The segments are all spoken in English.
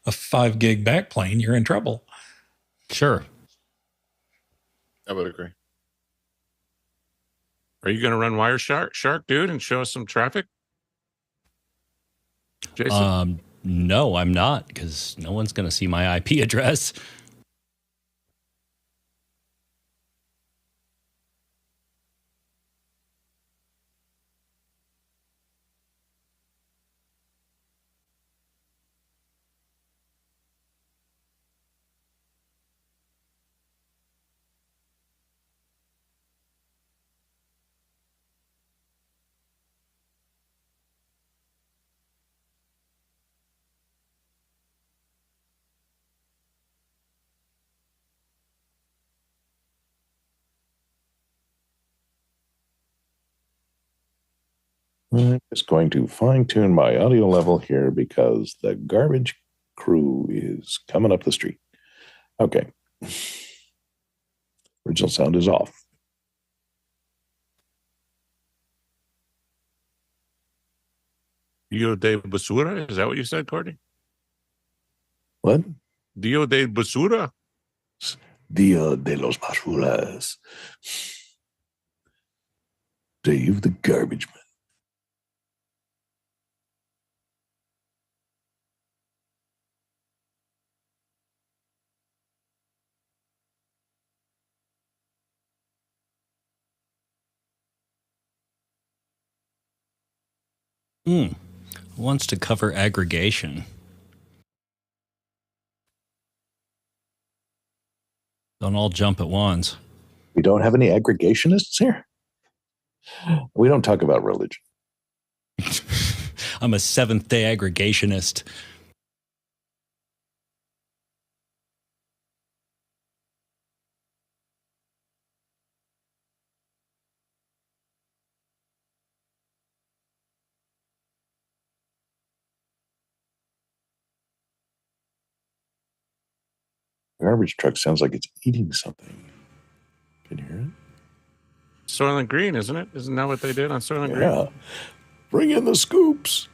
a 5 gig backplane, you're in trouble. Sure. I would agree. Are you going to run Wireshark, dude, and show us some traffic? Jason? No, I'm not, because no one's going to see my IP address. I'm just going to fine tune my audio level here because the garbage crew is coming up the street. Okay. Original sound is off. Dio de Basura? Is that what you said, Courtney? What? Dio de Basura? Dia de los Basuras. Dave the Garbage Man. Wants to cover aggregation. Don't all jump at once. We don't have any aggregationists here? We don't talk about religion. I'm a Seventh-day aggregationist. Garbage truck sounds like it's eating something. Can you hear it? Soylent Green, isn't it? Isn't that what they did on Soylent Green? Yeah. Bring in the scoops.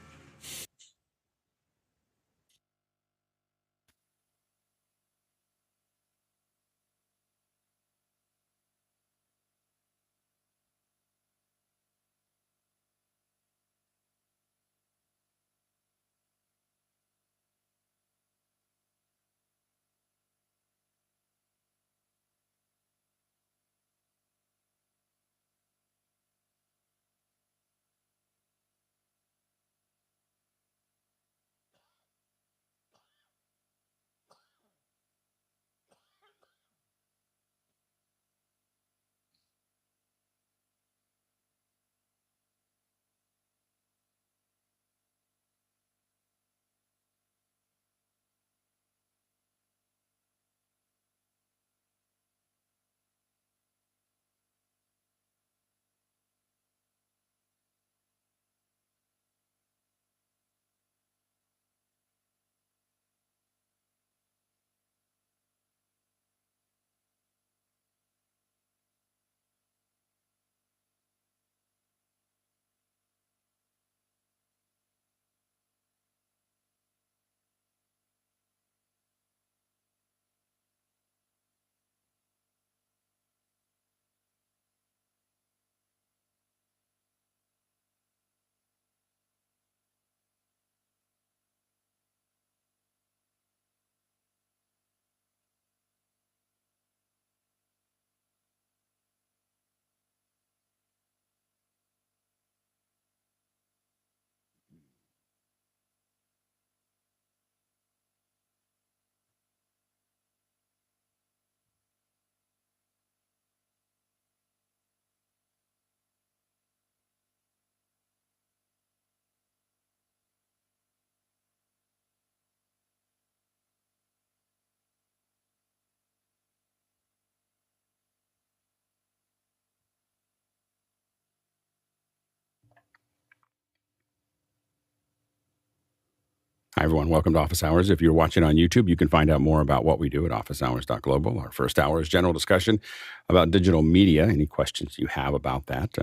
Hi, everyone. Welcome to Office Hours. If you're watching on YouTube, you can find out more about what we do at officehours.global. Our first hour is general discussion about digital media, any questions you have about that.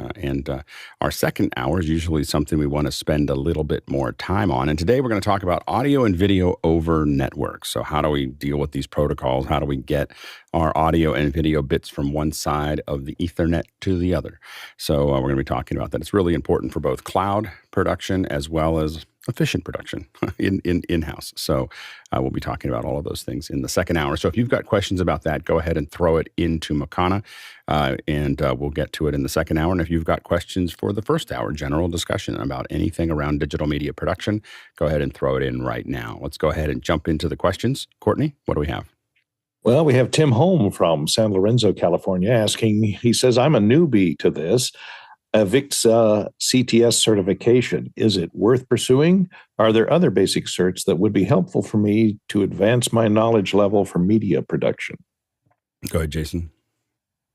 Our second hour is usually something we want to spend a little bit more time on. And today we're going to talk about audio and video over networks. So how do we deal with these protocols? How do we get our audio and video bits from one side of the Ethernet to the other? So we're going to be talking about that. It's really important for both cloud production as well as efficient production in-house. So we'll be talking about all of those things in the second hour. So if you've got questions about that, go ahead and throw it into Makana, and we'll get to it in the second hour. And if you've got questions for the first hour, general discussion about anything around digital media production, go ahead and throw it in right now. Let's go ahead and jump into the questions. Courtney, what do we have? Well, we have Tim Holm from San Lorenzo, California, asking, he says, I'm a newbie to this. AVIXA CTS certification, is it worth pursuing? Are there other basic certs that would be helpful for me to advance my knowledge level for media production? Go ahead, Jason.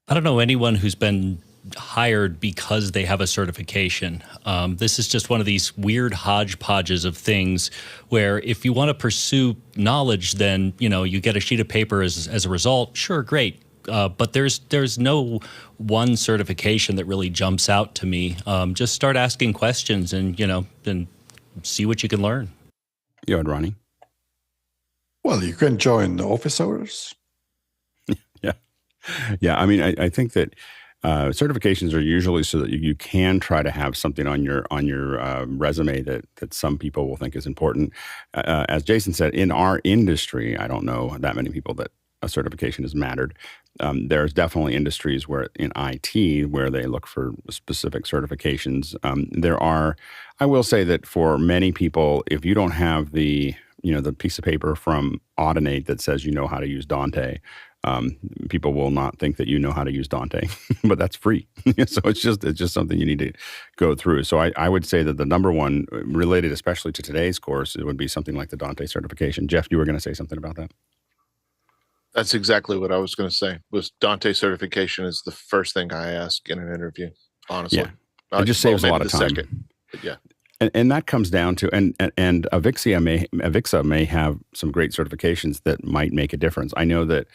I don't know anyone who's been hired because they have a certification. This is just one of these weird hodgepodges of things where if you want to pursue knowledge, then you get a sheet of paper as a result. Sure, great. But there's no one certification that really jumps out to me. Just start asking questions and then see what you can learn. Go ahead, Ronnie. Well, you can join the office hours. Yeah. I mean, I think that certifications are usually so that you can try to have something on your resume that some people will think is important. As Jason said, in our industry, I don't know that many people that a certification has mattered. There's definitely industries where in IT where they look for specific certifications. I will say that for many people, if you don't have the piece of paper from Audinate that says you know how to use Dante, people will not think that you know how to use Dante, but that's free. So it's just something you need to go through. So I would say that the number one, related especially to today's course, it would be something like the Dante certification. Jeff, you were going to say something about that? That's exactly what I was going to say. Was Dante certification is the first thing I ask in an interview, honestly. Yeah. It just saves a lot of time. Second, but yeah. And that comes down to, and AVIXA may have some great certifications that might make a difference. I know that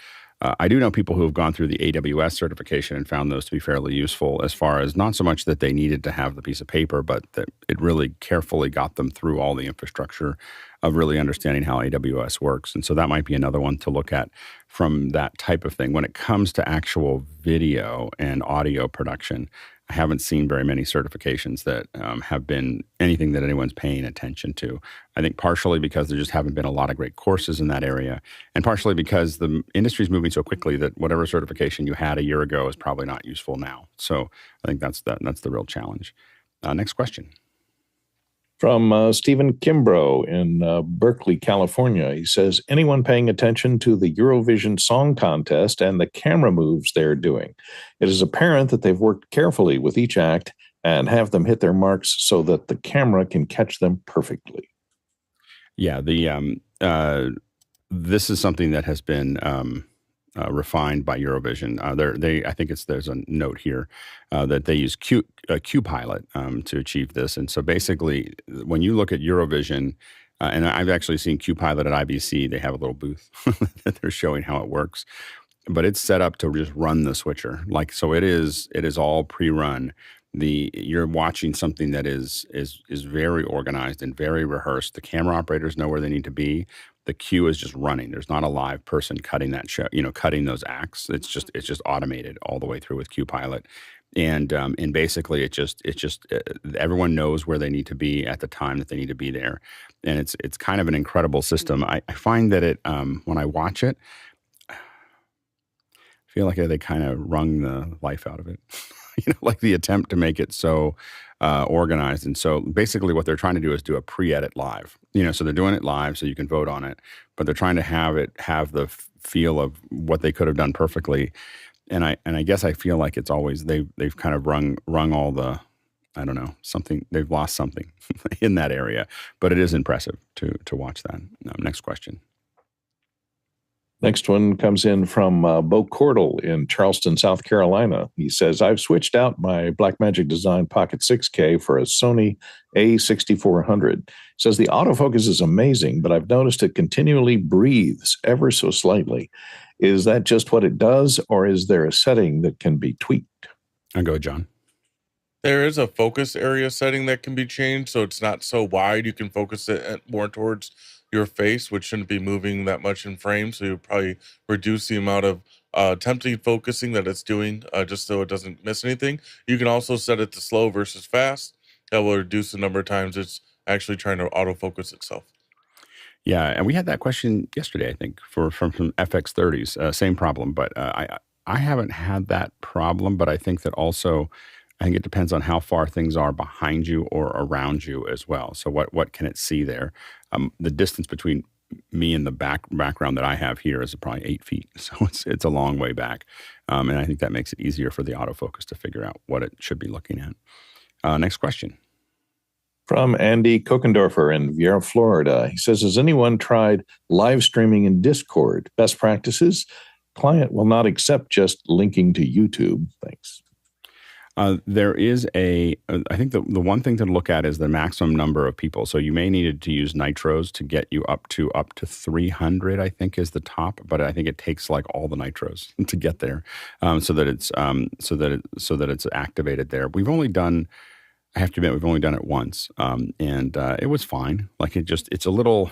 I do know people who have gone through the AWS certification and found those to be fairly useful, as far as not so much that they needed to have the piece of paper, but that it really carefully got them through all the infrastructure of really understanding how AWS works. And so that might be another one to look at from that type of thing. When it comes to actual video and audio production, I haven't seen very many certifications that have been anything that anyone's paying attention to. I think partially because there just haven't been a lot of great courses in that area, and partially because the industry is moving so quickly that whatever certification you had a year ago is probably not useful now. So I think that's the real challenge. Next question. From Stephen Kimbrough in Berkeley, California. He says, anyone paying attention to the Eurovision Song Contest and the camera moves they're doing? It is apparent that they've worked carefully with each act and have them hit their marks so that the camera can catch them perfectly. Yeah, this is something that has been refined by Eurovision. I think there's a note here that they use QPilot to achieve this. And so basically, when you look at Eurovision, and I've actually seen QPilot at IBC, they have a little booth that they're showing how it works. But it's set up to just run the switcher. So it is all pre-run. You're watching something that is very organized and very rehearsed. The camera operators know where they need to be. The queue is just running. There's not a live person cutting that show, cutting those acts. It's just automated all the way through with QPilot, and basically it just everyone knows where they need to be at the time that they need to be there, and it's kind of an incredible system. I find that when I watch it, I feel like they kind of wrung the life out of it. Like the attempt to make it so organized. And so basically what they're trying to do is do a pre-edit live. So they're doing it live so you can vote on it, but they're trying to have the feel of what they could have done perfectly. And I guess I feel like it's always they've kind of wrung all the, I don't know, something, they've lost something in that area, but it is impressive to watch that. Next question. Next one comes in from Bo Cordell in Charleston, South Carolina. He says, I've switched out my Blackmagic Design Pocket 6K for a Sony A6400. Says the autofocus is amazing, but I've noticed it continually breathes ever so slightly. Is that just what it does, or is there a setting that can be tweaked? I'll go, John. There is a focus area setting that can be changed, so it's not so wide. You can focus it more towards your face, which shouldn't be moving that much in frame. So you'll probably reduce the amount of attempting focusing that it's doing, just so it doesn't miss anything. You can also set it to slow versus fast. That will reduce the number of times it's actually trying to autofocus itself. Yeah, and we had that question yesterday, I think, from FX30s. Same problem, but I haven't had that problem. But I think that also, I think it depends on how far things are behind you or around you as well. So what can it see there? The distance between me and the background that I have here is probably 8 feet. So it's a long way back. And I think that makes it easier for the autofocus to figure out what it should be looking at. Next question. From Andy Kokendorfer in Vieira, Florida. He says, has anyone tried live streaming in Discord? Best practices? Client will not accept just linking to YouTube. Thanks. There is I think the one thing to look at is the maximum number of people. So you may need to use nitros to get you up to 300, I think is the top, but I think it takes like all the nitros to get there, so that it's activated there. I have to admit, we've only done it once, and it was fine. Like it's a little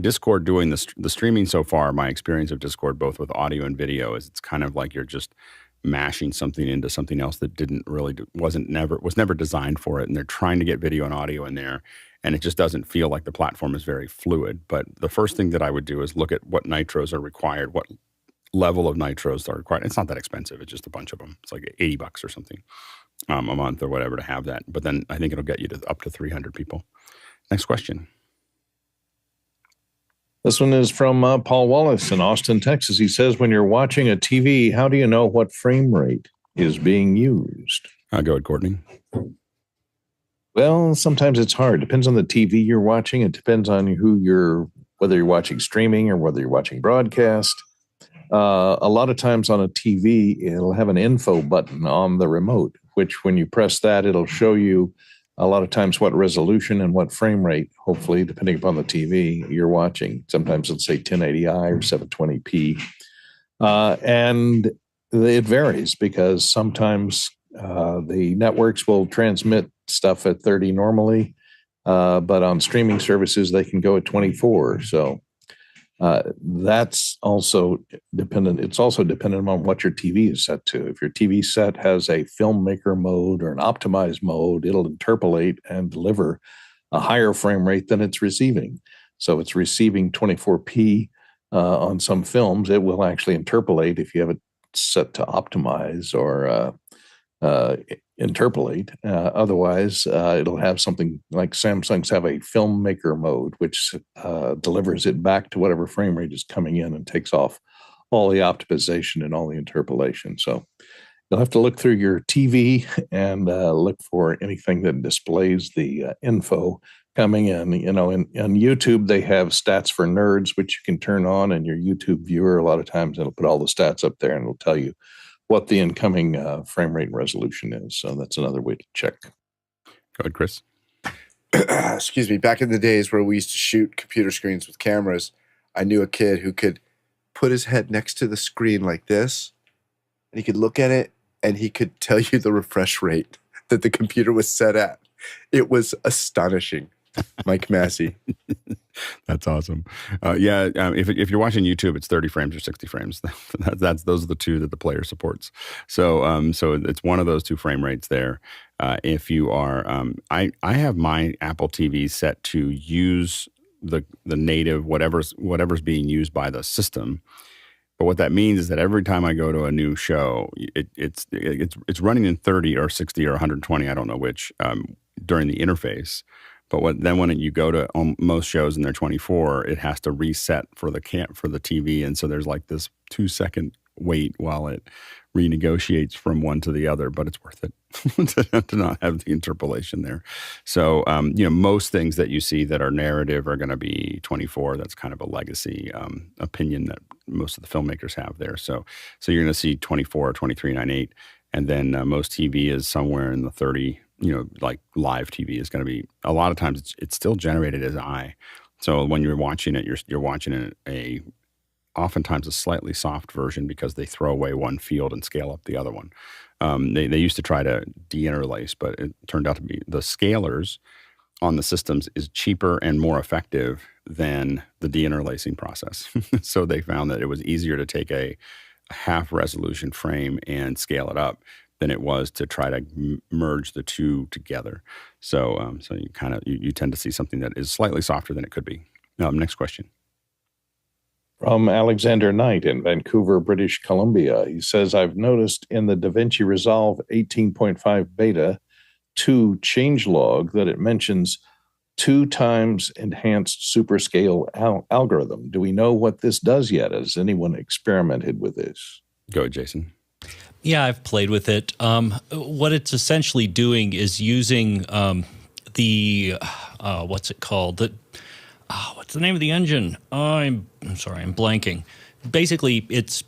Discord doing the streaming so far. My experience of Discord, both with audio and video, is it's kind of like you're just mashing something into something else that was never designed for it, and they're trying to get video and audio in there, and it just doesn't feel like the platform is very fluid. But the first thing that I would do is look at what nitros are required, what level of nitros are required. It's not that expensive; it's just a bunch of them. It's like $80 or something a month or whatever to have that. But then I think it'll get you to up to 300 people. Next question. This one is from Paul Wallace in Austin, Texas. He says, when you're watching a TV, how do you know what frame rate is being used? Go ahead, Courtney. Well, sometimes it's hard. Depends on the TV you're watching. It depends on whether you're watching streaming or whether you're watching broadcast. A lot of times on a TV, it'll have an info button on the remote, which when you press that, it'll show you a lot of times what resolution and what frame rate, hopefully, depending upon the TV you're watching. Sometimes it'll say 1080i or 720p. And it varies because sometimes the networks will transmit stuff at 30 normally, but on streaming services, they can go at 24. So that's also dependent. It's also dependent on what your TV is set to. If your TV set has a filmmaker mode or an optimized mode, it'll interpolate and deliver a higher frame rate than it's receiving. So it's receiving 24p on some films. It will actually interpolate if you have it set to optimize or interpolate. Otherwise, it'll have something like Samsung's have a filmmaker mode, which delivers it back to whatever frame rate is coming in and takes off all the optimization and all the interpolation. So you'll have to look through your TV and look for anything that displays the info coming in. You know, on YouTube, they have stats for nerds, which you can turn on, and your YouTube viewer, a lot of times it'll put all the stats up there and it'll tell you what the incoming frame rate and resolution is. So that's another way to check. Go ahead, Chris. Excuse me. Back in the days where we used to shoot computer screens with cameras, I knew a kid who could put his head next to the screen like this, and he could look at it, and he could tell you the refresh rate that the computer was set at. It was astonishing. Mike Massey. That's awesome. If you're watching YouTube, it's 30 frames or 60 frames. Those are the two that the player supports. So it's one of those two frame rates there. If you are, I have my Apple TV set to use the native whatever's being used by the system. But what that means is that every time I go to a new show, it's running in 30 or 60 or 120, I don't know which, during the interface. But when you go to most shows and they're 24, it has to reset for the TV, and so there's like this 2-second wait while it renegotiates from one to the other, but it's worth it to not have the interpolation there. So, most things that you see that are narrative are going to be 24. That's kind of a legacy opinion that most of the filmmakers have there. So you're going to see 24, 23.98, and then most TV is somewhere in the 30. Like live TV is going to be, a lot of times it's still generated as I. So when you're watching it, you're watching oftentimes a slightly soft version because they throw away one field and scale up the other one. They used to try to deinterlace, but it turned out to be the scalers on the systems is cheaper and more effective than the deinterlacing process. So they found that it was easier to take a half resolution frame and scale it up than it was to try to merge the two together. So you tend to see something that is slightly softer than it could be. Next question. From Alexander Knight in Vancouver, British Columbia. He says, I've noticed in the DaVinci Resolve 18.5 beta 2 changelog that it mentions 2 times enhanced superscale algorithm. Do we know what this does yet? Has anyone experimented with this? Go ahead, Jason. Yeah, I've played with it. What it's essentially doing is using what's it called? What's the name of the engine? I'm sorry, I'm blanking. Basically, it's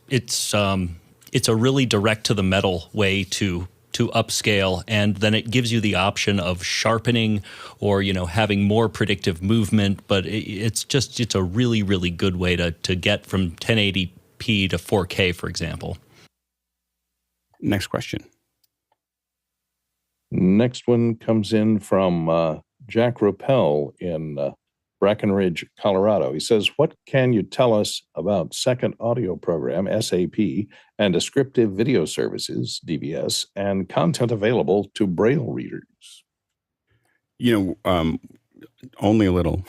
a really direct to the metal way to upscale, and then it gives you the option of sharpening or having more predictive movement. But it's a really, really good way to get from 1080p to 4K, for example. Next question. Next one comes in from Jack Rappel in Breckenridge, Colorado. He says, what can you tell us about Second Audio Program, SAP, and descriptive video services, DVS, and content available to Braille readers? Only a little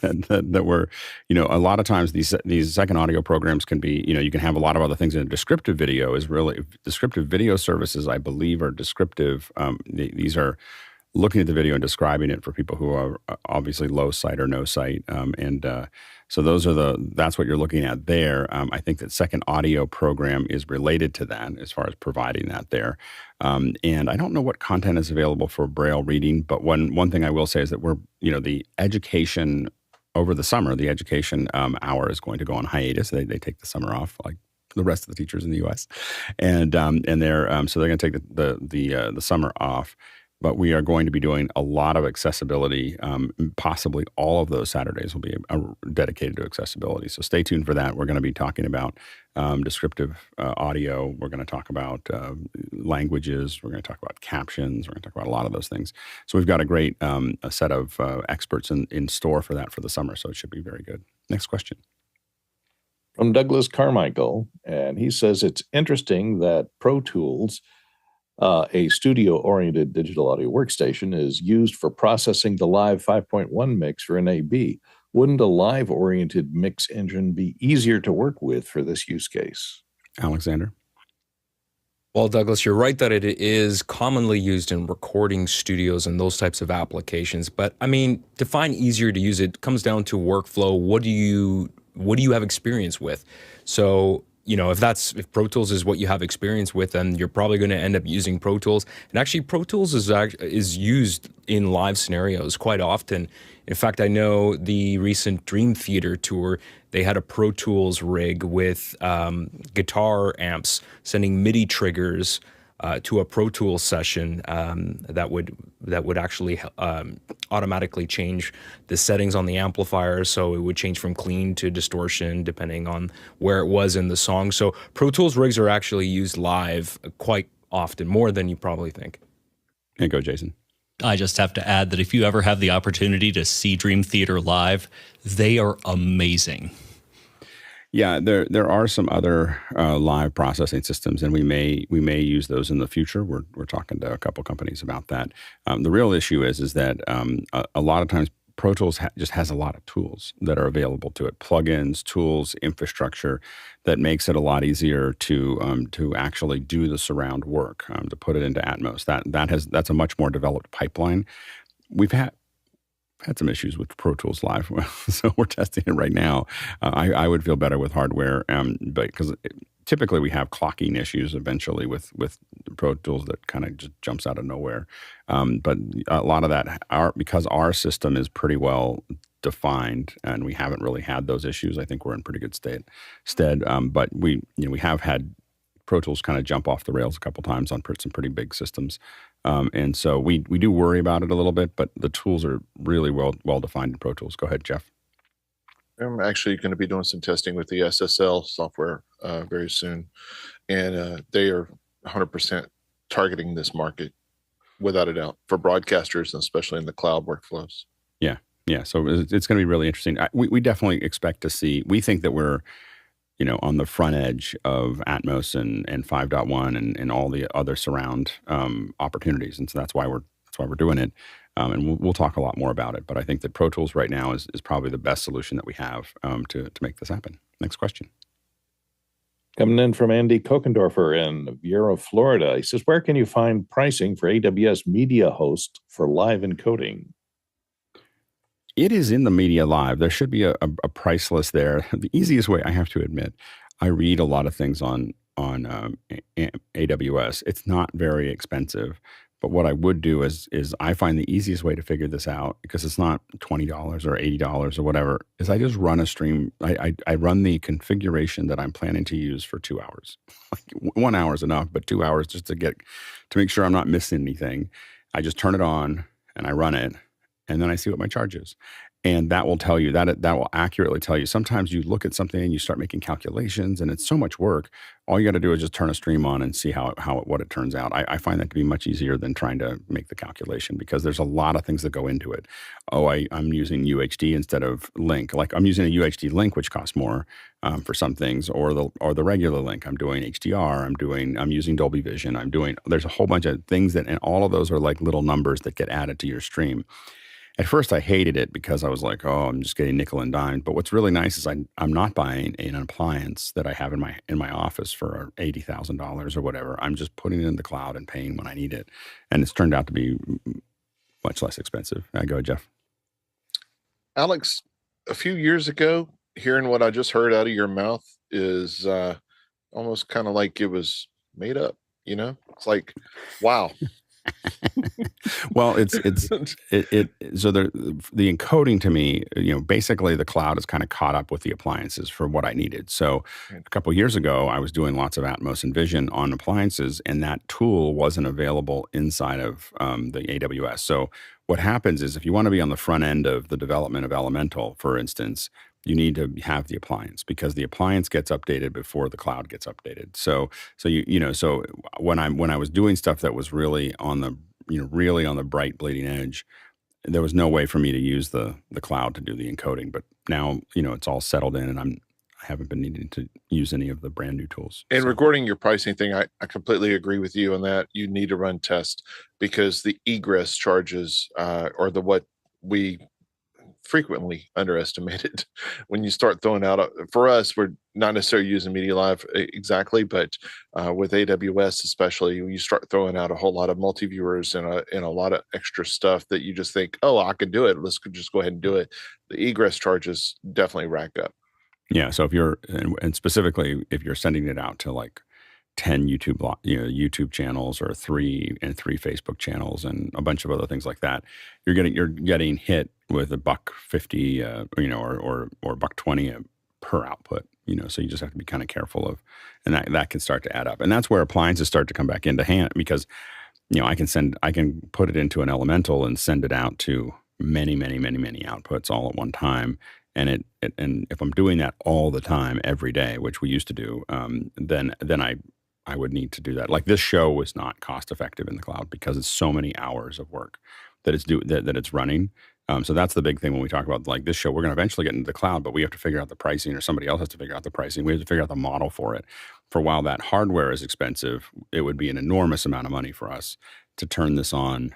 that were, a lot of times these second audio programs can be, you can have a lot of other things. And descriptive video is really, descriptive video services, I believe, are descriptive. These are looking at the video and describing it for people who are obviously low sight or no sight. So that's what you're looking at there. I think that Second Audio Program is related to that as far as providing that there. And I don't know what content is available for Braille reading, but one thing I will say is that the education over the summer, the education hour is going to go on hiatus. They take the summer off, like the rest of the teachers in the U.S. And they're going to take the summer off. But we are going to be doing a lot of accessibility. Possibly all of those Saturdays will be dedicated to accessibility. So stay tuned for that. We're going to be talking about descriptive audio. We're going to talk about languages. We're going to talk about captions. We're going to talk about a lot of those things. So we've got a great a set of experts in store for that for the summer. So it should be very good. Next question. From Douglas Carmichael, and he says it's interesting that Pro Tools, a studio-oriented digital audio workstation, is used for processing the live 5.1 mix for NAB. Wouldn't a live-oriented mix engine be easier to work with for this use case? Alexander? Well, Douglas, you're right that it is commonly used in recording studios and those types of applications. But, to find easier to use, it comes down to workflow. What do you have experience with? So, if Pro Tools is what you have experience with, then you're probably going to end up using Pro Tools. And actually, Pro Tools is used in live scenarios quite often. In fact, I know the recent Dream Theater tour, they had a Pro Tools rig with guitar amps sending MIDI triggers to a Pro Tools session that would actually automatically change the settings on the amplifier, so it would change from clean to distortion depending on where it was in the song. So Pro Tools rigs are actually used live quite often, more than you probably think. And go, Jason. I just have to add that if you ever have the opportunity to see Dream Theater live, they are amazing. Yeah, there are some other live processing systems, and we may use those in the future. We're talking to a couple companies about that. The real issue is that a lot of times Pro Tools just has a lot of tools that are available to it, plugins, tools, infrastructure that makes it a lot easier to actually do the surround work, to put it into Atmos. That's a much more developed pipeline. We've had some issues with Pro Tools Live, so we're testing it right now. I would feel better with hardware, but because typically we have clocking issues eventually with Pro Tools that kind of just jumps out of nowhere. But a lot of that, because our system is pretty well defined and we haven't really had those issues, I think we're in pretty good stead. But we have had Pro Tools kind of jump off the rails a couple times on some pretty big systems. And so we do worry about it a little bit, but the tools are really well defined in Pro Tools. Go ahead, Jeff. I'm actually going to be doing some testing with the SSL software very soon, and they are 100% targeting this market without a doubt for broadcasters, and especially in the cloud workflows. Yeah. So it's going to be really interesting. We definitely expect to see. We think that we're on the front edge of Atmos and 5.1 and all the other surround opportunities, and so that's why we're doing it. And we'll talk a lot more about it. But I think that Pro Tools right now is probably the best solution that we have to make this happen. Next question. Coming in from Andy Kokendorfer in Vieira, Florida. He says, where can you find pricing for AWS Media Host for live encoding? It is in the Media Live. There should be a price list there. The easiest way, I have to admit, I read a lot of things on AWS. It's not very expensive. But what I would do is I find the easiest way to figure this out, because it's not $20 or $80 or whatever, is I just run a stream. I run the configuration that I'm planning to use for 2 hours. Like 1 hour is enough, but 2 hours just to make sure I'm not missing anything. I just turn it on and I run it, and then I see what my charge is. And that will tell you, that will accurately tell you. Sometimes you look at something and you start making calculations and it's so much work. All you got to do is just turn a stream on and see what it turns out. I find that to be much easier than trying to make the calculation, because there's a lot of things that go into it. I'm using UHD instead of link. Like I'm using a UHD link, which costs more for some things, or the regular link. I'm doing HDR. I'm using Dolby Vision. There's a whole bunch of things and all of those are like little numbers that get added to your stream. At first, I hated it because I was like, I'm just getting nickel and dime. But what's really nice is I'm not buying an appliance that I have in my office for $80,000 or whatever. I'm just putting it in the cloud and paying when I need it. And it's turned out to be much less expensive. Go ahead, Jeff. Alex, a few years ago, hearing what I just heard out of your mouth is almost kind of like it was made up. It's like, wow. Well, so the encoding to me, basically the cloud has kind of caught up with the appliances for what I needed. So a couple of years ago, I was doing lots of Atmos and Vision on appliances, and that tool wasn't available inside of the AWS. So what happens is, if you want to be on the front end of the development of Elemental, for instance, you need to have the appliance, because the appliance gets updated before the cloud gets updated. So when I was doing stuff that was really on the bright bleeding edge, there was no way for me to use the cloud to do the encoding. But now, it's all settled in, and I haven't been needing to use any of the brand new tools. And regarding your pricing thing, I completely agree with you on that. You need to run tests, because the egress charges are what we frequently underestimated. When you start throwing out, for us, we're not necessarily using Media Live exactly, but with AWS especially, you start throwing out a whole lot of multi-viewers and a lot of extra stuff that you just think, I can do it. Let's just go ahead and do it. The egress charges definitely rack up. Yeah. So if you're, and specifically if you're sending it out to like 10 YouTube channels, or three Facebook channels, and a bunch of other things like that, you're getting hit with $1.50, or $1.20 per output. So you just have to be kind of careful of, and that can start to add up. And that's where appliances start to come back into hand, because I can put it into an Elemental and send it out to many outputs all at one time. And and if I'm doing that all the time, every day, which we used to do, then I would need to do that. Like this show was not cost effective in the cloud, because it's so many hours of work that it's running. So that's the big thing when we talk about like this show. We're going to eventually get into the cloud, but we have to figure out the pricing, or somebody else has to figure out the pricing. We have to figure out the model for it. For a while, that hardware is expensive. It would be an enormous amount of money for us to turn this on,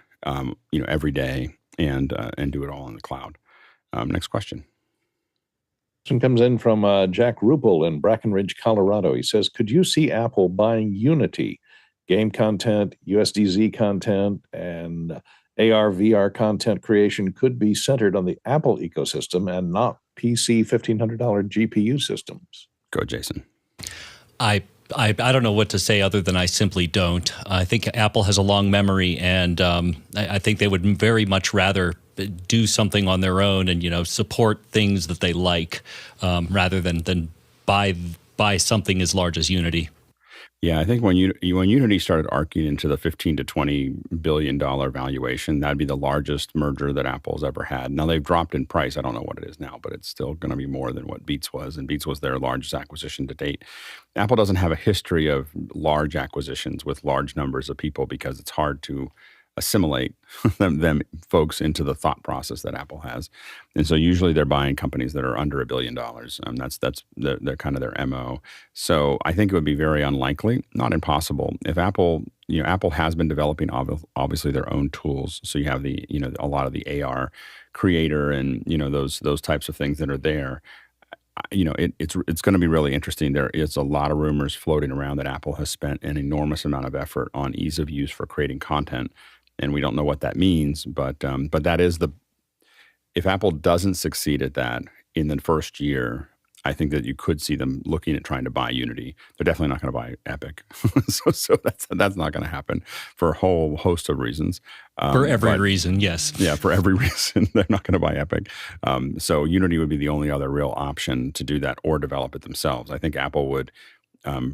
every day and do it all in the cloud. Next question. This one comes in from Jack Rupel in Brackenridge, Colorado. He says, could you see Apple buying Unity? Game content, USDZ content, and AR, VR content creation could be centered on the Apple ecosystem and not PC $1,500 GPU systems. Go, Jason. I I don't know what to say other than I simply don't. I think Apple has a long memory, and I think they would very much rather do something on their own and support things that they like rather than buy something as large as Unity. Yeah, I think when Unity started arcing into the $15 to $20 billion valuation, that'd be the largest merger that Apple's ever had. Now they've dropped in price. I don't know what it is now, but it's still going to be more than what Beats was, and Beats was their largest acquisition to date. Apple doesn't have a history of large acquisitions with large numbers of people because it's hard to assimilate them folks into the thought process that Apple has, and so usually they're buying companies that are under $1 billion. That's they're kind of their MO. So I think it would be very unlikely, not impossible, if Apple has been developing obviously their own tools. So you have a lot of the AR creator and those types of things that are there. It's going to be really interesting. There is a lot of rumors floating around that Apple has spent an enormous amount of effort on ease of use for creating content. And we don't know what that means, but that is if Apple doesn't succeed at that in the first year, I think that you could see them looking at trying to buy Unity. They're definitely not going to buy Epic, so that's not going to happen for a whole host of reasons. For every reason, yes. Yeah, for every reason, they're not going to buy Epic. So Unity would be the only other real option to do that or develop it themselves. I think Apple would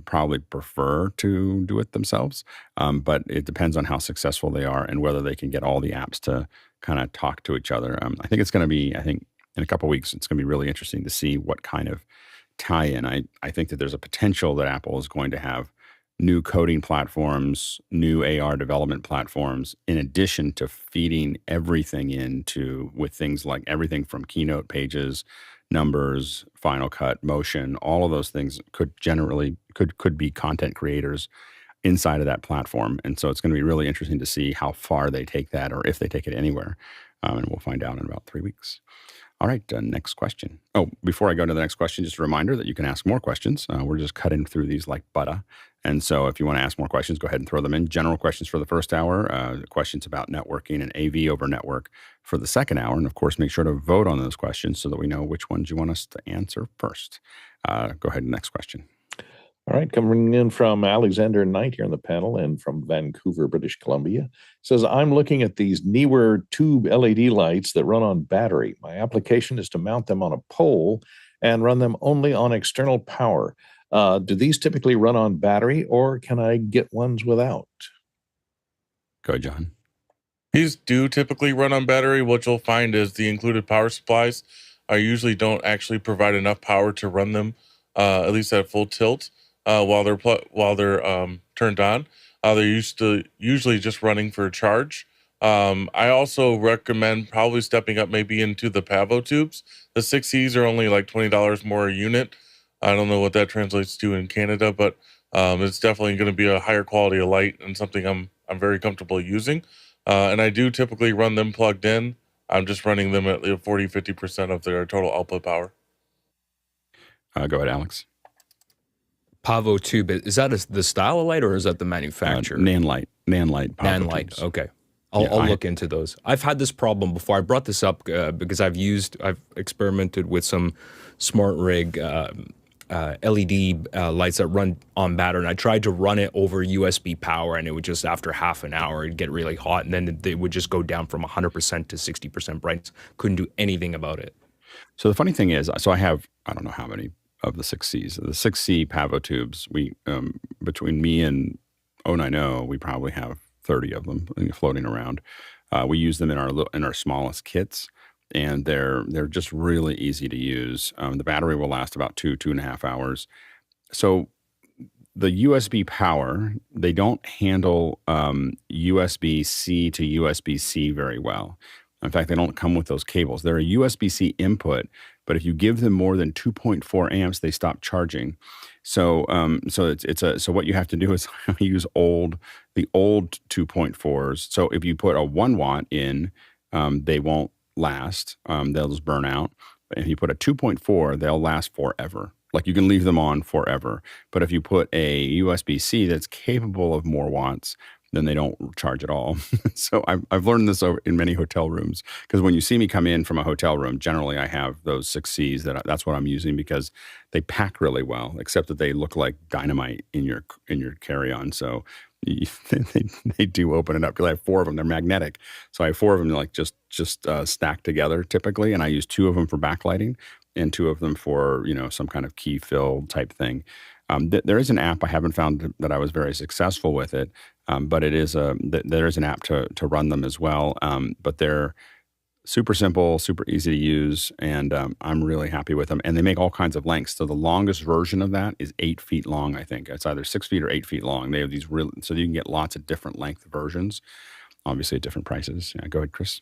probably prefer to do it themselves, but it depends on how successful they are and whether they can get all the apps to kind of talk to each other. I think it's going to be, in a couple of weeks, it's going to be really interesting to see what kind of tie-in. I think that there's a potential that Apple is going to have new coding platforms, new AR development platforms, in addition to feeding everything with things like everything from Keynote pages, numbers, Final Cut, motion. All of those things could be content creators inside of that platform. And so it's going to be really interesting to see how far they take that, or if they take it anywhere. And we'll find out in about 3 weeks. All right, next question. Oh, before I go to the next question, just a reminder that you can ask more questions. We're just cutting through these like butter. And so if you want to ask more questions, go ahead and throw them in. General questions for the first hour, questions about networking and AV over network for the second hour. And of course, make sure to vote on those questions so that we know which ones you want us to answer first. Go ahead, next question. All right, coming in from Alexander Knight here on the panel and from Vancouver, British Columbia. Says, I'm looking at these newer tube LED lights that run on battery. My application is to mount them on a pole and run them only on external power. Do these typically run on battery, or can I get ones without? Go ahead, John. These do typically run on battery. What you'll find is the included power supplies usually don't actually provide enough power to run them, at least at full tilt. While they're turned on, they're usually just running for a charge. I also recommend probably stepping up maybe into the PAVO tubes. The 6Es are only like $20 more a unit. I don't know what that translates to in Canada, but it's definitely going to be a higher quality of light and something I'm very comfortable using. And I do typically run them plugged in. I'm just running them at 40-50% of their total output power. Go ahead, Alex. Pavo tube, is that the style of light, or is that the manufacturer? Nanlite. Nanlite. Tubes. Okay. I'll look into those. I've had this problem before. I brought this up because I've experimented with some smart rig LED lights that run on battery, and I tried to run it over USB power, and it would just, after half an hour, it'd get really hot, and then it would just go down from 100% to 60% brightness. Couldn't do anything about it. So the funny thing is, I don't know how many of the 6Cs. The 6C PAVO tubes, we between me and 090, we probably have 30 of them floating around. We use them in our smallest kits, and they're just really easy to use. The battery will last about 2.5 hours. So the USB power, they don't handle USB-C to USB-C very well. In fact, they don't come with those cables. They're a USB-C input, but if you give them more than 2.4 amps, they stop charging. So what you have to do is use the old 2.4s. So if you put a 1 watt in, they won't last. They'll just burn out. But if you put a 2.4, they'll last forever. Like, you can leave them on forever. But if you put a USB-C that's capable of more watts, then they don't charge at all. So I've learned this in many hotel rooms, because when you see me come in from a hotel room, generally I have those 6Cs that's what I'm using, because they pack really well, except that they look like dynamite in your carry-on. So they do open it up, because I have 4 of them. They're magnetic, so I have 4 of them like just stacked together typically, and I use 2 of them for backlighting and 2 of them for some kind of key fill type thing. There is an app. I haven't found that I was very successful with it, but there is an app to run them as well. But they're super simple, super easy to use, and I'm really happy with them. And they make all kinds of lengths. So the longest version of that is 8 feet long. I think it's either 6 feet or 8 feet long. They have these so you can get lots of different length versions, obviously at different prices. Yeah, go ahead, Chris.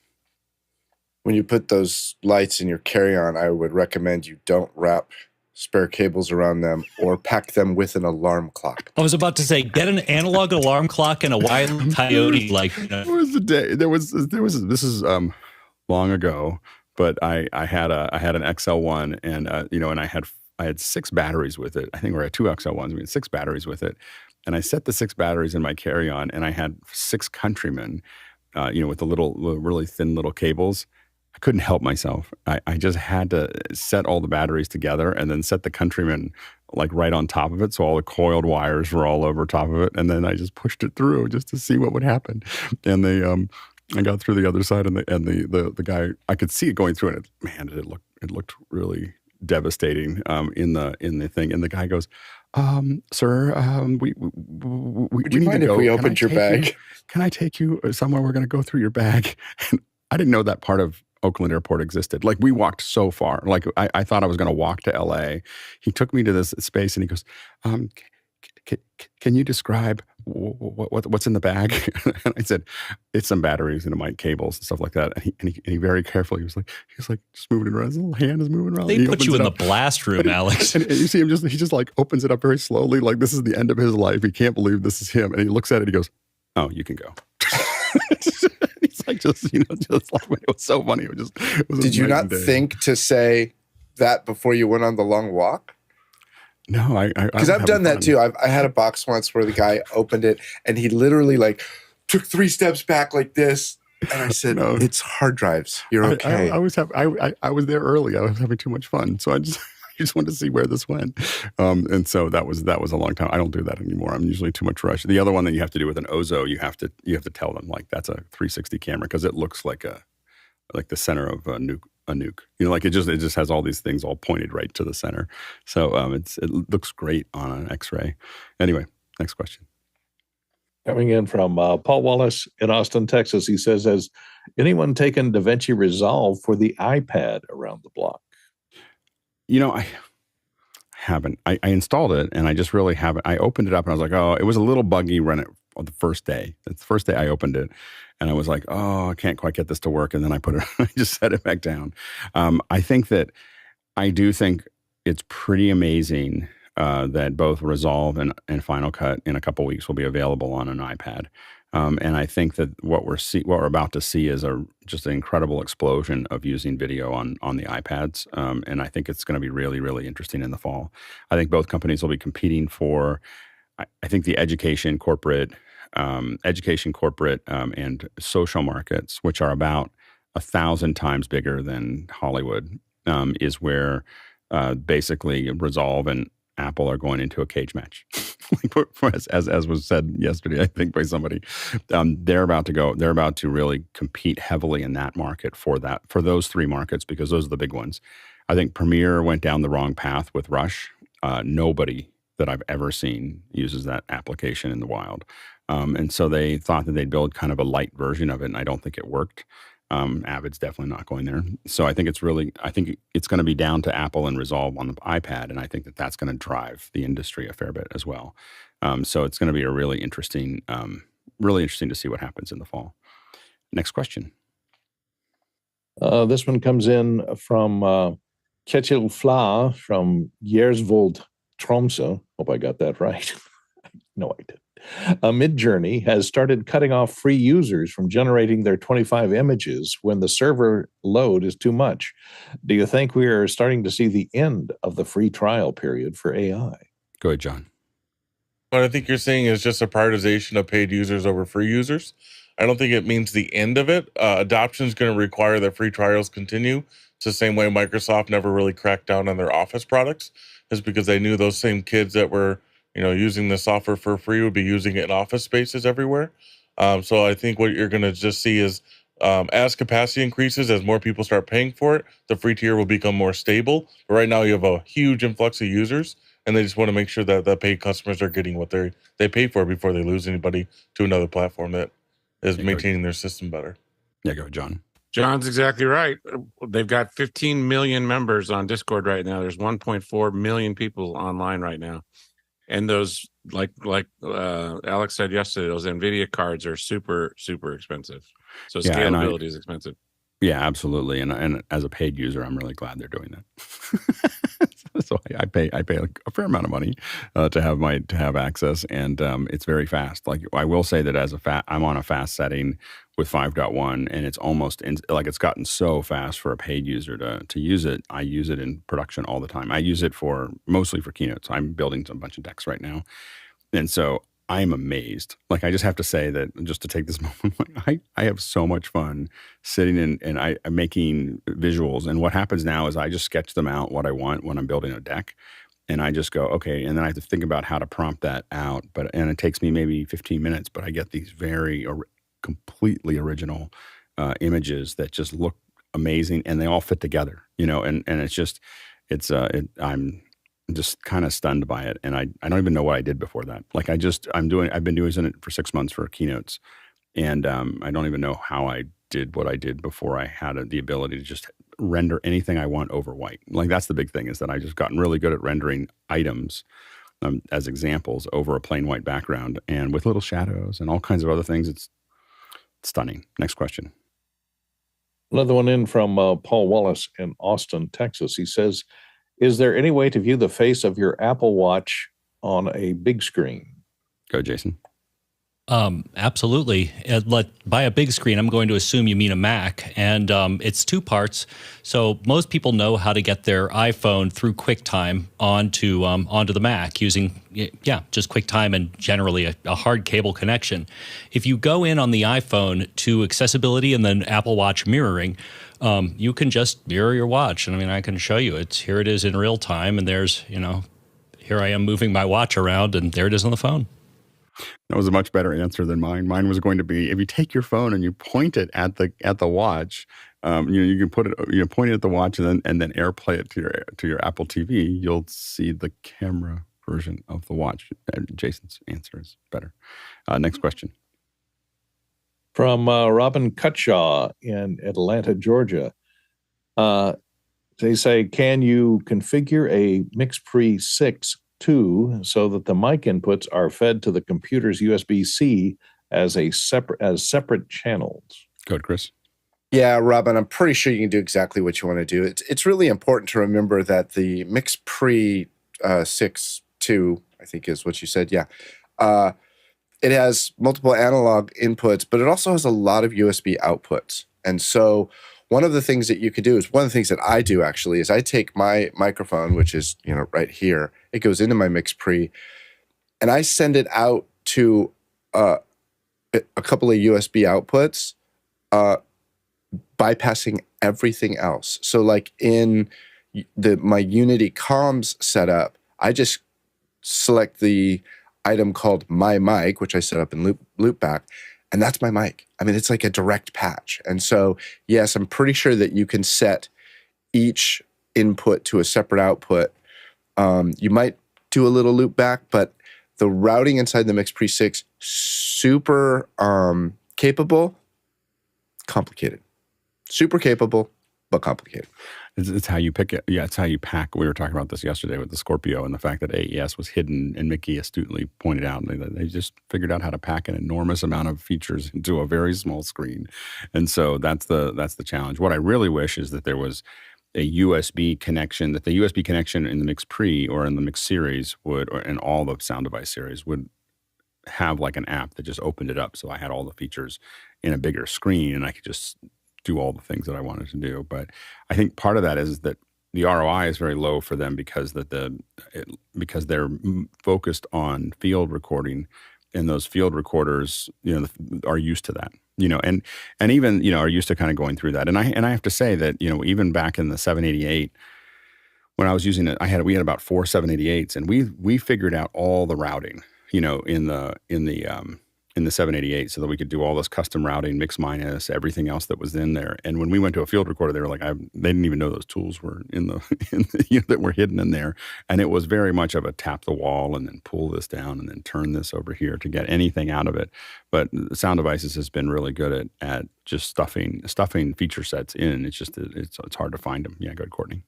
When you put those lights in your carry-on, I would recommend you don't wrap spare cables around them or pack them with an alarm clock. I was about to say, get an analog alarm clock and a Wile E. Coyote. There was the day. There was. This is long ago, but I had an XL1, and and I had 6 batteries with it. I think we had 2 XL1s. We had 6 batteries with it, and I set the 6 batteries in my carry-on, and I had 6 Countrymen, with the really thin little cables. I couldn't help myself. I just had to set all the batteries together and then set the Countryman like right on top of it. So all the coiled wires were all over top of it. And then I just pushed it through just to see what would happen. And I got through the other side, and the guy, I could see it going through, and it looked really devastating in the thing. And the guy goes, sir, would you mind if we opened your bag? Can I take you somewhere? We're going to go through your bag. And I didn't know that part of Oakland Airport existed. Like, we walked so far. Like, I thought I was going to walk to LA. He took me to this space, and he goes, can you describe what's in the bag? And I said, it's some batteries and mic cables and stuff like that. And he very carefully, he was like just moving it around. His little hand is moving around. They put you in the blast room, Alex. And you see him he just like opens it up very slowly. Like, this is the end of his life. He can't believe this is him. And he looks at it. He goes, oh, you can go. It's like, just like, it was so funny. It was Did you not think to say that before you went on the long walk? No, because I've done that too. I had a box once where the guy opened it and he literally like took 3 steps back like this, and I said, no, it's hard drives. You're okay. I was there early. I was having too much fun, so I just wanted to see where this went. And so that was a long time. I don't do that anymore. I'm usually too much rush. The other one that you have to do with an Ozo, you have to tell them like that's a 360 camera, because it looks like the center of a nuke. Like it just has all these things all pointed right to the center. So it looks great on an X-ray. Anyway, next question. Coming in from Paul Wallace in Austin, Texas. He says, has anyone taken DaVinci Resolve for the iPad around the block? I haven't. I installed it, and I just really haven't. I opened it up, and I was like, oh, it was a little buggy run it on the first day. It's the first day I opened it, and I was like, oh, I can't quite get this to work. And then I just set it back down. I do think it's pretty amazing that both Resolve and Final Cut in a couple weeks will be available on an iPad. And I think that what we're about to see is just an incredible explosion of using video on the iPads. And I think it's going to be really, really interesting in the fall. I think both companies will be competing for, I think, the education, corporate, and social markets, which are about 1,000 times bigger than Hollywood, is where basically Resolve and Apple are going into a cage match. as was said yesterday, I think by somebody, they're about to really compete heavily in that market for those 3 markets, because those are the big ones. I think Premiere went down the wrong path with Rush. Nobody that I've ever seen uses that application in the wild. And so they thought that they'd build kind of a light version of it, and I don't think it worked. Avid's definitely not going there. So I think it's going to be down to Apple and Resolve on the iPad, and I think that that's going to drive the industry a fair bit as well. So it's going to be a really interesting to see what happens in the fall. Next question. This one comes in from Kjetil Fla from Gjersvold, Tromsø. Hope I got that right. No, I didn't. Midjourney has started cutting off free users from generating their 25 images when the server load is too much. Do you think we are starting to see the end of the free trial period for AI? Go ahead, John. What I think you're saying is just a prioritization of paid users over free users. I don't think it means the end of it. Adoption is going to require that free trials continue. It's the same way Microsoft never really cracked down on their Office products, is because they knew those same kids that were, using the software for free would be using it in Office spaces everywhere. So I think what you're going to just see is, as capacity increases, as more people start paying for it, the free tier will become more stable. But right now, you have a huge influx of users, and they just want to make sure that the paid customers are getting what they pay for before they lose anybody to another platform that is maintaining their system better. Yeah, go, John. John's exactly right. They've got 15 million members on Discord right now. There's 1.4 million people online right now. And those, like Alex said yesterday, those NVIDIA cards are super, super expensive. So scalability is expensive. Yeah, absolutely. And as a paid user, I'm really glad they're doing that. So I pay a fair amount of money to have access, and it's very fast. Like, I will say that I'm on a fast setting with 5.1, and it's almost it's gotten so fast for a paid user to use it. I use it in production all the time. I use it mostly for keynotes. I'm building a bunch of decks right now, and so I'm amazed. Like, I just have to say that, just to take this moment, I have so much fun sitting and I'm making visuals. And what happens now is I just sketch them out what I want when I'm building a deck. And I just go, okay. And then I have to think about how to prompt that out. And it takes me maybe 15 minutes, but I get these very completely original images that just look amazing, and they all fit together, and it's just, I'm just kind of stunned by it. And I don't even know what I did before that. Like, I've been doing it for 6 months for keynotes. And I don't even know how I did what I did before I had the ability to just render anything I want over white. Like, that's the big thing, is that I just gotten really good at rendering items as examples over a plain white background, and with little shadows and all kinds of other things. It's stunning. Next question. Another one in from Paul Wallace in Austin, Texas. He says, is there any way to view the face of your Apple Watch on a big screen? Go, Jason. Absolutely. By a big screen, I'm going to assume you mean a Mac, and it's two parts. So most people know how to get their iPhone through QuickTime onto the Mac using, just QuickTime and generally a hard cable connection. If you go in on the iPhone to accessibility and then Apple Watch mirroring, you can just mirror your watch. And I mean, I can show you it. Here it is in real time, and there's, here I am moving my watch around, and there it is on the phone. That was a much better answer than mine. Mine was going to be, if you take your phone and you point it at the watch, you can put it, point it at the watch and then AirPlay it to your Apple TV. You'll see the camera version of the watch. Jason's answer is better. Next question. From Robin Cutshaw in Atlanta, Georgia. They say, can you configure a MixPre 6 so that the mic inputs are fed to the computer's USB-C as separate channels? Go ahead, Chris. Yeah, Robin, I'm pretty sure you can do exactly what you want to do. It's really important to remember that the MixPre 6.2, I think is what you said, yeah. It has multiple analog inputs, but it also has a lot of USB outputs. And so one of the things that you could do is, one of the things that I do actually is I take my microphone, which is, right here, it goes into my MixPre, and I send it out to a couple of USB outputs, bypassing everything else. So like in my Unity comms setup, I just select the item called My Mic, which I set up in Loopback, and that's my mic. I mean, it's like a direct patch. And so, yes, I'm pretty sure that you can set each input to a separate output. You might do a little loopback, but the routing inside the MixPre 6, super capable, complicated. Super capable, but complicated. It's how you pick it. Yeah, it's how you pack. We were talking about this yesterday with the Scorpio and the fact that AES was hidden, and Mickey astutely pointed out they just figured out how to pack an enormous amount of features into a very small screen. And so that's the challenge. What I really wish is that there was a USB connection, that the USB connection in the MixPre or in the Mix series would, or in all the sound device series, would have like an app that just opened it up. So I had all the features in a bigger screen and I could just do all the things that I wanted to do. But I think part of that is that the ROI is very low for them because because they're focused on field recording, and those field recorders, are used to that, and even, are used to kind of going through that. And I have to say that, even back in the 788, when I was using it, we had about 4 788s, and we figured out all the routing, in the 788, so that we could do all this custom routing, mix minus, everything else that was in there. And when we went to a field recorder, they were like, they didn't even know those tools were in the that were hidden in there. And it was very much of a tap the wall and then pull this down and then turn this over here to get anything out of it. But Sound Devices has been really good at just stuffing feature sets in. It's just it's hard to find them. Yeah, go ahead, Courtney.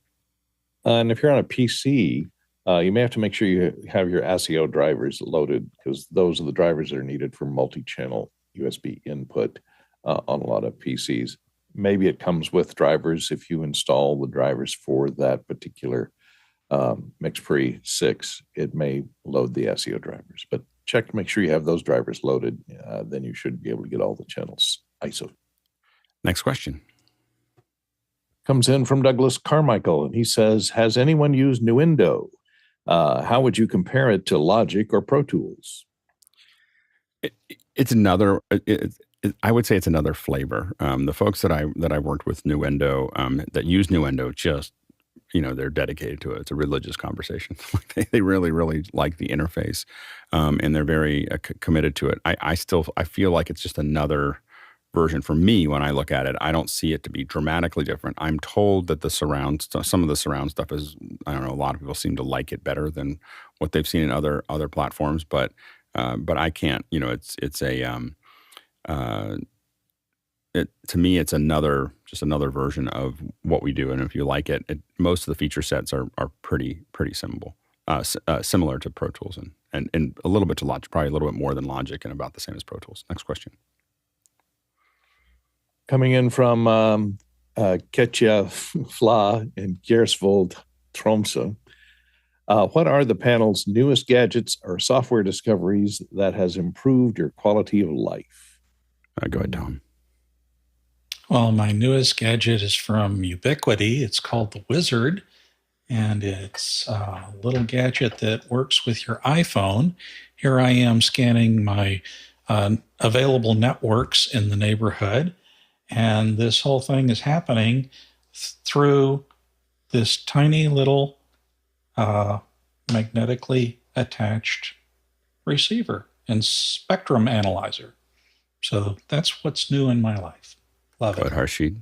And if you're on a PC, you may have to make sure you have your ASIO drivers loaded, because those are the drivers that are needed for multi-channel USB input on a lot of PCs. Maybe it comes with drivers if you install the drivers for that particular MixPre 6. It may load the ASIO drivers, but check to make sure you have those drivers loaded. Then you should be able to get all the channels ISO. Next question. Comes in from Douglas Carmichael, and he says, has anyone used Nuendo? How would you compare it to Logic or Pro Tools? It's another. I would say it's another flavor. The folks that I worked with Nuendo, that use Nuendo, just they're dedicated to it. It's a religious conversation. They really, really like the interface, and they're very committed to it. I feel like it's just another version. For me, when I look at it, I don't see it to be dramatically different. I'm told that some of the surround stuff is, I don't know, a lot of people seem to like it better than what they've seen in other platforms, but I can't, to me, it's just another version of what we do. And if you like it, most of the feature sets are pretty similar to Pro Tools and a little bit to Logic, probably a little bit more than Logic, and about the same as Pro Tools. Next question. Coming in from Ketja Fla in Gersvold, Tromsø. What are the panel's newest gadgets or software discoveries that has improved your quality of life? Go ahead, Tom. Well, my newest gadget is from Ubiquity. It's called the Wizard, and it's a little gadget that works with your iPhone. Here I am scanning my available networks in the neighborhood, and this whole thing is happening through this tiny little magnetically attached receiver and spectrum analyzer. So that's what's new in my life. Love it. Go ahead, Harshid.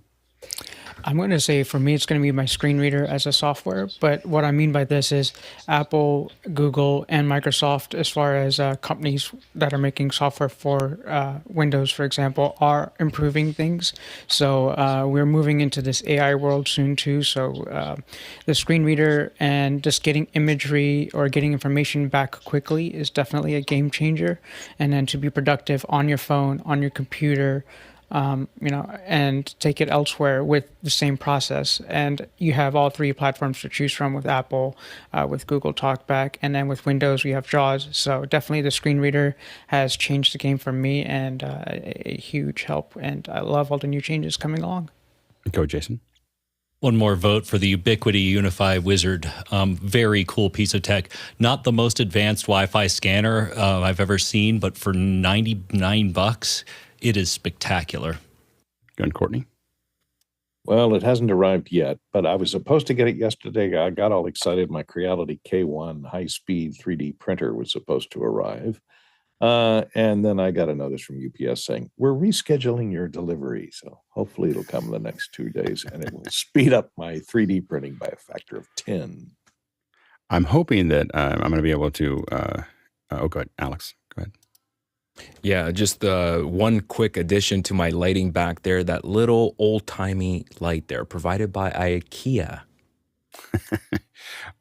I'm going to say for me, it's going to be my screen reader as a software. But what I mean by this is Apple, Google, and Microsoft, as far as companies that are making software for Windows, for example, are improving things. So we're moving into this AI world soon too. So the screen reader and just getting imagery or getting information back quickly is definitely a game changer. And then to be productive on your phone, on your computer, and take it elsewhere with the same process. And you have all three platforms to choose from with Apple, with Google TalkBack, and then with Windows, we have JAWS. So definitely the screen reader has changed the game for me, and a huge help. And I love all the new changes coming along. Go, Jason. One more vote for the Ubiquity Unify Wizard. Very cool piece of tech. Not the most advanced Wi-Fi scanner I've ever seen, but for $99, it is spectacular. Go on, Courtney. Well, it hasn't arrived yet, but I was supposed to get it yesterday. I got all excited. My Creality K1 high-speed 3D printer was supposed to arrive. And then I got a notice from UPS saying, we're rescheduling your delivery. So hopefully it'll come in the next 2 days, and it will speed up my 3D printing by a factor of 10. I'm hoping that I'm going to be able to, go ahead, Alex, go ahead. Yeah, just one quick addition to my lighting back there, that little old-timey light there provided by IKEA.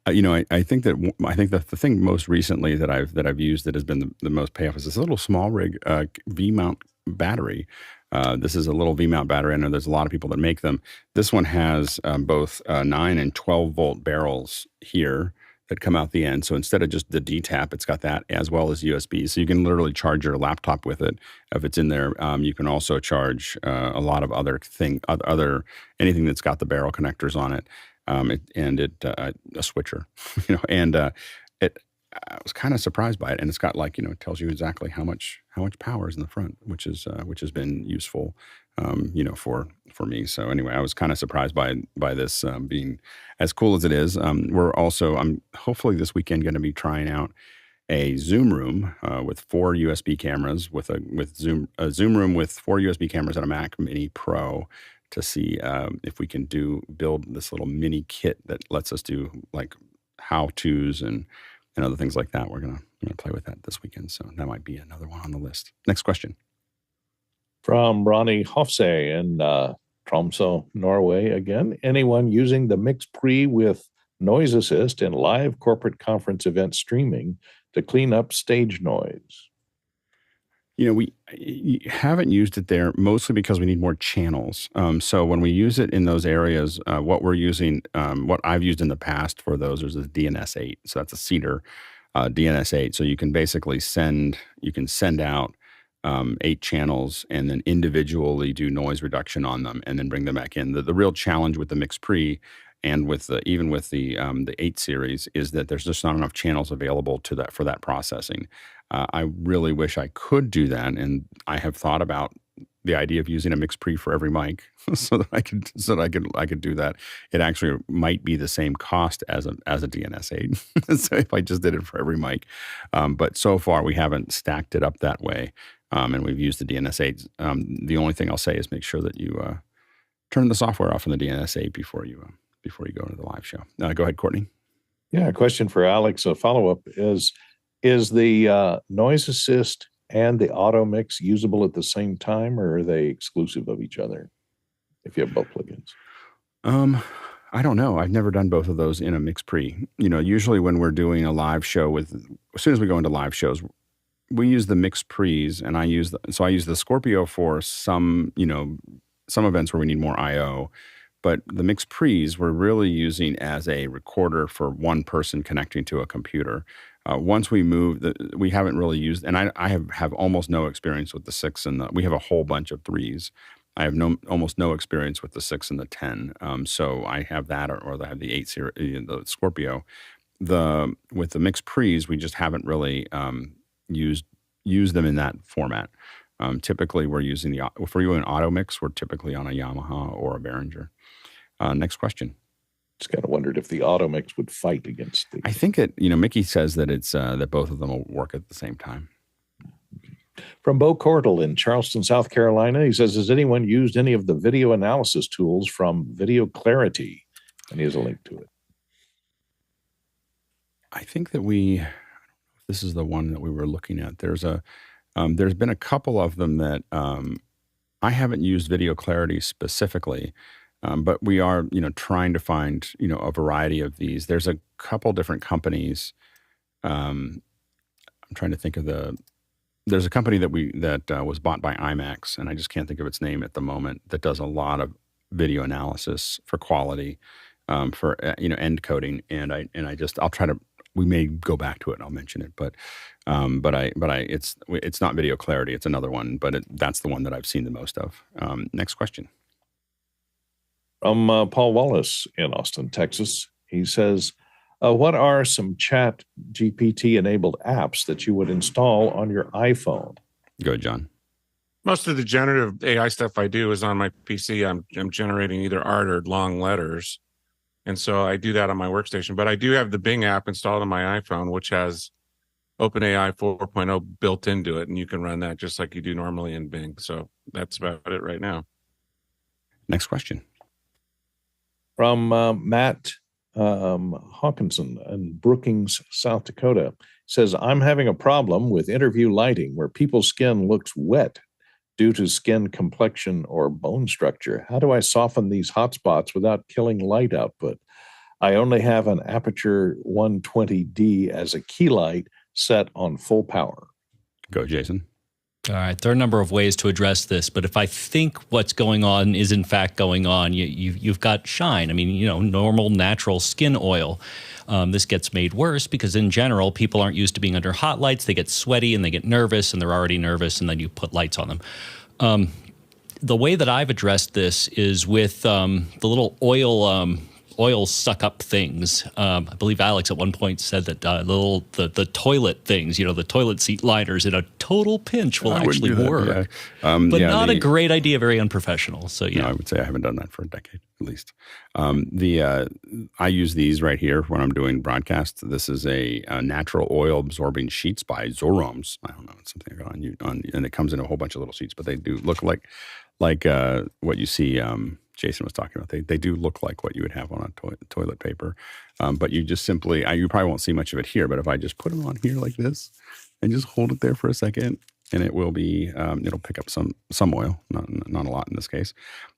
I think that the thing most recently that I've used that has been the most payoff is this little small rig V-mount battery. This is a little V-mount battery. I know there's a lot of people that make them. This one has both 9 and 12 volt barrels here that come out the end. So instead of just the D-tap, it's got that as well as USB. So you can literally charge your laptop with it if it's in there. You can also charge a lot of other anything that's got the barrel connectors on it. A switcher, and I was kind of surprised by it, and it's got it tells you exactly how much power is in the front, which has been useful, for me. So anyway, I was kind of surprised by this being as cool as it is. I'm hopefully this weekend going to be trying out a Zoom room with 4 USB cameras a Zoom room with 4 USB cameras and a Mac Mini Pro to see if we can build this little mini kit that lets us do like how-tos and other things like that. We're gonna play with that this weekend, so that might be another one on the list. Next question from Ronnie Hofse in Tromsø, Norway. Again, anyone using the MixPre with noise assist in live corporate conference event streaming to clean up stage noise? We haven't used it there mostly because we need more channels. So when we use it in those areas, what we're using, what I've used in the past for those is the DNS8. So that's a Cedar DNS8. So you can basically send out 8 channels and then individually do noise reduction on them and then bring them back in. The real challenge with the MixPre and with even with the 8 series is that there's just not enough channels available for that processing. I really wish I could do that, and I have thought about the idea of using a MixPre for every mic so that I could do that. It actually might be the same cost as a DNS8. So if I just did it for every mic, but so far we haven't stacked it up that way, and we've used the DNS8. The only thing I'll say is make sure that you turn the software off on the DNS8 before you go to the live show. Go ahead, Courtney. Yeah, a question for Alex. A follow-up is the noise assist and the auto mix usable at the same time, or are they exclusive of each other if you have both plugins? I don't know. I've never done both of those in a MixPre. Usually when we're doing a live show as soon as we go into live shows, we use the MixPres, and I use the Scorpio for some events where we need more I/O. But the MixPres we're really using as a recorder for one person connecting to a computer. Once we move, we haven't really used, and I have almost no experience with the 6 and we have a whole bunch of 3s. I have almost no experience with the 6 and the 10. So I have that, or I have the 8 series, the Scorpio. With the MixPres, we just haven't really used them in that format. Typically, we're using if we're doing auto mix, we're typically on a Yamaha or a Behringer. Next question. Just kind of wondered if the auto mix would fight against the. I think Mickey says that it's that both of them will work at the same time. From Bo Cordell in Charleston, South Carolina, he says, has anyone used any of the video analysis tools from Video Clarity? And he has a link to it. I think that this is the one that we were looking at. There's been a couple of them that I haven't used Video Clarity specifically. But we are, trying to find, a variety of these. There's a couple different companies. I'm trying to think of there's a company that was bought by IMAX, and I just can't think of its name at the moment, that does a lot of video analysis for quality, for end coding. And I'll try to. We may go back to it. I'll mention it, but it's not Video Clarity. It's another one, but that's the one that I've seen the most of. Next question. From Paul Wallace in Austin, Texas. He says, what are some chat GPT-enabled apps that you would install on your iPhone? Go ahead, John. Most of the generative AI stuff I do is on my PC. I'm generating either art or long letters. And so I do that on my workstation. But I do have the Bing app installed on my iPhone, which has OpenAI 4.0 built into it. And you can run that just like you do normally in Bing. So that's about it right now. Next question. From Matt Hawkinson in Brookings, South Dakota, says, I'm having a problem with interview lighting where people's skin looks wet due to skin complexion or bone structure. How do I soften these hot spots without killing light output? I only have an Aperture 120D as a key light set on full power. Go, Jason. All right, there are a number of ways to address this, but if I think what's going on is in fact going on, you've got shine. I mean, normal, natural skin oil. This gets made worse because in general, people aren't used to being under hot lights. They get sweaty and they get nervous, and they're already nervous, and then you put lights on them. The way that I've addressed this is with the little oil oil suck up things. I believe Alex at one point said that the toilet things, the toilet seat liners in a total pinch will actually work, but not a great idea, very unprofessional. So yeah, no, I would say I haven't done that for a decade at least. I use these right here when I'm doing broadcasts. This is a natural oil absorbing sheets by Zorom's. I don't know, it's something I got on, and it comes in a whole bunch of little sheets, but they do look like what you see. Jason was talking about. They do look like what you would have on a toilet paper, but you just simply, you probably won't see much of it here, but if I just put them on here like this and just hold it there for a second, and it will be, it'll pick up some oil, not a lot in this case.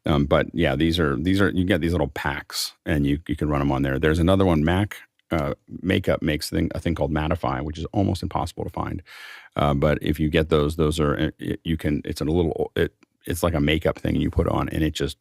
But yeah, these are, you get these little packs and you can run them on there. There's another one, Mac Makeup makes a thing called Mattify, which is almost impossible to find. But if you get those are, it's like a makeup thing you put on and it just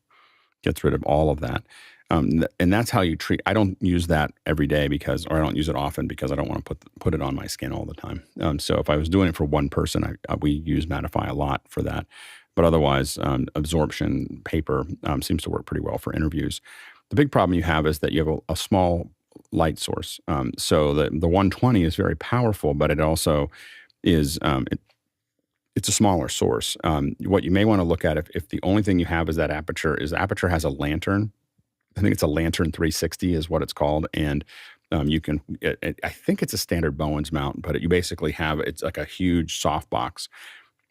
gets rid of all of that. And that's how you treat. I don't use that every day or I don't use it often because I don't want to put it on my skin all the time. So if I was doing it for one person, we use Mattify a lot for that. But otherwise, absorption paper seems to work pretty well for interviews. The big problem you have is that you have a small light source. So the 120 is very powerful, but it also is it's a smaller source. What you may want to look at if the only thing you have is that aperture has a lantern. I think it's a lantern 360 is what it's called. And you can, I think it's a standard Bowens mount, but you basically it's like a huge softbox.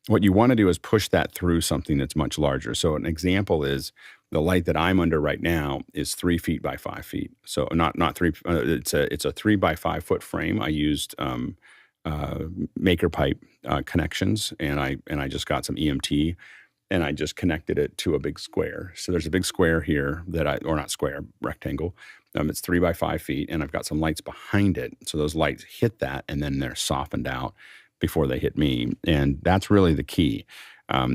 What you want to do is push that through something that's much larger. So an example is the light that I'm under right now is 3 feet by 5 feet. So not three, it's a 3 by 5 foot frame. I used maker pipe connections, and I just got some EMT, and I just connected it to a big square. So there's a big square here rectangle. It's 3 by 5 feet, and I've got some lights behind it. So those lights hit that, and then they're softened out before they hit me, and that's really the key.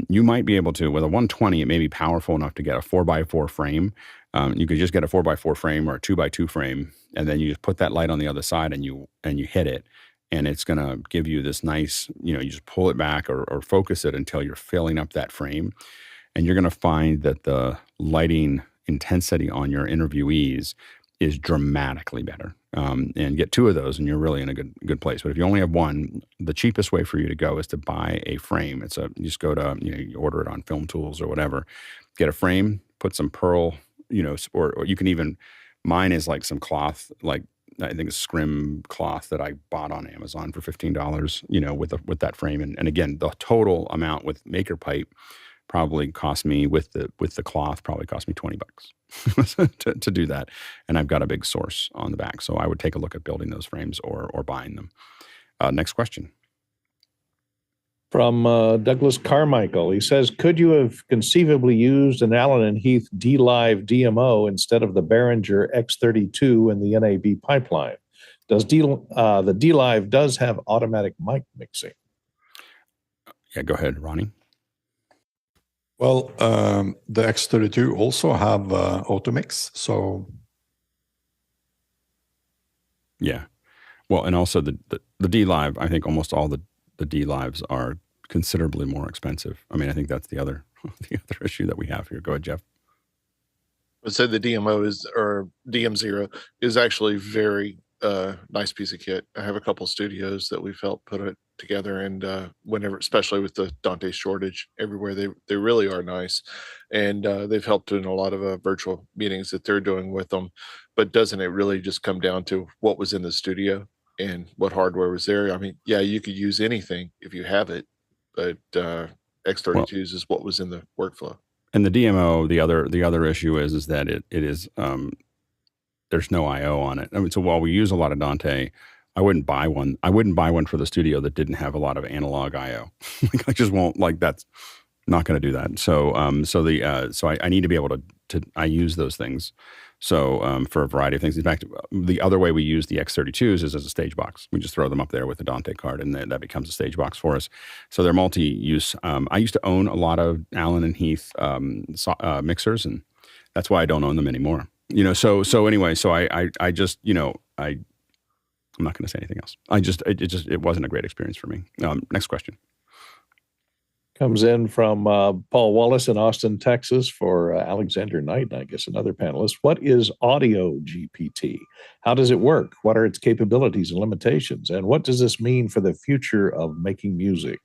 You might be able to, with a 120, it may be powerful enough to get a 4 by 4 frame. You could just get a 4 by 4 frame or a 2 by 2 frame, and then you just put that light on the other side, and you hit it. And it's going to give you this nice, you just pull it back or focus it until you're filling up that frame. And you're going to find that the lighting intensity on your interviewees is dramatically better. And get 2 of those and you're really in a good place. But if you only have 1, the cheapest way for you to go is to buy a frame. You just go to, you order it on Film Tools or whatever. Get a frame, put some pearl, or you can even, mine is like some cloth, like, I think it's scrim cloth that I bought on Amazon for $15, with that frame. And again, the total amount with maker pipe probably cost me with the cloth probably cost me $20 to do that. And I've got a big source on the back. So I would take a look at building those frames or buying them. Next question. From Douglas Carmichael. He says, could you have conceivably used an Allen & Heath D-Live DMO instead of the Behringer X32 in the NAB pipeline? The D-Live does have automatic mic mixing? Yeah, go ahead, Ronnie. Well, the X32 also have auto mix, so yeah. Well, and also the D-Live, I think almost all the D-Lives are considerably more expensive. I mean, I think that's the other issue that we have here. Go ahead, Jeff. I said the DM0 is actually very nice piece of kit. I have a couple studios that we've helped put it together, and whenever, especially with the Dante shortage everywhere, they really are nice, and they've helped in a lot of virtual meetings that they're doing with them. But doesn't it really just come down to what was in the studio and what hardware was there? I mean, yeah, you could use anything if you have it, but X32s is what was in the workflow. And the DMO, the other issue is that it is there's no I/O on it. I mean, so while we use a lot of Dante, I wouldn't buy one. I wouldn't buy one for the studio that didn't have a lot of analog I/O. I just won't, that's not going to do that. So I need to be able to I use those things. So for a variety of things. In fact, the other way we use the X32s is as a stage box. We just throw them up there with the Dante card, and that becomes a stage box for us. So they're multi-use. I used to own a lot of Allen & Heath mixers, and that's why I don't own them anymore. So anyway, so I just, I'm not going to say anything else. It wasn't a great experience for me. Next question. Comes in from Paul Wallace in Austin, Texas for Alexander Knight, I guess another panelist. What is audio GPT? How does it work? What are its capabilities and limitations? And what does this mean for the future of making music?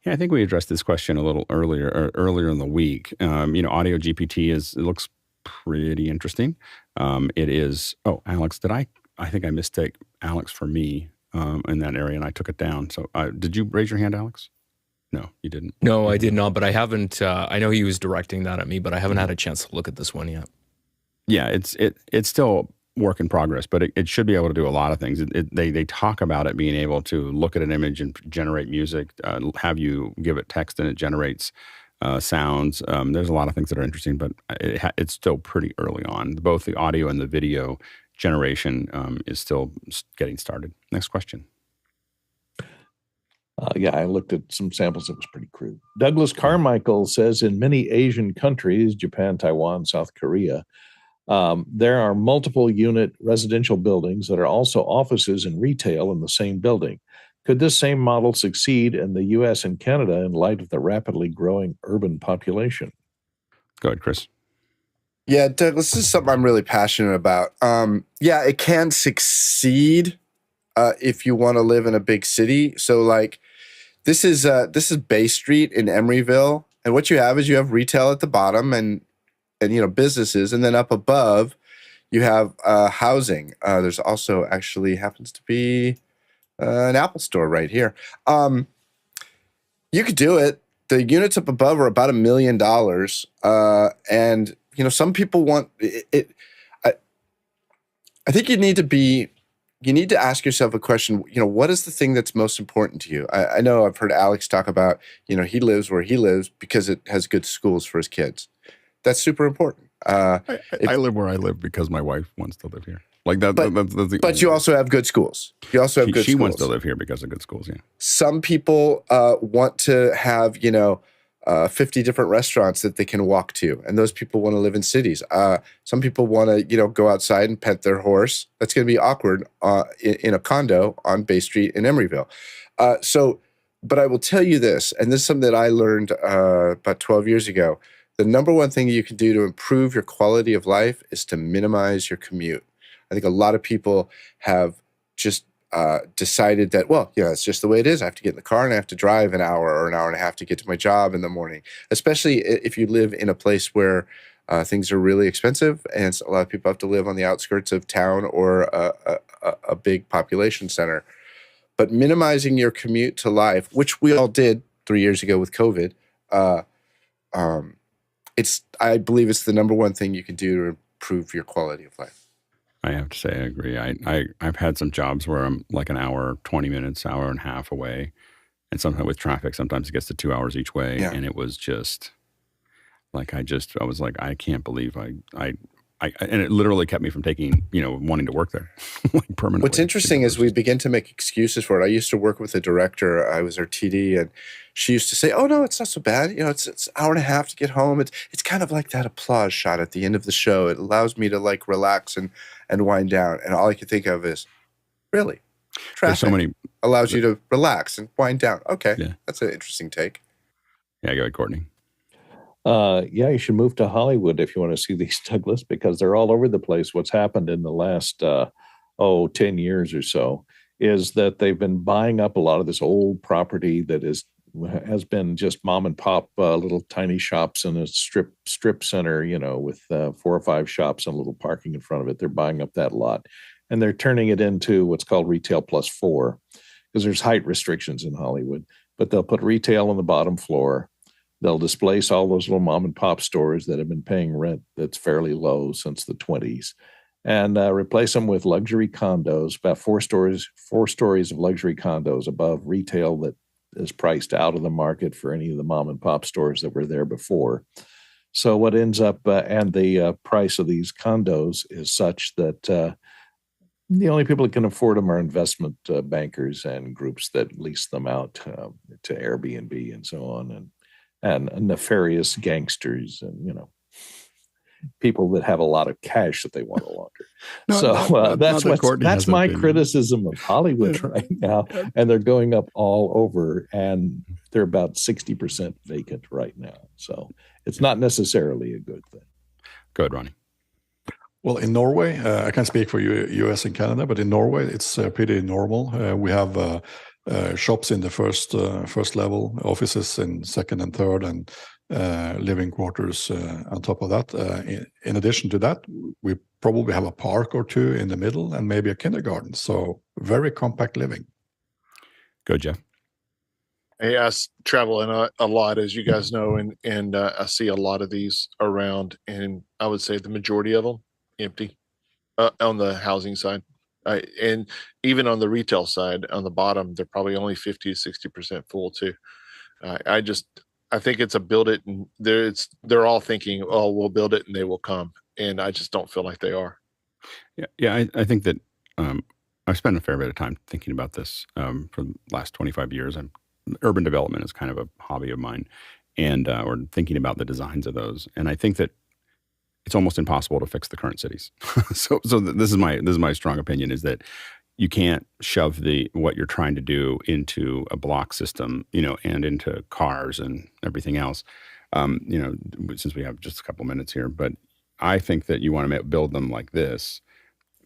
Yeah, I think we addressed this question a little earlier in the week. Audio GPT it looks pretty interesting. It is. Oh, Alex, I think I mistake Alex for me in that area, and I took it down. So, did you raise your hand, Alex? No, you didn't. No, I did not, but I haven't. I know he was directing that at me, but I haven't had a chance to look at this one yet. Yeah, it's still work in progress, but it should be able to do a lot of things. They talk about it being able to look at an image and generate music, have you give it text and it generates sounds. There's a lot of things that are interesting, but it's still pretty early on. Both the audio and the video generation is still getting started. Next question. I looked at some samples. It was pretty crude. Douglas Carmichael says in many Asian countries, Japan, Taiwan, South Korea, there are multiple unit residential buildings that are also offices and retail in the same building. Could this same model succeed in the U.S. and Canada in light of the rapidly growing urban population? Go ahead, Chris. Yeah, Douglas, this is something I'm really passionate about. It can succeed if you want to live in a big city. So like this is Bay Street in Emeryville. And what you have is you have retail at the bottom and businesses. And then up above you have housing. There's also actually happens to be an Apple store right here. You could do it. The units up above are about $1 million. And some people want it. I think you need to ask yourself a question, what is the thing that's most important to you? I know I've heard Alex talk about, he lives where he lives because it has good schools for his kids. That's super important. I live where I live because my wife wants to live here. Like that. But you also have good schools. You also have good schools. She wants to live here because of good schools, yeah. Some people want to have, 50 different restaurants that they can walk to. And those people want to live in cities. Some people want to, go outside and pet their horse. That's going to be awkward in a condo on Bay Street in Emeryville. But I will tell you this, and this is something that I learned about 12 years ago. The number one thing you can do to improve your quality of life is to minimize your commute. I think a lot of people have just decided that, it's just the way it is. I have to get in the car and I have to drive an hour or an hour and a half to get to my job in the morning, especially if you live in a place where things are really expensive and a lot of people have to live on the outskirts of town or a big population center. But minimizing your commute to life, which we all did 3 years ago with COVID, I believe it's the number one thing you can do to improve your quality of life. I have to say, I agree. I've had some jobs where I'm like an hour, 20 minutes, hour and a half away. And sometimes with traffic, sometimes it gets to 2 hours each way. Yeah. And it was just like, I was like, I can't believe and it literally kept me from wanting to work there like permanently. What's interesting is we begin to make excuses for it. I used to work with a director. I was her TD, and she used to say, "Oh no, it's not so bad. It's an hour and a half to get home. It's kind of like that applause shot at the end of the show. It allows me to like relax and wind down." And all I could think of is, really, traffic allows you to relax and wind down. Okay, yeah. That's an interesting take. Yeah, go ahead, Courtney. You should move to Hollywood if you want to see these, Douglas, because they're all over the place. What's happened in the last, 10 years or so is that they've been buying up a lot of this old property that has been just mom and pop little tiny shops in a strip center, with 4 or 5 shops and a little parking in front of it. They're buying up that lot and they're turning it into what's called retail plus 4 because there's height restrictions in Hollywood, but they'll put retail on the bottom floor. They'll displace all those little mom and pop stores that have been paying rent that's fairly low since the 20s and replace them with luxury condos, about 4 stories of luxury condos above retail that is priced out of the market for any of the mom and pop stores that were there before. So what ends up, and the price of these condos is such that the only people that can afford them are investment bankers and groups that lease them out to Airbnb and so on. And nefarious gangsters and, people that have a lot of cash that they want to launder. No, So not that Courtney has that's my opinion. criticism of Hollywood right now, and they're going up all over, and they're about 60% vacant right now. So it's not necessarily a good thing. Go ahead, Ronnie. Well, in Norway, I can't speak for US and Canada, but in Norway, it's pretty normal. We have shops in the first level, offices in second and third, and living quarters on top of that. In addition to that, we probably have a park or two in the middle and maybe a kindergarten. So very compact living. Go, Jeff. Hey, I travel in a lot, as you guys know, and I see a lot of these around, and I would say the majority of them empty on the housing side. And even on the retail side, on the bottom, they're probably only 50 to 60% full too. I think it's a build it, and they're all thinking, oh, we'll build it and they will come. And I just don't feel like they are. Yeah. I think that I've spent a fair bit of time thinking about this for the last 25 years. Urban development is kind of a hobby of mine, and or thinking about the designs of those. And I think that it's almost impossible to fix the current cities. So this is my strong opinion, is that you can't shove what you're trying to do into a block system, and into cars and everything else. Since we have just a couple minutes here, but I think that you want to build them like this,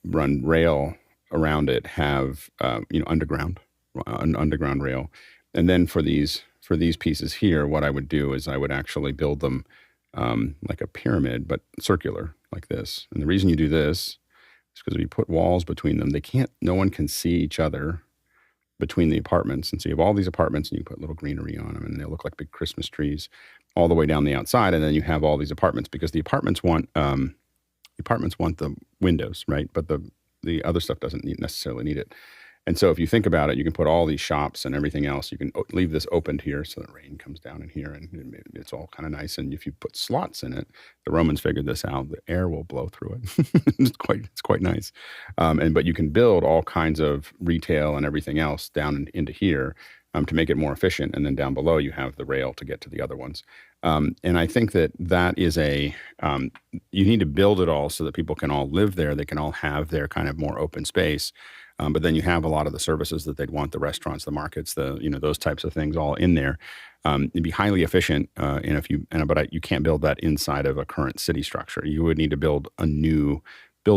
run rail around it, have an underground rail, and then for these pieces here, what I would do is I would actually build them like a pyramid, but circular like this. And the reason you do this is because if you put walls between them, no one can see each other between the apartments. And so you have all these apartments and you put little greenery on them and they look like big Christmas trees all the way down the outside. And then you have all these apartments because the apartments want the windows, right? But the other stuff doesn't necessarily need it. And so if you think about it, you can put all these shops and everything else. You can leave this opened here so that rain comes down in here, and it's all kind of nice. And if you put slots in it, the Romans figured this out. The air will blow through it. It's quite nice. But you can build all kinds of retail and everything else down into here to make it more efficient. And then down below, you have the rail to get to the other ones. And I think that is you need to build it all so that people can all live there. They can all have their kind of more open space. But then you have a lot of the services that they'd want, the restaurants, the markets, those types of things all in there. It'd be highly efficient. But you can't build that inside of a current city structure. You would need to build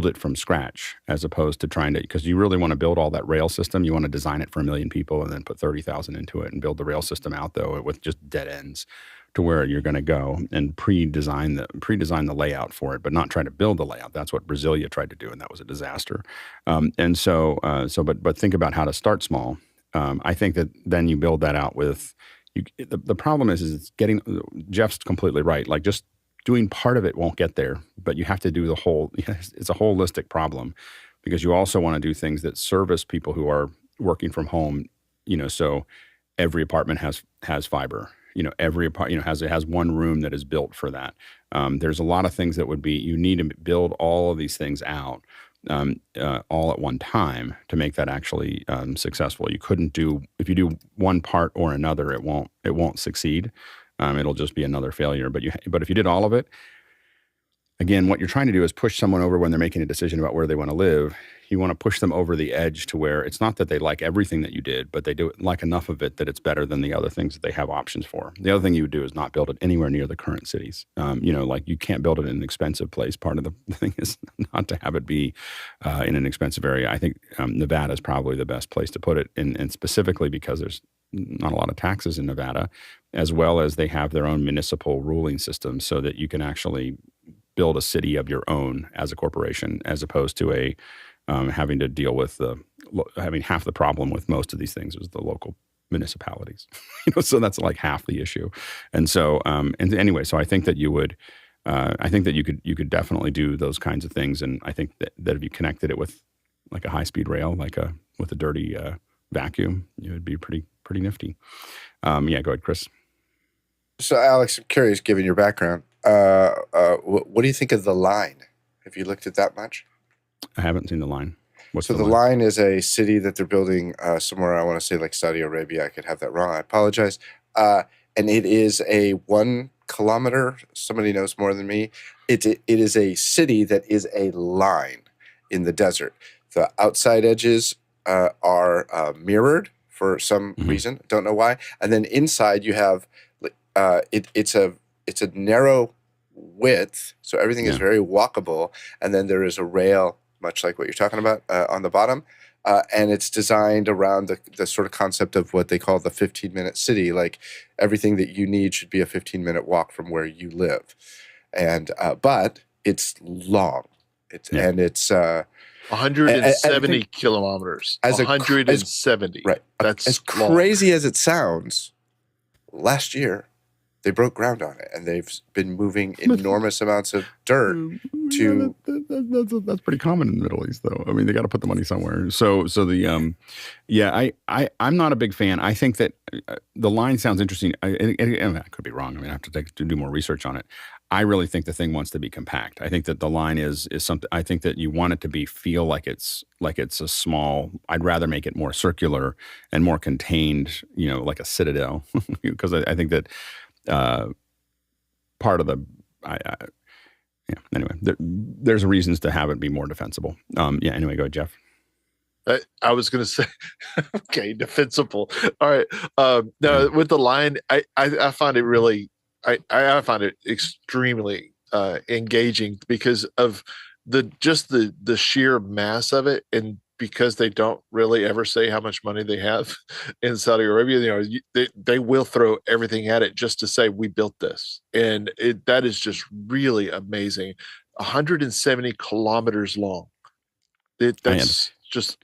it from scratch, as opposed to because you really want to build all that rail system. You want to design it for 1 million people and then put 30,000 into it and build the rail system out, though, with just dead ends to where you're going to go, and pre-design the layout for it, but not try to build the layout. That's what Brasilia tried to do, and that was a disaster. But think about how to start small. I think that then you build that out with the problem is it's getting. Jeff's completely right. Like, just doing part of it won't get there, but you have to do the whole. It's a holistic problem, because you also want to do things that service people who are working from home. So every apartment has fiber. Every apartment has one room that is built for that. There's a lot of things that you need to build all of these things out all at one time to make that actually successful. You couldn't if you do one part or another, it won't succeed. It'll just be another failure. But if you did all of it, again, what you're trying to do is push someone over when they're making a decision about where they want to live. You want to push them over the edge to where it's not that they like everything that you did, but they do like enough of it that it's better than the other things that they have options for. The other thing you would do is not build it anywhere near the current cities. Like, you can't build it in an expensive place. Part of the thing is not to have it be in an expensive area. I think Nevada is probably the best place to put it, and specifically because there's not a lot of taxes in Nevada, as well as they have their own municipal ruling system, so that you can actually build a city of your own as a corporation, as opposed to having to deal with having half the problem with most of these things is the local municipalities. So that's like half the issue. And so, and anyway, so I think that you could definitely do those kinds of things. And I think that if you connected it with like a high-speed rail, with a dirty vacuum, it would be pretty nifty. Go ahead, Chris. So, Alex, I'm curious, given your background, what do you think of the Line? Have you looked at that much? I haven't seen the Line. What's the Line is a city that they're building somewhere, I want to say like Saudi Arabia. I could have that wrong. I apologize. And it is a 1 kilometer. Somebody knows more than me. It is a city that is a line in the desert. The outside edges are mirrored for some reason. Don't know why. And then inside you have it's a narrow width, so everything is very walkable. And then there is a rail, much like what you're talking about, on the bottom. And it's designed around the sort of concept of what they call the 15-minute city. Like everything that you need should be a 15-minute walk from where you live. And but it's long. And it's 170 kilometers. 170. Right. That's as long. crazy as it sounds. Last year, they broke ground on it, and they've been moving enormous amounts of dirt to. That's pretty common in the Middle East, though. I mean, they got to put the money somewhere. So the I'm not a big fan. I think that the line sounds interesting. I could be wrong. I mean, I have to do more research on it. I really think the thing wants to be compact. I think that the line is something. I think that you want it to feel like it's a small. I'd rather make it more circular and more contained. Like a citadel, because I think that. Part of the, anyway, there's reasons to have it be more defensible. Anyway, go ahead, Jeff. I was going to say, okay, defensible. All right. No, with the line, I find it really, I find it extremely engaging because of the sheer mass of it, and because they don't really ever say how much money they have in Saudi Arabia, they will throw everything at it just to say we built this, and that is just really amazing. 170 kilometers long. That's just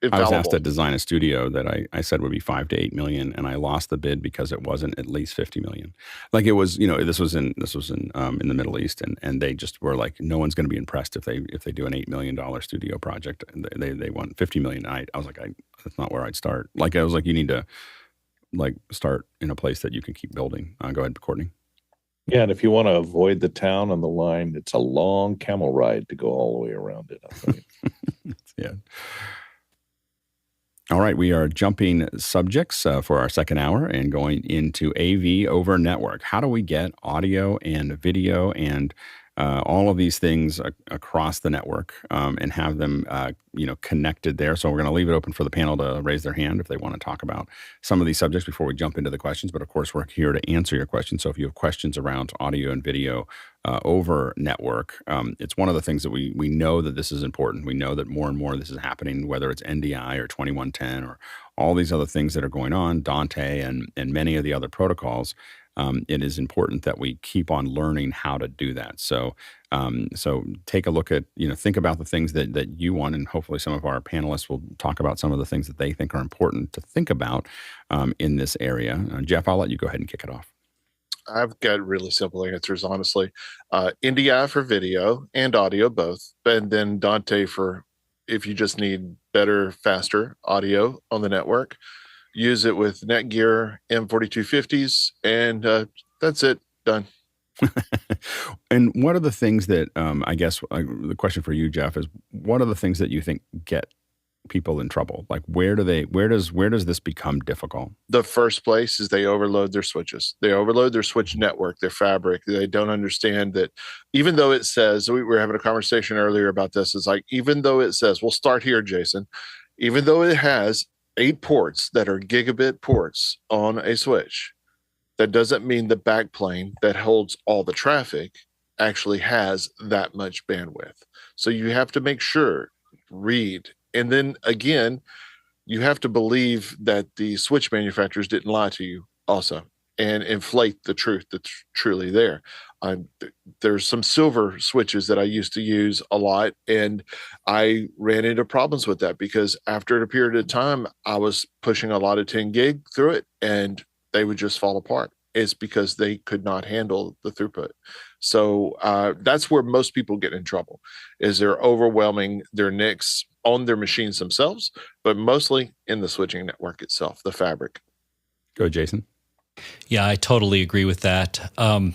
infallible. I was asked to design a studio that I said would be $5 to $8 million, and I lost the bid because it wasn't at least $50 million. Like it was, this was in the Middle East, and they just were like, no one's going to be impressed if they do an $8 million studio project. And they want $50 million. I was like, that's not where I'd start. Like I was like, you need to start in a place that you can keep building. Go ahead, Courtney. Yeah, and if you want to avoid the town on the line, it's a long camel ride to go all the way around it. I think. Yeah. All right, we are jumping subjects for our second hour and going into AV over network. How do we get audio and video and all of these things across the network and have them connected there? So we're going to leave it open for the panel to raise their hand if they want to talk about some of these subjects before we jump into the questions. But of course, we're here to answer your questions. So if you have questions around audio and video over network, it's one of the things that we know that this is important. We know that more and more this is happening, whether it's NDI or 2110 or all these other things that are going on, Dante and many of the other protocols. It is important that we keep on learning how to do that. So take a look at, think about the things that you want, and hopefully some of our panelists will talk about some of the things that they think are important to think about in this area. Jeff, I'll let you go ahead and kick it off. I've got really simple answers, honestly. NDI for video and audio both, and then Dante for if you just need better, faster audio on the network. Use it with Netgear M4250s, and that's it. Done. And what are the things that I guess the question for you, Jeff, is what are the things that you think get people in trouble? Like where does this become difficult? The first place is they overload their switches. They overload their switch network, their fabric. They don't understand that even though it says, we were having a conversation earlier about this, is like, even though it says, we'll start here, Jason, even though it has 8 ports that are gigabit ports on a switch, that doesn't mean the backplane that holds all the traffic actually has that much bandwidth. So you have to make sure, read, and then again, you have to believe that the switch manufacturers didn't lie to you also and inflate the truth that's truly there. There's some silver switches that I used to use a lot, and I ran into problems with that because after a period of time, I was pushing a lot of 10 gig through it, and they would just fall apart. It's because they could not handle the throughput. So that's where most people get in trouble, is they're overwhelming their NICs on their machines themselves, but mostly in the switching network itself, the fabric. Go, Jason. Yeah, I totally agree with that. I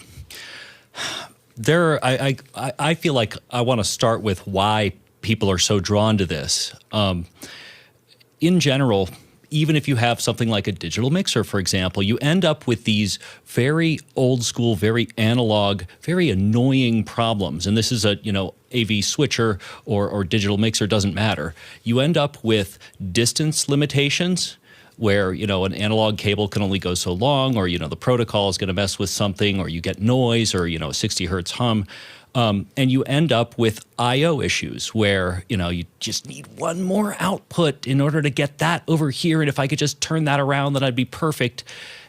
feel like I want to start with why people are so drawn to this. In general, even if you have something like a digital mixer, for example, you end up with these very old school, very analog, very annoying problems. And this is a, AV switcher or digital mixer, doesn't matter. You end up with distance limitations where, an analog cable can only go so long, or, the protocol is going to mess with something, or you get noise, or, a 60 hertz hum. And you end up with I/O issues where, you just need one more output in order to get that over here. And if I could just turn that around, then I'd be perfect.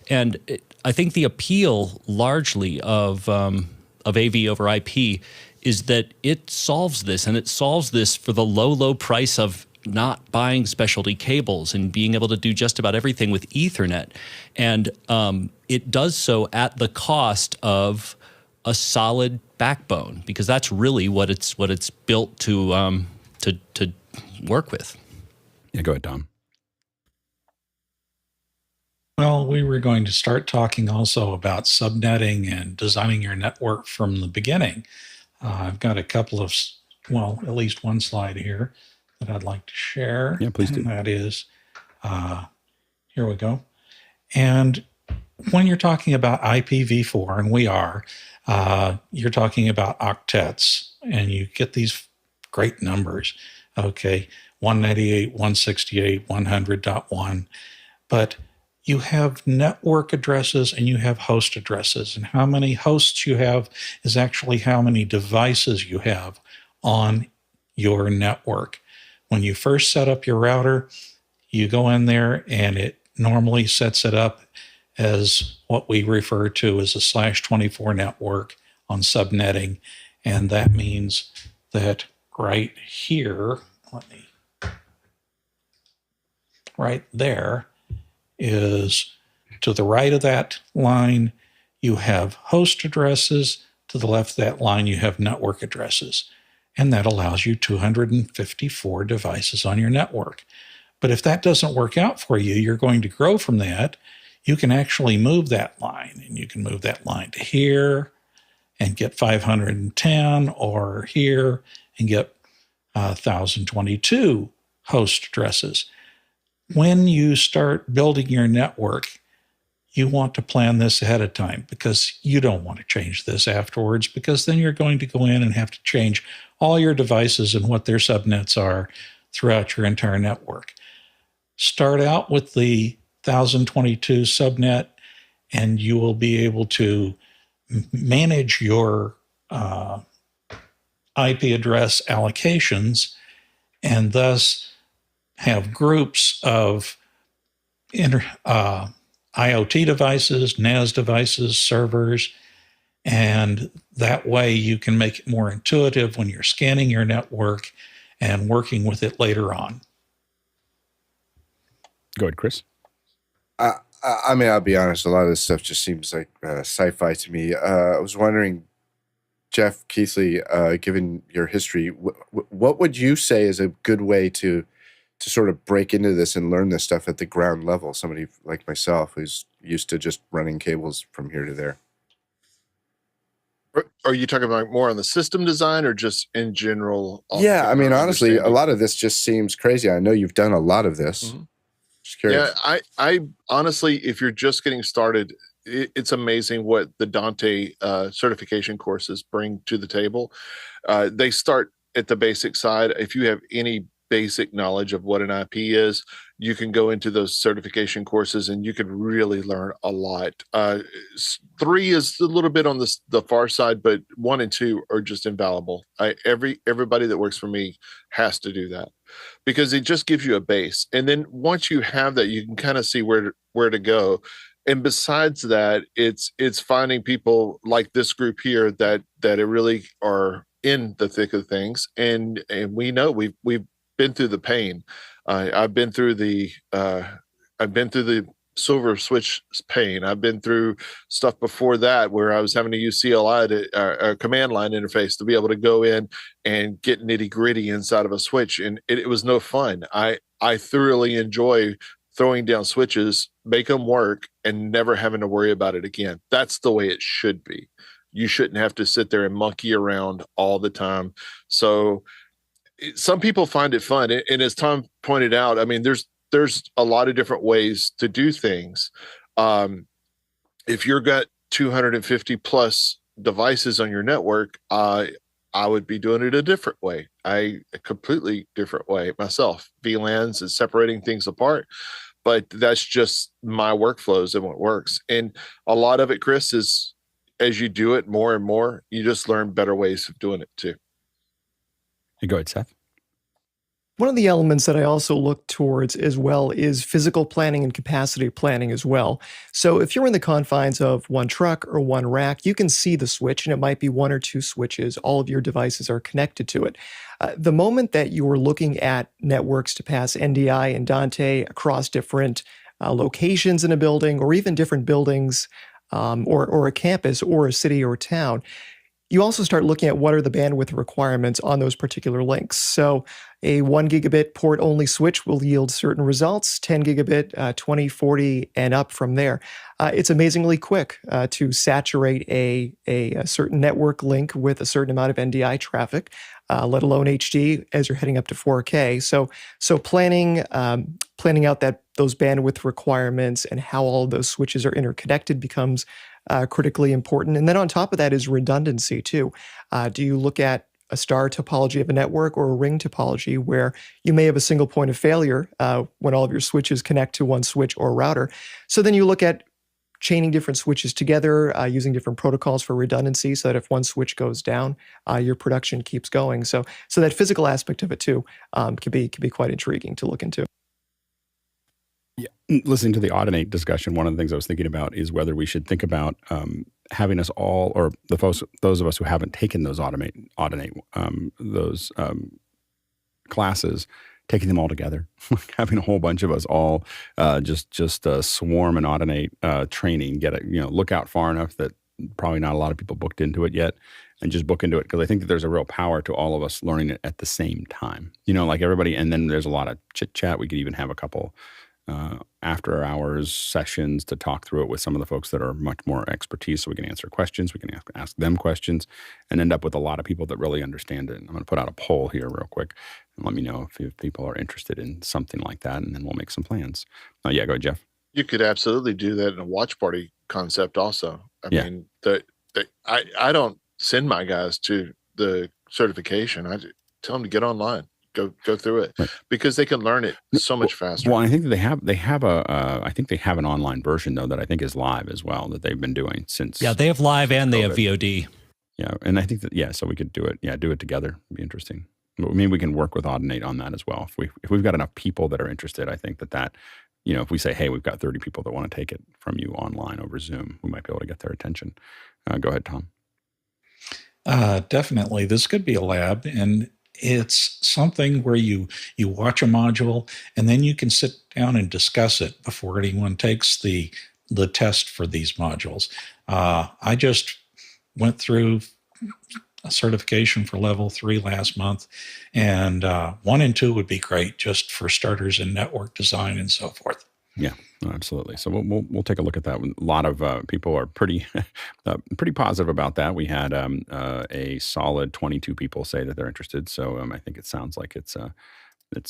And I think the appeal largely of AV over IP is that it solves this, and it solves this for the low price of not buying specialty cables and being able to do just about everything with Ethernet. And it does so at the cost of a solid backbone, because that's really what it's built to work with. Yeah, go ahead, Dom. Well, we were going to start talking also about subnetting and designing your network from the beginning. I've got a couple of, at least one slide here that I'd like to share. Yeah, please do. And that is, here we go. And when you're talking about IPv4, and we are, you're talking about octets, and you get these great numbers. Okay, 198, 168, 100.1. But you have network addresses and you have host addresses. And how many hosts you have is actually how many devices you have on your network. When you first set up your router, you go in there and it normally sets it up as what we refer to as a /24 network on subnetting. And that means that right here, right there is to the right of that line, you have host addresses. To the left of that line, you have network addresses. And that allows you 254 devices on your network. But if that doesn't work out for you, you're going to grow from that. You can actually move that line, and you can move that line to here and get 510, or here and get 1,022 host addresses. When you start building your network, you want to plan this ahead of time, because you don't want to change this afterwards, because then you're going to go in and have to change all your devices and what their subnets are throughout your entire network. Start out with the 1022 subnet, and you will be able to manage your IP address allocations, and thus have groups of IoT devices, NAS devices, servers, and that way you can make it more intuitive when you're scanning your network and working with it later on. Go ahead, Chris. I mean, I'll be honest, a lot of this stuff just seems like sci-fi to me. I was wondering, Jeff Keithley, given your history, what would you say is a good way to sort of break into this and learn this stuff at the ground level? Somebody like myself who's used to just running cables from here to there. Are you talking about more on the system design or just in general? Yeah, I mean, honestly, a lot of this just seems crazy. I know you've done a lot of this. Mm-hmm. Just curious. Yeah, I honestly, if you're just getting started, it's amazing what the Dante certification courses bring to the table. They start at the basic side. If you have any basic knowledge of what an IP is, you can go into those certification courses and you can really learn a lot. 3 is a little bit on the far side, but 1 and 2 are just invaluable. Everybody that works for me has to do that, because it just gives you a base. And then once you have that, you can kind of see where to go. And besides that, it's finding people like this group here that it really are in the thick of things. And we know we've been through the pain. I've been through the silver switch pain. I've been through stuff before that where I was having to use CLI a command line interface to be able to go in and get nitty gritty inside of a switch. And it was no fun. I thoroughly enjoy throwing down switches, make them work, and never having to worry about it again. That's the way it should be. You shouldn't have to sit there and monkey around all the time. So some people find it fun. And as Tom pointed out, I mean, there's there's a lot of different ways to do things. If you've got 250 plus devices on your network, I would be doing it a different way. A completely different way myself. VLANs and separating things apart, but that's just my workflows and what works. And a lot of it, Chris, is as you do it more and more, you just learn better ways of doing it too. Hey, go ahead, Seth. One of the elements that I also look towards as well is physical planning and capacity planning as well. So if you're in the confines of one truck or one rack, you can see the switch, and it might be one or two switches. All of your devices are connected to it. The moment that you are looking at networks to pass NDI and Dante across different locations in a building, or even different buildings, or a campus or a city or a town, you also start looking at what are the bandwidth requirements on those particular links. So a 1 gigabit port only switch will yield certain results, 10 gigabit, 20, 40, and up from there. It's amazingly quick to saturate a certain network link with a certain amount of NDI traffic, let alone HD as you're heading up to 4K. So planning out those bandwidth requirements and how all of those switches are interconnected becomes critically important. And then on top of that is redundancy too. Do you look at a star topology of a network or a ring topology where you may have a single point of failure when all of your switches connect to one switch or router? So then you look at chaining different switches together, using different protocols for redundancy so that if one switch goes down, your production keeps going. So that physical aspect of it too can be quite intriguing to look into. Yeah, listening to the Audinate discussion, one of the things I was thinking about is whether we should think about having us all, or those of us who haven't taken those Audinate classes, taking them all together, having a whole bunch of us all just swarm and Audinate training, look out far enough that probably not a lot of people booked into it yet, and just book into it, because I think that there's a real power to all of us learning it at the same time. Like everybody, and then there's a lot of chit chat. We could even have a couple after hours sessions to talk through it with some of the folks that are much more expertise, so we can answer questions, we can ask them questions, and end up with a lot of people that really understand it. And I'm going to put out a poll here real quick and let me know if people are interested in something like that, and then we'll make some plans. Yeah, go ahead, Jeff. You could absolutely do that in a watch party concept also. I mean, I don't send my guys to the certification. I tell them to get online. Go through it, right, because they can learn it so much faster. Well, I think that they have an online version though that I think is live as well, that they've been doing since. Yeah, they have live and COVID. They have VOD. Yeah, and I think that so we could do it. Yeah, do it together. It'd be interesting. Maybe we can work with Audinate on that as well. If we've got enough people that are interested, I think that if we say, hey, we've got 30 people that want to take it from you online over Zoom, we might be able to get their attention. Go ahead, Tom. Definitely, this could be a lab, and it's something where you watch a module and then you can sit down and discuss it before anyone takes the test for these modules. I just went through a certification for level 3 last month, and 1 and 2 would be great just for starters in network design and so forth. Yeah, absolutely. So we'll take a look at that. A lot of people are pretty positive about that. We had a solid 22 people say that they're interested. So I think it sounds like it's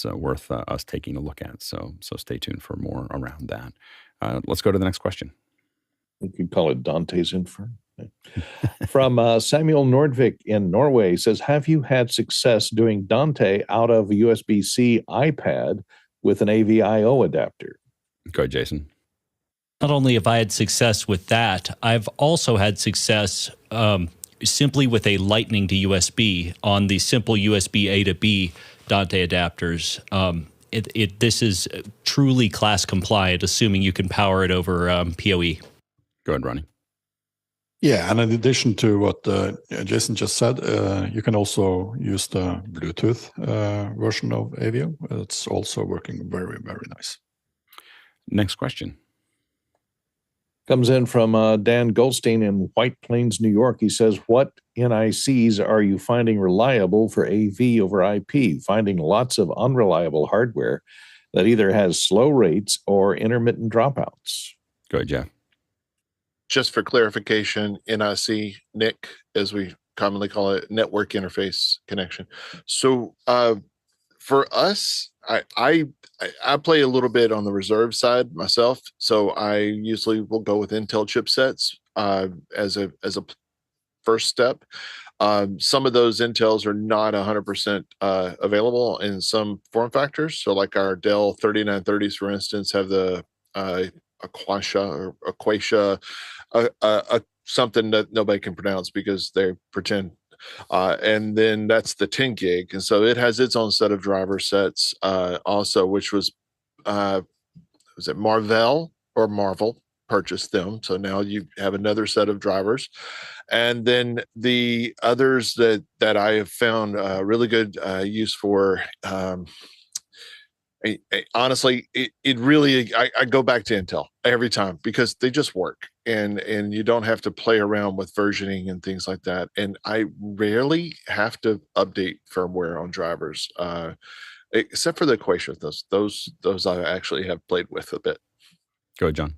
worth us taking a look at. So stay tuned for more around that. Let's go to the next question. You could call it Dante's Inferno. From Samuel Nordvik in Norway, says, have you had success doing Dante out of a USB-C iPad with an AVIO adapter? Go ahead, Jason. Not only have I had success with that, I've also had success simply with a Lightning to USB on the simple USB A to B Dante adapters. This is truly class compliant, assuming you can power it over PoE. Go ahead, Ronnie. Yeah, and in addition to what Jason just said, you can also use the Bluetooth version of AVIO. It's also working very, very nice. Next question. Comes in from Dan Goldstein in White Plains, New York. He says, what NICs are you finding reliable for AV over IP? Finding lots of unreliable hardware that either has slow rates or intermittent dropouts. Go ahead, Jeff. Just for clarification, NIC, as we commonly call it, network interface connection. So for us, I play a little bit on the reserve side myself, so I usually will go with Intel chipsets as a first step. Some of those Intels are not 100% available in some form factors. So, like our Dell 3930s, for instance, have the Aquacia, something that nobody can pronounce because they pretend. And then that's the 10 gig, and so it has its own set of driver sets also, which was it Marvell or Marvel purchased them, so now you have another set of drivers. And then the others that I have found really good use for, honestly, it really, I go back to Intel every time because they just work, and you don't have to play around with versioning and things like that. And I rarely have to update firmware on drivers, except for the Equation. Those I actually have played with a bit. Go ahead, John.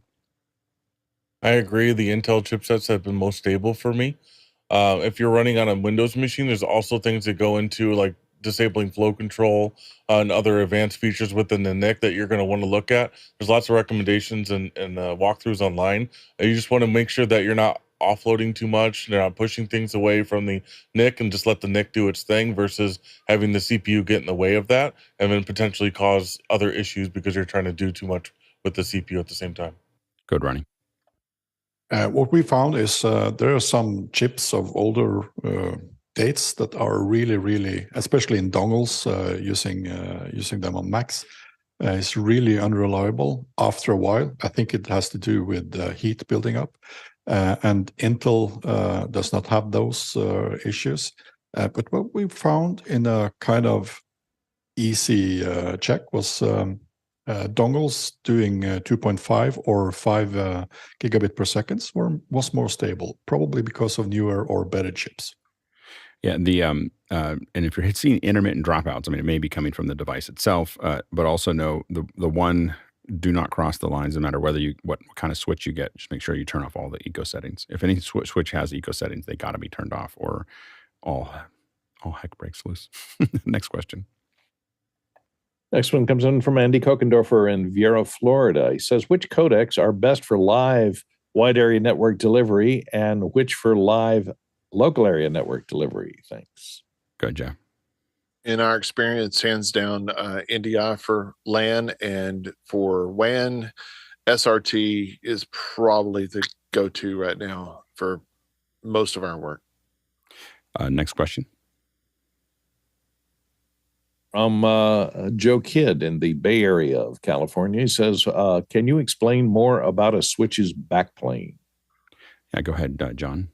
I agree. The Intel chipsets have been most stable for me. If you're running on a Windows machine, there's also things that go into like disabling flow control and other advanced features within the NIC that you're going to want to look at. There's lots of recommendations and walkthroughs online. And you just want to make sure that you're not offloading too much, you're not pushing things away from the NIC, and just let the NIC do its thing versus having the CPU get in the way of that and then potentially cause other issues because you're trying to do too much with the CPU at the same time. Good, Ronnie. What we found is there are some chips of older dates that are really, really, especially in dongles, using them on Macs, is really unreliable after a while. I think it has to do with heat building up, and Intel does not have those issues. But what we found in a kind of easy check was dongles doing 2.5 or 5 gigabit per second was more stable, probably because of newer or better chips. Yeah, and if you're seeing intermittent dropouts, I mean, it may be coming from the device itself, but also know the one, do not cross the lines no matter what kind of switch you get. Just make sure you turn off all the eco settings. If any switch has eco settings, they got to be turned off, or all heck breaks loose. Next question. Next one comes in from Andy Kokendorfer in Vieira, Florida. He says, which codecs are best for live wide area network delivery and which for live local area network delivery? Thanks. Good, Jeff. In our experience, hands down, NDI for LAN, and for WAN, SRT is probably the go-to right now for most of our work. Next question. From Joe Kidd in the Bay Area of California. He says, can you explain more about a switch's backplane? Yeah, go ahead, John.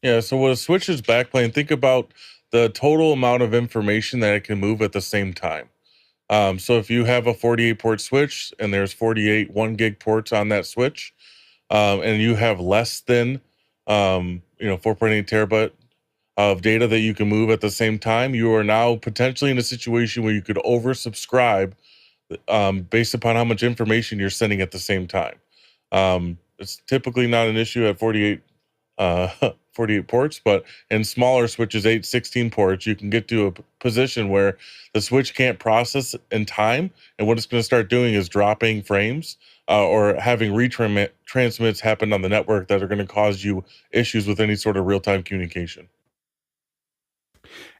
Yeah, so with a switch's backplane, think about the total amount of information that it can move at the same time. So if you have a 48 port switch and there's 48 1 gig ports on that switch, and you have less than 4.8 terabyte of data that you can move at the same time, you are now potentially in a situation where you could oversubscribe based upon how much information you're sending at the same time. It's typically not an issue at 48 ports, but in smaller switches, 8, 16 ports, you can get to a position where the switch can't process in time, and what it's going to start doing is dropping frames or having retransmits happen on the network that are going to cause you issues with any sort of real-time communication.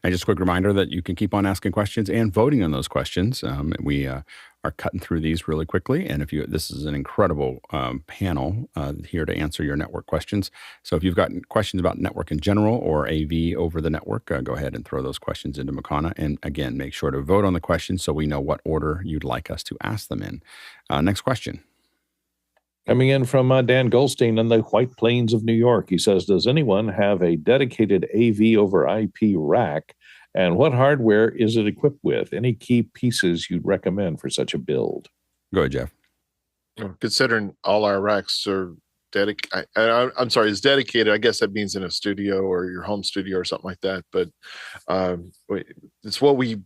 And just a quick reminder that you can keep on asking questions and voting on those questions. We are cutting through these really quickly. And this is an incredible panel here to answer your network questions. So if you've got questions about network in general or AV over the network, go ahead and throw those questions into Makana. And again, make sure to vote on the questions so we know what order you'd like us to ask them in. Next question. Coming in from Dan Goldstein in the White Plains of New York. He says, does anyone have a dedicated AV over IP rack? And what hardware is it equipped with? Any key pieces you'd recommend for such a build? Go ahead, Jeff. Considering all our racks are dedicated, I'm sorry, it's dedicated. I guess that means in a studio or your home studio or something like that. But it's what we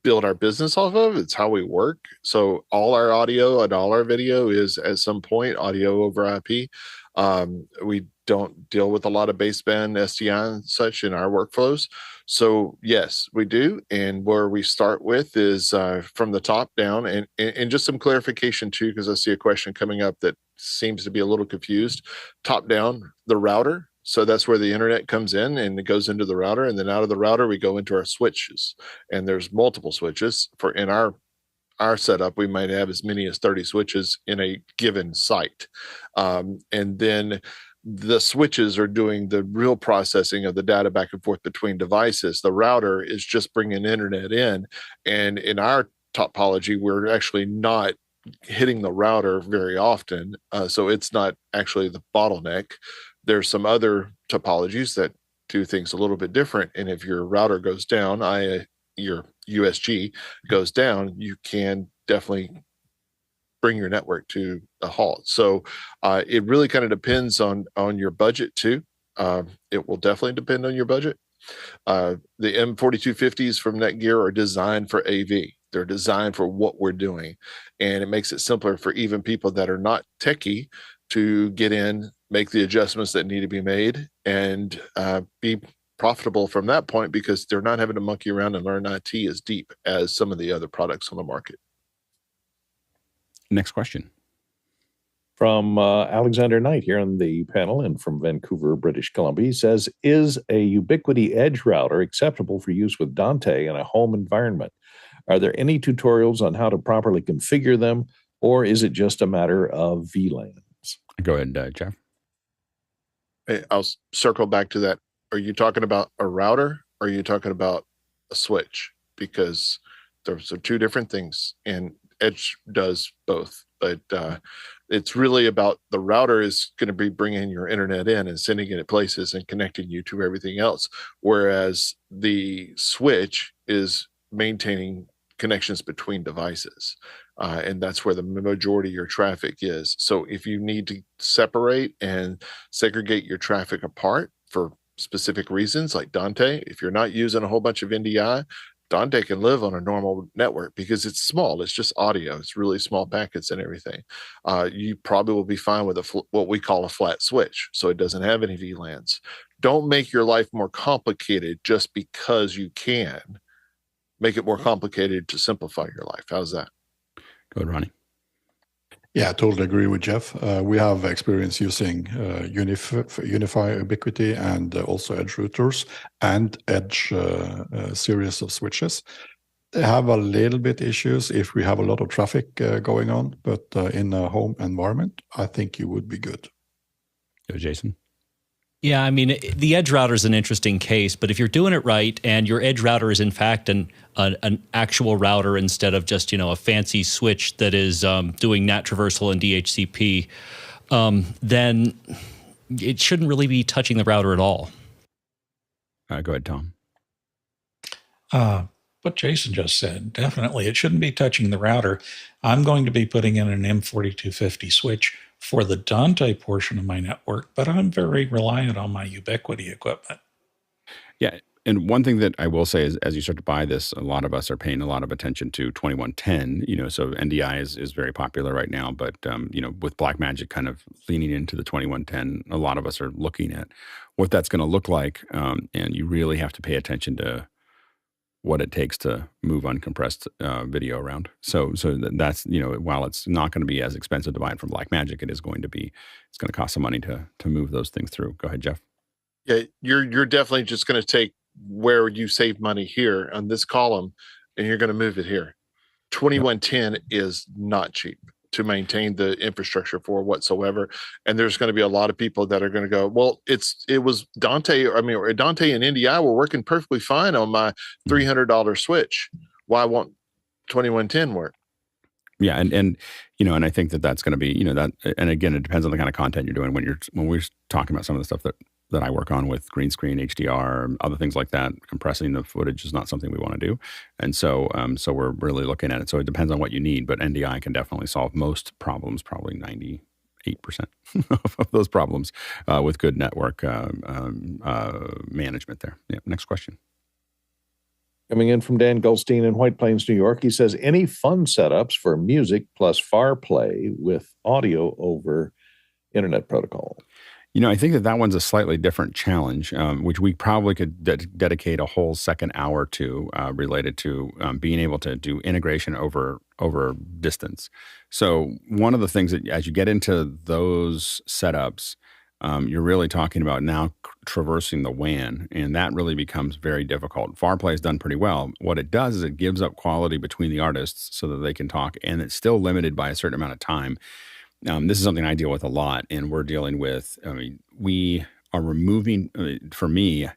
build our business off of. It's how we work. So all our audio and all our video is at some point audio over IP. We don't deal with a lot of baseband SDI and such in our workflows. So yes, we do. And where we start with is from the top down, and just some clarification too, because I see a question coming up that seems to be a little confused. Top down, the router. So that's where the internet comes in, and it goes into the router, and then out of the router we go into our switches. And there's multiple switches in our setup. We might have as many as 30 switches in a given site, and then the switches are doing the real processing of the data back and forth between devices. The router is just bringing internet in, and in our topology, we're actually not hitting the router very often, so it's not actually the bottleneck. There's some other topologies that do things a little bit different, and if your router goes down, your USG goes down, you can definitely bring your network to a halt. So it really kind of depends on your budget too. It will definitely depend on your budget. The M4250s from Netgear are designed for AV. They're designed for what we're doing, and it makes it simpler for even people that are not techie to get in, make the adjustments that need to be made, and be profitable from that point, because they're not having to monkey around and learn IT as deep as some of the other products on the market. Next question. From Alexander Knight here on the panel and from Vancouver, British Columbia. He says, is a Ubiquity Edge router acceptable for use with Dante in a home environment? Are there any tutorials on how to properly configure them, or is it just a matter of VLANs? Go ahead, Jeff. Hey, I'll circle back to that. Are you talking about a router, or are you talking about a switch? Because those are two different things, and Edge does both. But it's really about the router is going to be bringing your internet in and sending it places and connecting you to everything else, whereas the switch is maintaining connections between devices. And that's where the majority of your traffic is. So if you need to separate and segregate your traffic apart for specific reasons, like Dante, if you're not using a whole bunch of NDI, Dante can live on a normal network because it's small. It's just audio. It's really small packets and everything. You probably will be fine with what we call a flat switch, so it doesn't have any VLANs. Don't make your life more complicated just because you can. Make it more complicated to simplify your life. How's that? Go ahead, Ronnie. Yeah, I totally agree with Jeff. We have experience using Unify Ubiquity and also Edge routers and Edge series of switches. They have a little bit issues if we have a lot of traffic going on, but in a home environment, I think you would be good. Go, Jason. Yeah, I mean, the edge router is an interesting case, but if you're doing it right and your edge router is in fact an actual router instead of just, a fancy switch that is doing NAT traversal and DHCP, then it shouldn't really be touching the router at all. Go ahead, Tom. What Jason just said, definitely it shouldn't be touching the router. I'm going to be putting in an M4250 switch for the Dante portion of my network, but I'm very reliant on my Ubiquity equipment. Yeah, and one thing that I will say is, as you start to buy this, a lot of us are paying a lot of attention to 2110. So NDI is very popular right now, but with Blackmagic kind of leaning into the 2110, a lot of us are looking at what that's going to look like, and you really have to pay attention to what it takes to move uncompressed video around. So that's, while it's not going to be as expensive to buy it from Blackmagic, it's going to cost some money to move those things through. Go ahead, Jeff. Yeah, you're definitely just going to take where you save money here on this column, and you're going to move it here. 2110 is not cheap to maintain the infrastructure for whatsoever. And there's going to be a lot of people that are going to go, well, it was Dante. Dante and NDI were working perfectly fine on my $300 switch. Why won't 2110 work? Yeah. And I think that's going to be, that, and again, it depends on the kind of content you're doing when we're talking about some of the stuff that I work on with green screen, HDR, other things like that. Compressing the footage is not something we want to do. And so we're really looking at it. So it depends on what you need, but NDI can definitely solve most problems, probably 98% of those problems with good network management there. Yeah, next question. Coming in from Dan Goldstein in White Plains, New York, he says, any fun setups for music plus farplay with audio over internet protocol? I think that one's a slightly different challenge, which we probably could dedicate a whole second hour to, related to being able to do integration over distance. So one of the things that as you get into those setups, you're really talking about now traversing the WAN, and that really becomes very difficult. Farplay is done pretty well. What it does is it gives up quality between the artists so that they can talk, and it's still limited by a certain amount of time. This is something I deal with a lot, and we're dealing with, we are removing, for me,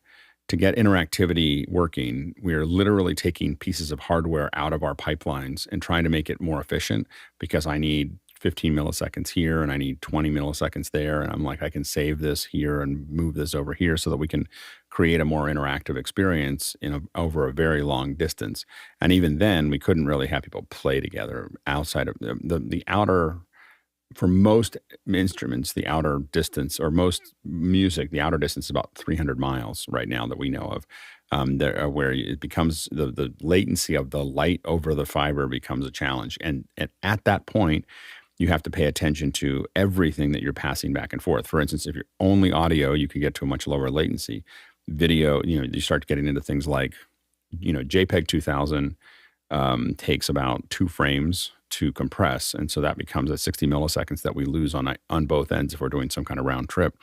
to get interactivity working, we are literally taking pieces of hardware out of our pipelines and trying to make it more efficient, because I need 15 milliseconds here and I need 20 milliseconds there. And I'm like, I can save this here and move this over here so that we can create a more interactive experience over a very long distance. And even then, we couldn't really have people play together outside of the outer. For most instruments, the outer distance, or most music, the outer distance is about 300 miles right now that we know of, where it becomes the latency of the light over the fiber becomes a challenge. And at that point, you have to pay attention to everything that you're passing back and forth. For instance, if you're only audio, you can get to a much lower latency. Video, you start getting into things like, JPEG 2000 takes about 2 frames to compress, and so that becomes a 60 milliseconds that we lose on both ends if we're doing some kind of round trip.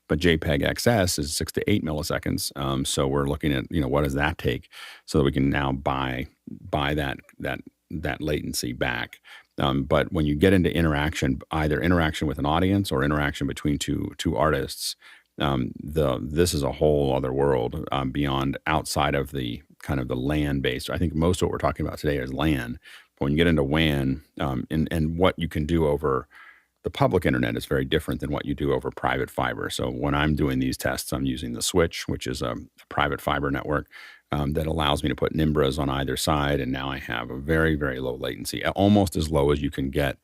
But JPEG XS is 6 to 8 milliseconds, so we're looking at what does that take, so that we can now buy that latency back. But when you get into interaction, either interaction with an audience or interaction between two artists, this is a whole other world beyond, outside of the kind of the LAN based. I think most of what we're talking about today is LAN. But when you get into WAN, and what you can do over the public internet is very different than what you do over private fiber. So when I'm doing these tests, I'm using the switch, which is a private fiber network that allows me to put Nimbras on either side, and now I have a very, very low latency, almost as low as you can get,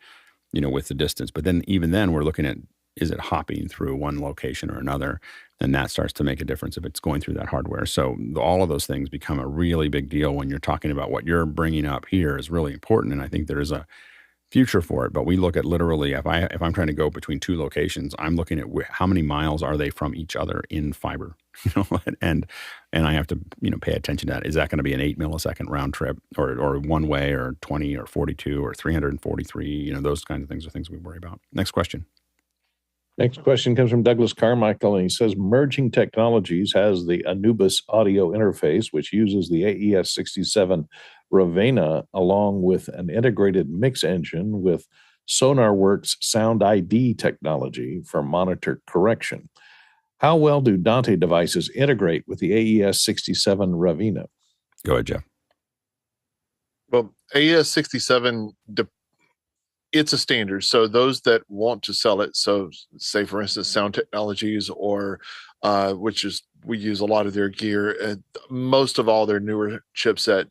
with the distance. But then even then, we're looking at, is it hopping through one location or another? And that starts to make a difference if it's going through that hardware. So all of those things become a really big deal when you're talking about what you're bringing up here is really important. And I think there is a future for it. But we look at literally, if I'm trying to go between 2 locations, I'm looking at how many miles are they from each other in fiber, and I have to pay attention to that. Is that going to be an 8 millisecond round trip, or one way, or 20 or 42 or 343? Those kinds of things are things we worry about. Next question. Next question comes from Douglas Carmichael, and he says, Merging Technologies has the Anubis audio interface, which uses the AES67 Ravenna along with an integrated mix engine with Sonarworks SoundID technology for monitor correction. How well do Dante devices integrate with the AES67 Ravenna? Go ahead, Jeff. Well, AES67, it's a standard. So those that want to sell it, so say for instance, Sound Technologies, or which is, we use a lot of their gear, most of all their newer chipset,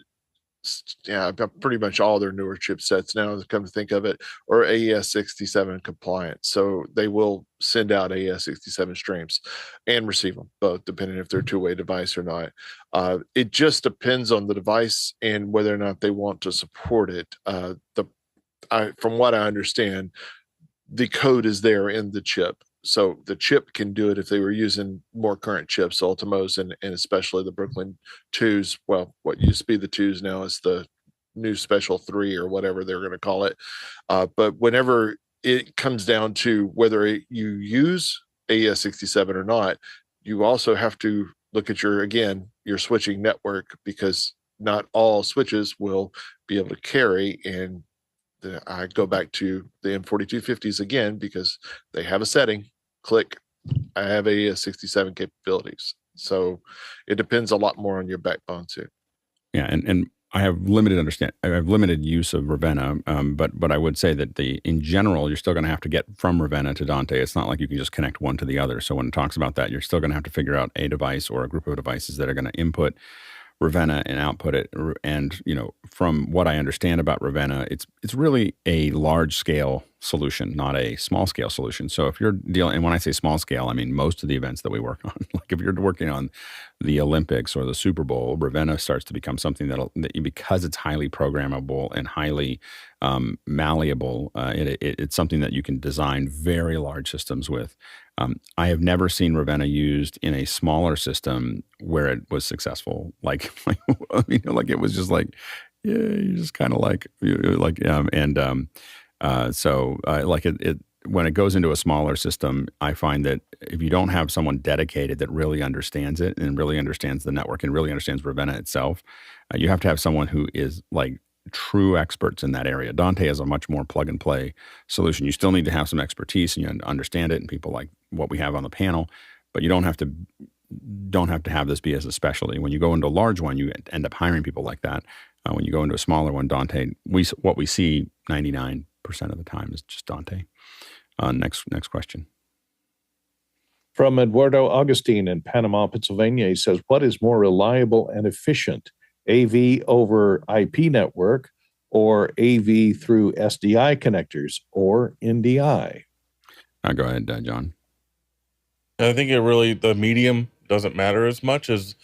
pretty much all their newer chipsets now, come to think of it, are AES67 compliant. So they will send out AES67 streams and receive them, both, depending if they're a two-way device or not. It just depends on the device and whether or not they want to support it. From what I understand, the code is there in the chip. So the chip can do it if they were using more current chips, Ultimos, and especially the Brooklyn 2s. Well, what used to be the 2s now is the new Special 3 or whatever they're going to call it. But whenever it comes down to whether you use AES67 or not, you also have to look at your switching network, because not all switches will be able to carry. And I go back to the M4250s again, because they have a setting, click, I have AES67 capabilities. So it depends a lot more on your backbone too. Yeah, and I have limited use of Ravenna, but I would say that in general, you're still going to have to get from Ravenna to Dante. It's not like you can just connect one to the other. So when it talks about that, you're still going to have to figure out a device or a group of devices that are going to input Ravenna and output it. And from what I understand about Ravenna, it's really a large scale solution, not a small scale solution. So if you're dealing, and when I say small scale, I mean most of the events that we work on. Like if you're working on the Olympics or the Super Bowl, Ravenna starts to become something because it's highly programmable and highly malleable. It's something that you can design very large systems with. I have never seen Ravenna used in a smaller system where it was successful. Like it was just like, yeah, you just kind of when it goes into a smaller system, I find that if you don't have someone dedicated that really understands it and really understands the network and really understands Ravenna itself, you have to have someone who is like true experts in that area. Dante is a much more plug and play solution. You still need to have some expertise and you understand it, and people like what we have on the panel, but you don't have to have this be as a specialty. When you go into a large one, you end up hiring people like that. When you go into a smaller one, Dante, what we see 99% of the time is just Dante. Next question. From Eduardo Augustine in Panama, Pennsylvania, he says, what is more reliable and efficient, AV over IP network or AV through SDI connectors or NDI? Go ahead, John. I think the medium doesn't matter as much as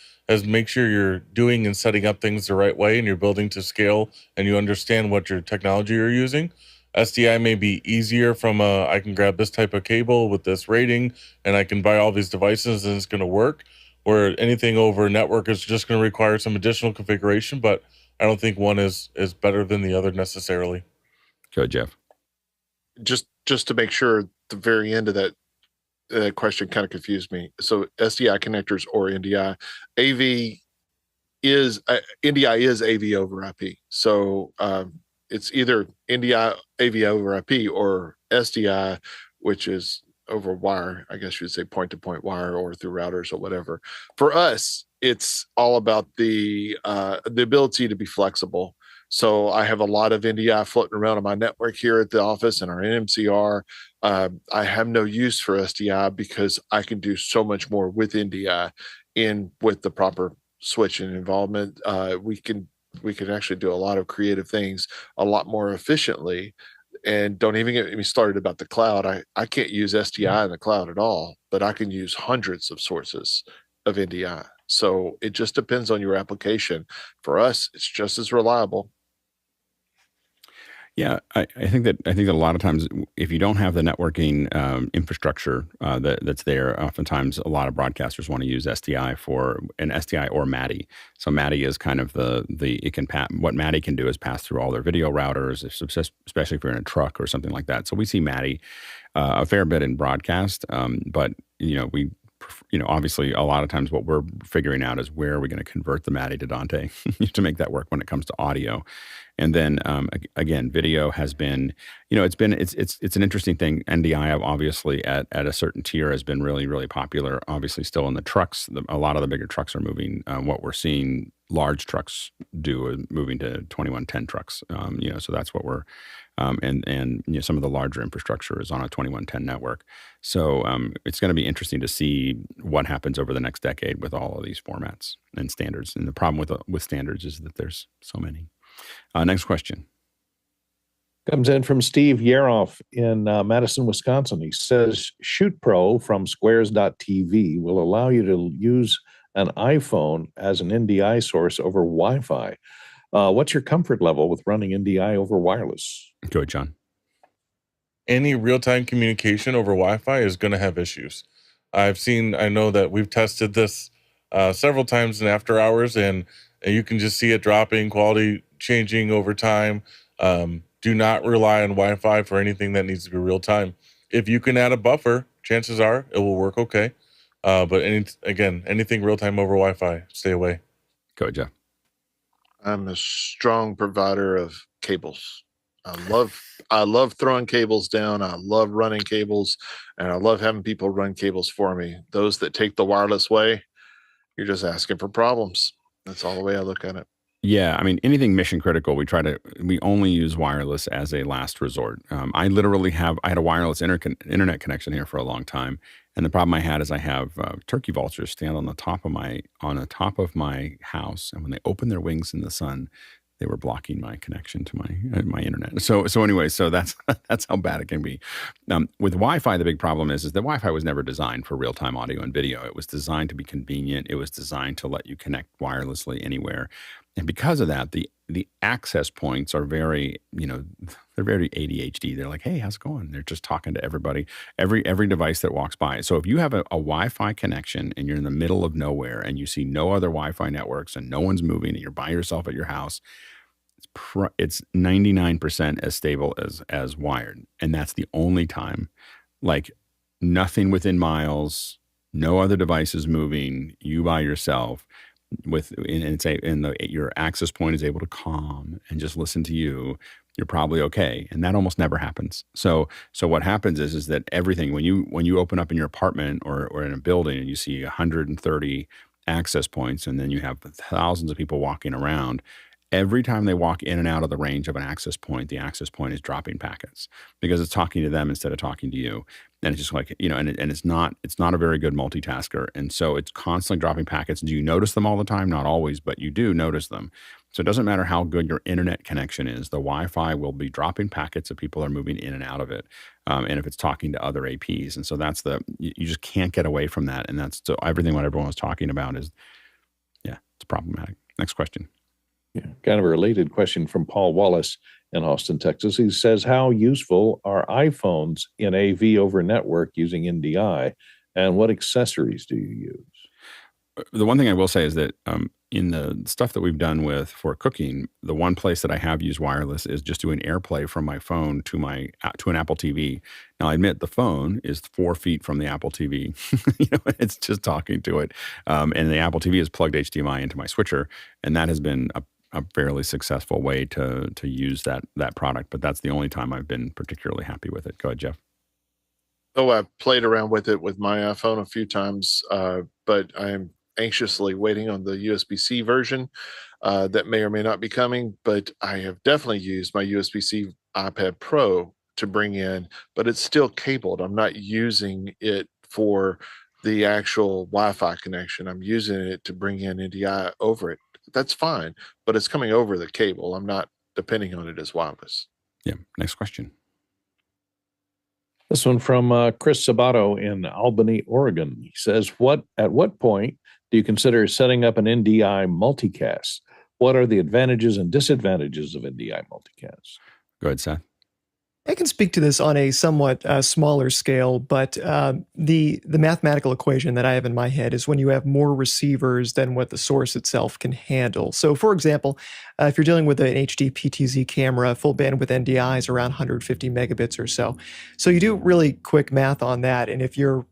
make sure you're doing and setting up things the right way and you're building to scale and you understand what your technology you're using. SDI may be easier I can grab this type of cable with this rating and I can buy all these devices and it's going to work, where anything over network is just going to require some additional configuration, but I don't think one is better than the other necessarily. Go, Jeff. Just to make sure, at the very end of that question kind of confused me. So SDI connectors or NDI. NDI is AV over IP. So it's either NDI AV over IP or SDI, which is over wire. I guess you'd say point-to-point wire or through routers or whatever. For us, it's all about the ability to be flexible. So I have a lot of NDI floating around on my network here at the office and our NMCR. I have no use for SDI because I can do so much more with NDI with the proper switch and involvement. We can actually do a lot of creative things a lot more efficiently. And don't even get me started about the cloud. I can't use SDI in the cloud at all, but I can use hundreds of sources of NDI. So it just depends on your application. For us, it's just as reliable. Yeah, I think that a lot of times, if you don't have the networking infrastructure that's there, oftentimes a lot of broadcasters want to use SDI for an SDI or MADI. So MADI is kind of what MADI can do is pass through all their video routers, especially if you're in a truck or something like that. So we see MADI a fair bit in broadcast, but obviously a lot of times what we're figuring out is where are we going to convert the MADI to Dante to make that work when it comes to audio. And then again, video has been, it's an interesting thing. NDI obviously at a certain tier has been really, really popular. Obviously, still in the trucks, a lot of the bigger trucks are moving. What we're seeing large trucks do is moving to 2110 trucks. So that's what we're and some of the larger infrastructure is on a 2110 network. So it's going to be interesting to see what happens over the next decade with all of these formats and standards. And the problem with standards is that there's so many. Next question. Comes in from Steve Yeroff in Madison, Wisconsin. He says, Shoot Pro from squares.tv will allow you to use an iPhone as an NDI source over Wi-Fi. What's your comfort level with running NDI over wireless? Go ahead, John. Any real-time communication over Wi-Fi is going to have issues. I know that we've tested this several times in after hours, and you can just see it dropping, quality changing over time. Do not rely on Wi-Fi for anything that needs to be real time. If you can add a buffer, chances are it will work okay. But anything real time over Wi-Fi, stay away. Go ahead, Jeff. I'm a strong provider of cables. I love throwing cables down. I love running cables, and I love having people run cables for me. Those that take the wireless way, you're just asking for problems. That's all the way I look at it. Yeah, I mean, anything mission critical, we only use wireless as a last resort. I had a wireless internet connection here for a long time, and the problem I had is I have turkey vultures stand on the top of my house, and when they open their wings in the sun, they were blocking my connection to my internet. So anyway, so that's how bad it can be. With Wi-Fi, the big problem is that Wi-Fi was never designed for real-time audio and video. It was designed to be convenient. It was designed to let you connect wirelessly anywhere. And because of that, the access points are very, they're very ADHD. They're like, hey, how's it going? They're just talking to everybody, every device that walks by. So if you have a Wi-Fi connection and you're in the middle of nowhere and you see no other Wi-Fi networks and no one's moving and you're by yourself at your house, it's 99% as stable as wired. And that's the only time, like nothing within miles, no other devices moving, you by yourself. Your access point is able to calm and just listen to you, you're probably okay. And that almost never happens. So what happens is that everything, when you open up in your apartment or in a building and you see 130 access points and then you have thousands of people walking around, every time they walk in and out of the range of an access point, the access point is dropping packets because it's talking to them instead of talking to you. And it's just like, and it's not a very good multitasker. And so it's constantly dropping packets. Do you notice them all the time? Not always, but you do notice them. So it doesn't matter how good your internet connection is. The Wi-Fi will be dropping packets if people are moving in and out of it. And if it's talking to other APs. And so you just can't get away from that. And that's so everything what everyone was talking about is, it's problematic. Next question. Yeah, kind of a related question from Paul Wallace in Austin, Texas. He says, how useful are iPhones in AV over network using NDI, and what accessories do you use? The one thing I will say is that in the stuff that we've done for cooking, the one place that I have used wireless is just doing AirPlay from my phone to an Apple TV. Now, I admit the phone is 4 feet from the Apple TV. It's just talking to it. And the Apple TV is plugged HDMI into my switcher, and that has been a fairly successful way to use that product. But that's the only time I've been particularly happy with it. Go ahead, Jeff. Oh, I've played around with it with my iPhone a few times, but I am anxiously waiting on the USB-C version that may or may not be coming. But I have definitely used my USB-C iPad Pro to bring in, but it's still cabled. I'm not using it for the actual Wi-Fi connection. I'm using it to bring in NDI over it. That's fine, but it's coming over the cable. I'm not depending on it as wireless. Yeah. Next question. This one from Chris Sabato in Albany, Oregon. He says, at what point do you consider setting up an NDI multicast? What are the advantages and disadvantages of NDI multicast? Go ahead, Seth. I can speak to this on a somewhat smaller scale, but the mathematical equation that I have in my head is when you have more receivers than what the source itself can handle. So, for example, if you're dealing with an HD PTZ camera, full bandwidth NDI is around 150 megabits or so. So you do really quick math on that, and if you're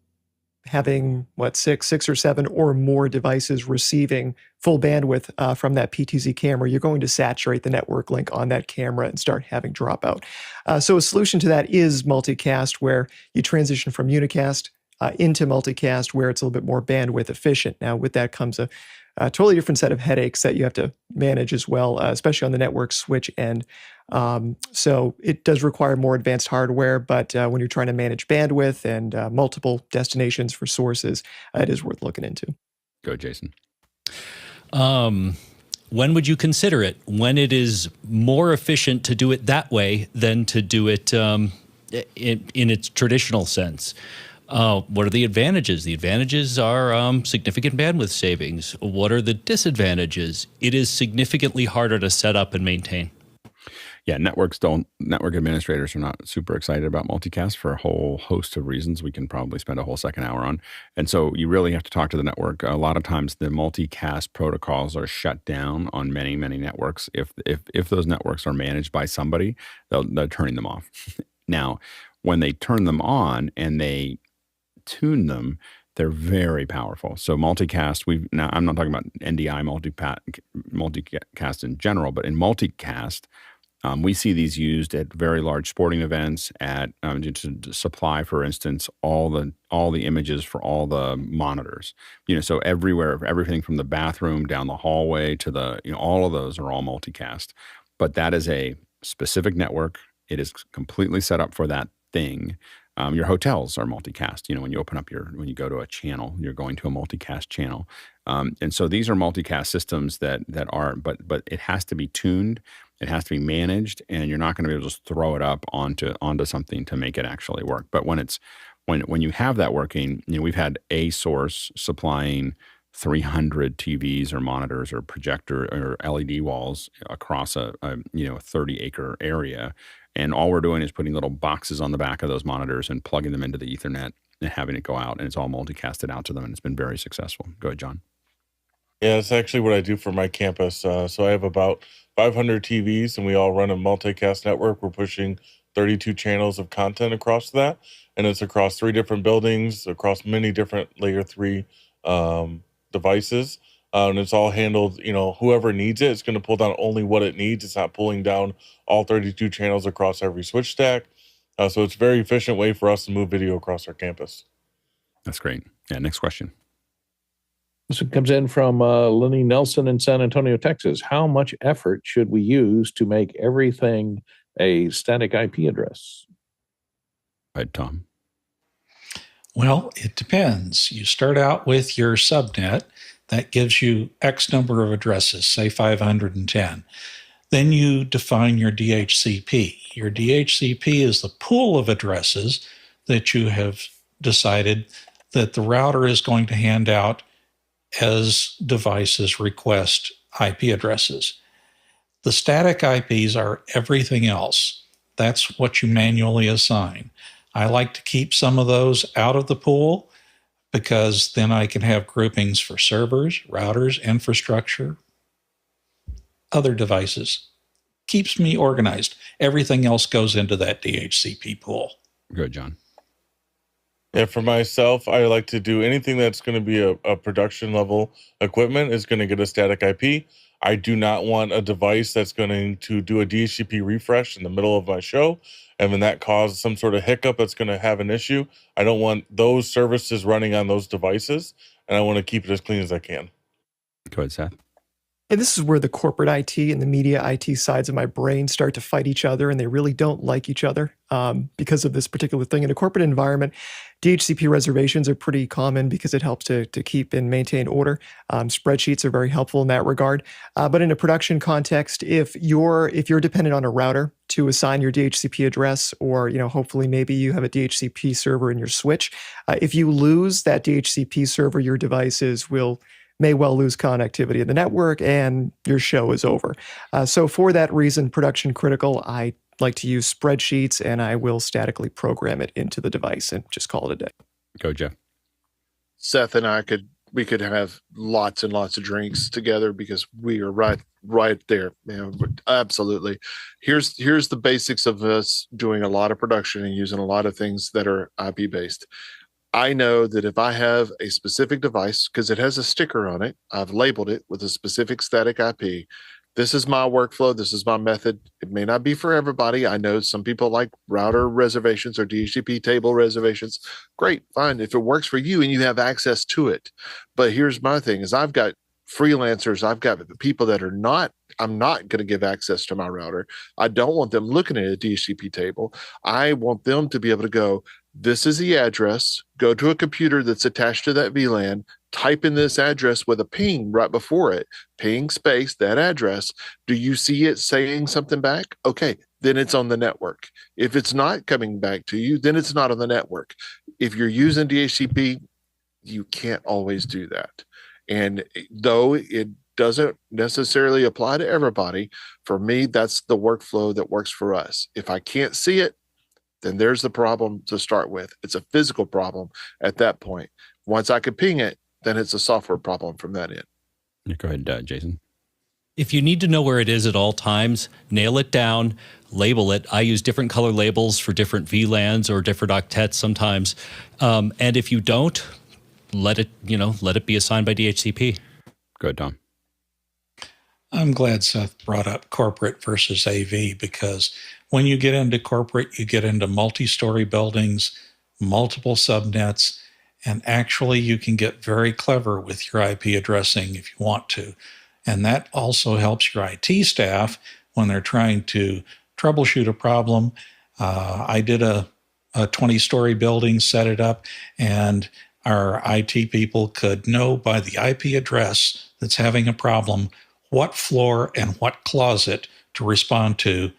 having six or seven or more devices receiving full bandwidth from that PTZ camera, you're going to saturate the network link on that camera and start having dropout. So a solution to that is multicast, where you transition from unicast into multicast, where it's a little bit more bandwidth efficient. Now, with that comes a totally different set of headaches that you have to manage as well, especially on the network switch end. So it does require more advanced hardware, but when you're trying to manage bandwidth and multiple destinations for sources, it is worth looking into. Go, Jason. When would you consider it? When it is more efficient to do it that way than to do it in its traditional sense. What are the advantages? The advantages are significant bandwidth savings. What are the disadvantages? It is significantly harder to set up and maintain. Yeah, network administrators are not super excited about multicast for a whole host of reasons we can probably spend a whole second hour on. And so you really have to talk to the network. A lot of times the multicast protocols are shut down on many, many networks. If those networks are managed by somebody, they're turning them off. Now, when they turn them on and they tune them, they're very powerful. So multicast, now I'm not talking about NDI multicast in general, but in multicast, we see these used at very large sporting events, to supply, for instance, all the images for all the monitors. So everywhere, everything from the bathroom down the hallway to all of those are all multicast. But that is a specific network. It is completely set up for that thing. Your hotels are multicast. When you go to a channel, you're going to a multicast channel. And so these are multicast systems that are, but it has to be tuned, it has to be managed, and you're not going to be able to just throw it up onto something to make it actually work. But when you have that working, we've had a source supplying 300 TVs or monitors or projector or LED walls across a 30-acre area, and all we're doing is putting little boxes on the back of those monitors and plugging them into the Ethernet and having it go out, and it's all multicasted out to them, and it's been very successful. Go ahead, John. Yeah, that's actually what I do for my campus. So I have about 500 TVs, and we all run a multicast network. We're pushing 32 channels of content across that, and it's across 3 different buildings, across many different layer 3 devices. And it's all handled, whoever needs it, it's going to pull down only what it needs. It's not pulling down all 32 channels across every switch stack. So it's a very efficient way for us to move video across our campus. That's great. Yeah, next question. This one comes in from Lenny Nelson in San Antonio, Texas. How much effort should we use to make everything a static IP address? Go ahead, Tom. Well, it depends. You start out with your subnet. That gives you X number of addresses, say 510. Then you define your DHCP. Your DHCP is the pool of addresses that you have decided that the router is going to hand out as devices request IP addresses. The static IPs are everything else. That's what you manually assign. I like to keep some of those out of the pool because then I can have groupings for servers, routers, infrastructure, other devices. Keeps me organized. Everything else goes into that DHCP pool. Good, John. Yeah, for myself, I like to do anything that's going to be a production level equipment is going to get a static IP. I do not want a device that's going to do a DHCP refresh in the middle of my show, and when that causes some sort of hiccup that's going to have an issue. I don't want those services running on those devices, and I want to keep it as clean as I can. Go ahead, Seth. And this is where the corporate IT and the media IT sides of my brain start to fight each other, and they really don't like each other because of this particular thing. In a corporate environment, DHCP reservations are pretty common because it helps to keep and maintain order. Spreadsheets are very helpful in that regard. But in a production context, if you're dependent on a router to assign your DHCP address, or hopefully maybe you have a DHCP server in your switch, if you lose that DHCP server, your devices may well lose connectivity in the network and your show is over. So for that reason, production critical, I like to use spreadsheets and I will statically program it into the device and just call it a day. Go, Jeff. Seth and I could have lots and lots of drinks together because we are right there. Absolutely. Here's the basics of us doing a lot of production and using a lot of things that are IP based. I know that if I have a specific device, because it has a sticker on it, I've labeled it with a specific static IP. This is my workflow. This is my method. It may not be for everybody. I know some people like router reservations or DHCP table reservations. Great, fine. If it works for you and you have access to it. But here's my thing is I've got freelancers. I've got people that I'm not going to give access to my router. I don't want them looking at a DHCP table. I want them to be able to go, this is the address, go to a computer that's attached to that VLAN, type in this address with a ping right before it, ping space, that address. Do you see it saying something back? Okay, then it's on the network. If it's not coming back to you, then it's not on the network. If you're using DHCP, you can't always do that. And though it doesn't necessarily apply to everybody, for me, that's the workflow that works for us. If I can't see it, then there's the problem to start with. It's a physical problem at that point. Once I can ping it, then it's a software problem from that end. Go ahead, Jason. If you need to know where it is at all times, nail it down, label it. I use different color labels for different VLANs or different octets sometimes. And if you don't, let it be assigned by DHCP. Go ahead, Tom. I'm glad Seth brought up corporate versus AV, because when you get into corporate, you get into multi-story buildings, multiple subnets, and actually you can get very clever with your IP addressing if you want to. And that also helps your IT staff when they're trying to troubleshoot a problem. I did a 20-story building, set it up, and our IT people could know by the IP address that's having a problem what floor and what closet to respond to,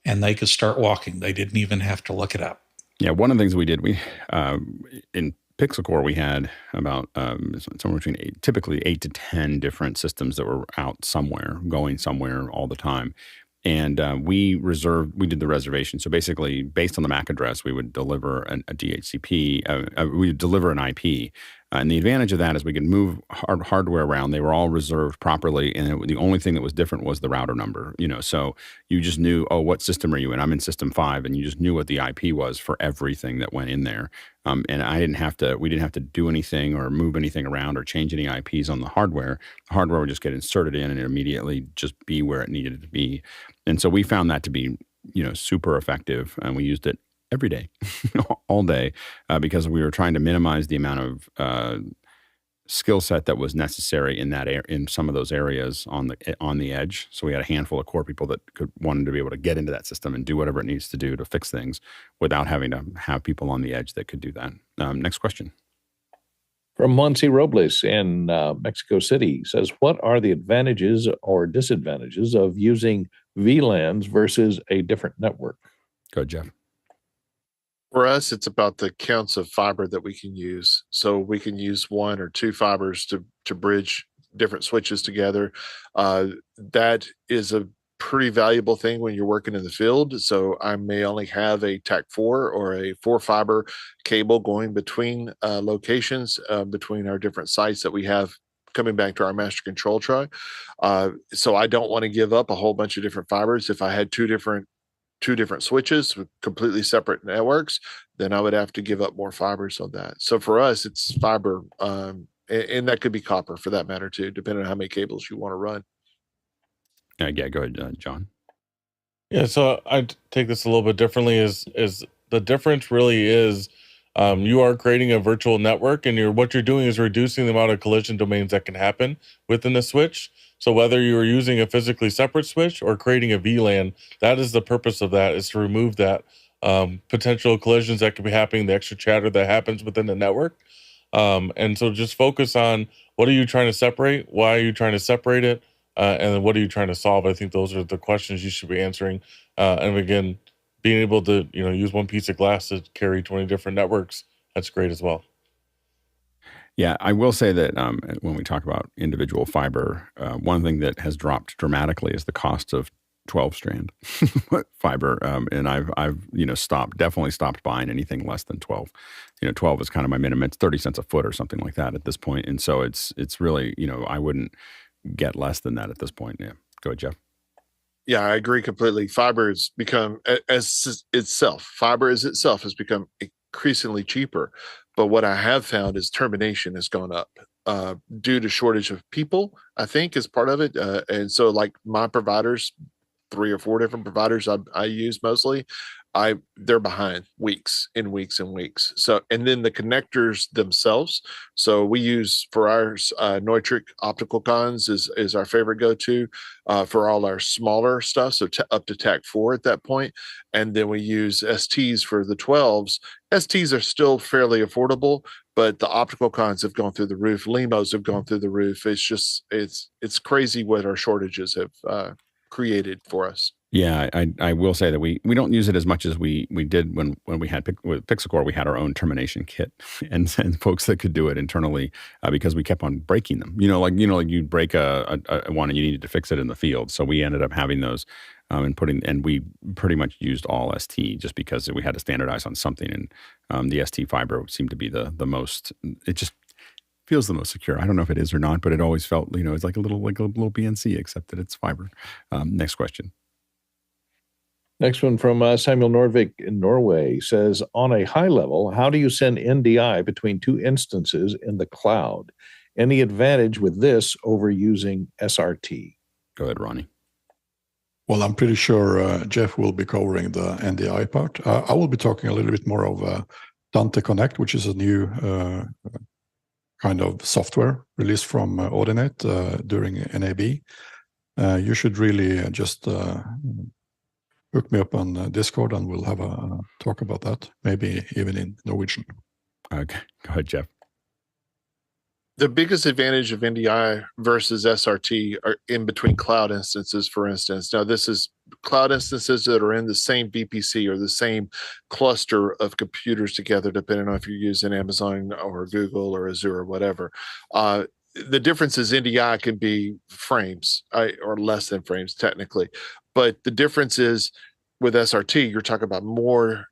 and they could start walking. They didn't even have to look it up. Yeah, one of the things we did, in Pixel Core, we had about somewhere between typically 8 to 10 different systems that were out somewhere, going somewhere all the time. And we did the reservation. So basically, based on the MAC address, we would deliver a DHCP, we would deliver an IP. And the advantage of that is we could move hardware around. They were all reserved properly, and the only thing that was different was the router number. So you just knew, oh, what system are you in? I'm in system 5, and you just knew what the IP was for everything that went in there. And we didn't have to do anything or move anything around or change any IPs on the hardware. The hardware would just get inserted in and immediately just be where it needed to be. And so we found that to be, super effective, and we used it every day, all day, because we were trying to minimize the amount of skill set that was necessary in some of those areas on the edge. So we had a handful of core people that wanted to be able to get into that system and do whatever it needs to do to fix things without having to have people on the edge that could do that. Next question. From Monty Robles in Mexico City, says, what are the advantages or disadvantages of using VLANs versus a different network? Go ahead, Jeff. For us, it's about the counts of fiber that we can use. So we can use 1 or 2 fibers to bridge different switches together. That is a pretty valuable thing when you're working in the field. So I may only have a TAC4 or a 4-fiber cable going between locations, between our different sites that we have coming back to our master control tray. So I don't want to give up a whole bunch of different fibers. If I had two different switches with completely separate networks, then I would have to give up more fibers on that. So for us, it's fiber, and that could be copper for that matter too, depending on how many cables you want to run. Yeah, go ahead, John. Yeah, so I'd take this a little bit differently. Is the difference really is you are creating a virtual network, and what you're doing is reducing the amount of collision domains that can happen within the switch. So whether you're using a physically separate switch or creating a VLAN, that is the purpose of that, is to remove that potential collisions that could be happening, the extra chatter that happens within the network. And so just focus on what are you trying to separate, why are you trying to separate it, and then what are you trying to solve? I think those are the questions you should be answering. And again, being able to use one piece of glass to carry 20 different networks, that's great as well. Yeah, I will say that when we talk about individual fiber, one thing that has dropped dramatically is the cost of 12-strand fiber, and I've definitely stopped buying anything less than 12. 12 is kind of my minimum. It's 30 cents a foot or something like that at this point, and so it's really I wouldn't get less than that at this point. Yeah, go ahead, Jeff. Yeah, I agree completely. Fiber has become fiber as itself has become increasingly cheaper. But what I have found is termination has gone up due to shortage of people, I think, is part of it. And so like my providers, 3 or 4 different providers I use mostly, they're behind weeks and weeks and weeks. So, and then the connectors themselves. So we use for our Neutrik optical cons is our favorite go-to for all our smaller stuff. So up to TAC4 at that point. And then we use STs for the 12s. STs are still fairly affordable, but the optical cons have gone through the roof. LEMOs have gone through the roof. It's just, it's crazy what our shortages have created for us. Yeah, I will say that we don't use it as much as we did when we had with Pixel Core. We had our own termination kit and folks that could do it internally because we kept on breaking them. Like you'd break a one and you needed to fix it in the field. So we ended up having those and we pretty much used all ST just because we had to standardize on something. And the ST fiber seemed to be the most. It just feels the most secure. I don't know if it is or not, but it always felt it's like a little BNC, except that it's fiber. Next question. Next one from Samuel Norvik in Norway says, on a high level, how do you send NDI between 2 instances in the cloud? Any advantage with this over using SRT? Go ahead, Ronnie. Well, I'm pretty sure Jeff will be covering the NDI part. I will be talking a little bit more of Dante Connect, which is a new kind of software released from Audinet during NAB. You should really just hook me up on Discord and we'll have a talk about that, maybe even in Norwegian. Okay, go ahead, Jeff. The biggest advantage of NDI versus SRT are in between cloud instances, for instance. Now, this is cloud instances that are in the same VPC or the same cluster of computers together, depending on if you're using Amazon or Google or Azure or whatever. The difference is NDI can be frames or less than frames technically. But the difference is with SRT, you're talking about more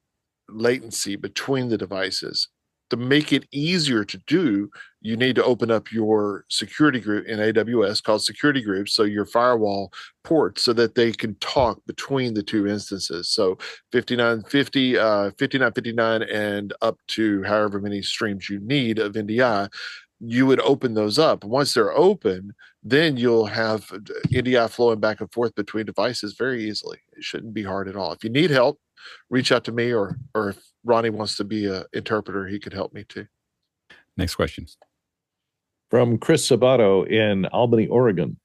latency between the devices. To make it easier to do, you need to open up your security group in AWS called security groups, so your firewall ports, so that they can talk between the two instances. So 5950, 5959, and up to however many streams you need of NDI, you would open those up. Once they're open, then you'll have NDI flowing back and forth between devices very easily. It shouldn't be hard at all. If you need help, reach out to me, or if Ronnie wants to be an interpreter, he could help me too. Next question. From Chris Sabato in Albany, Oregon.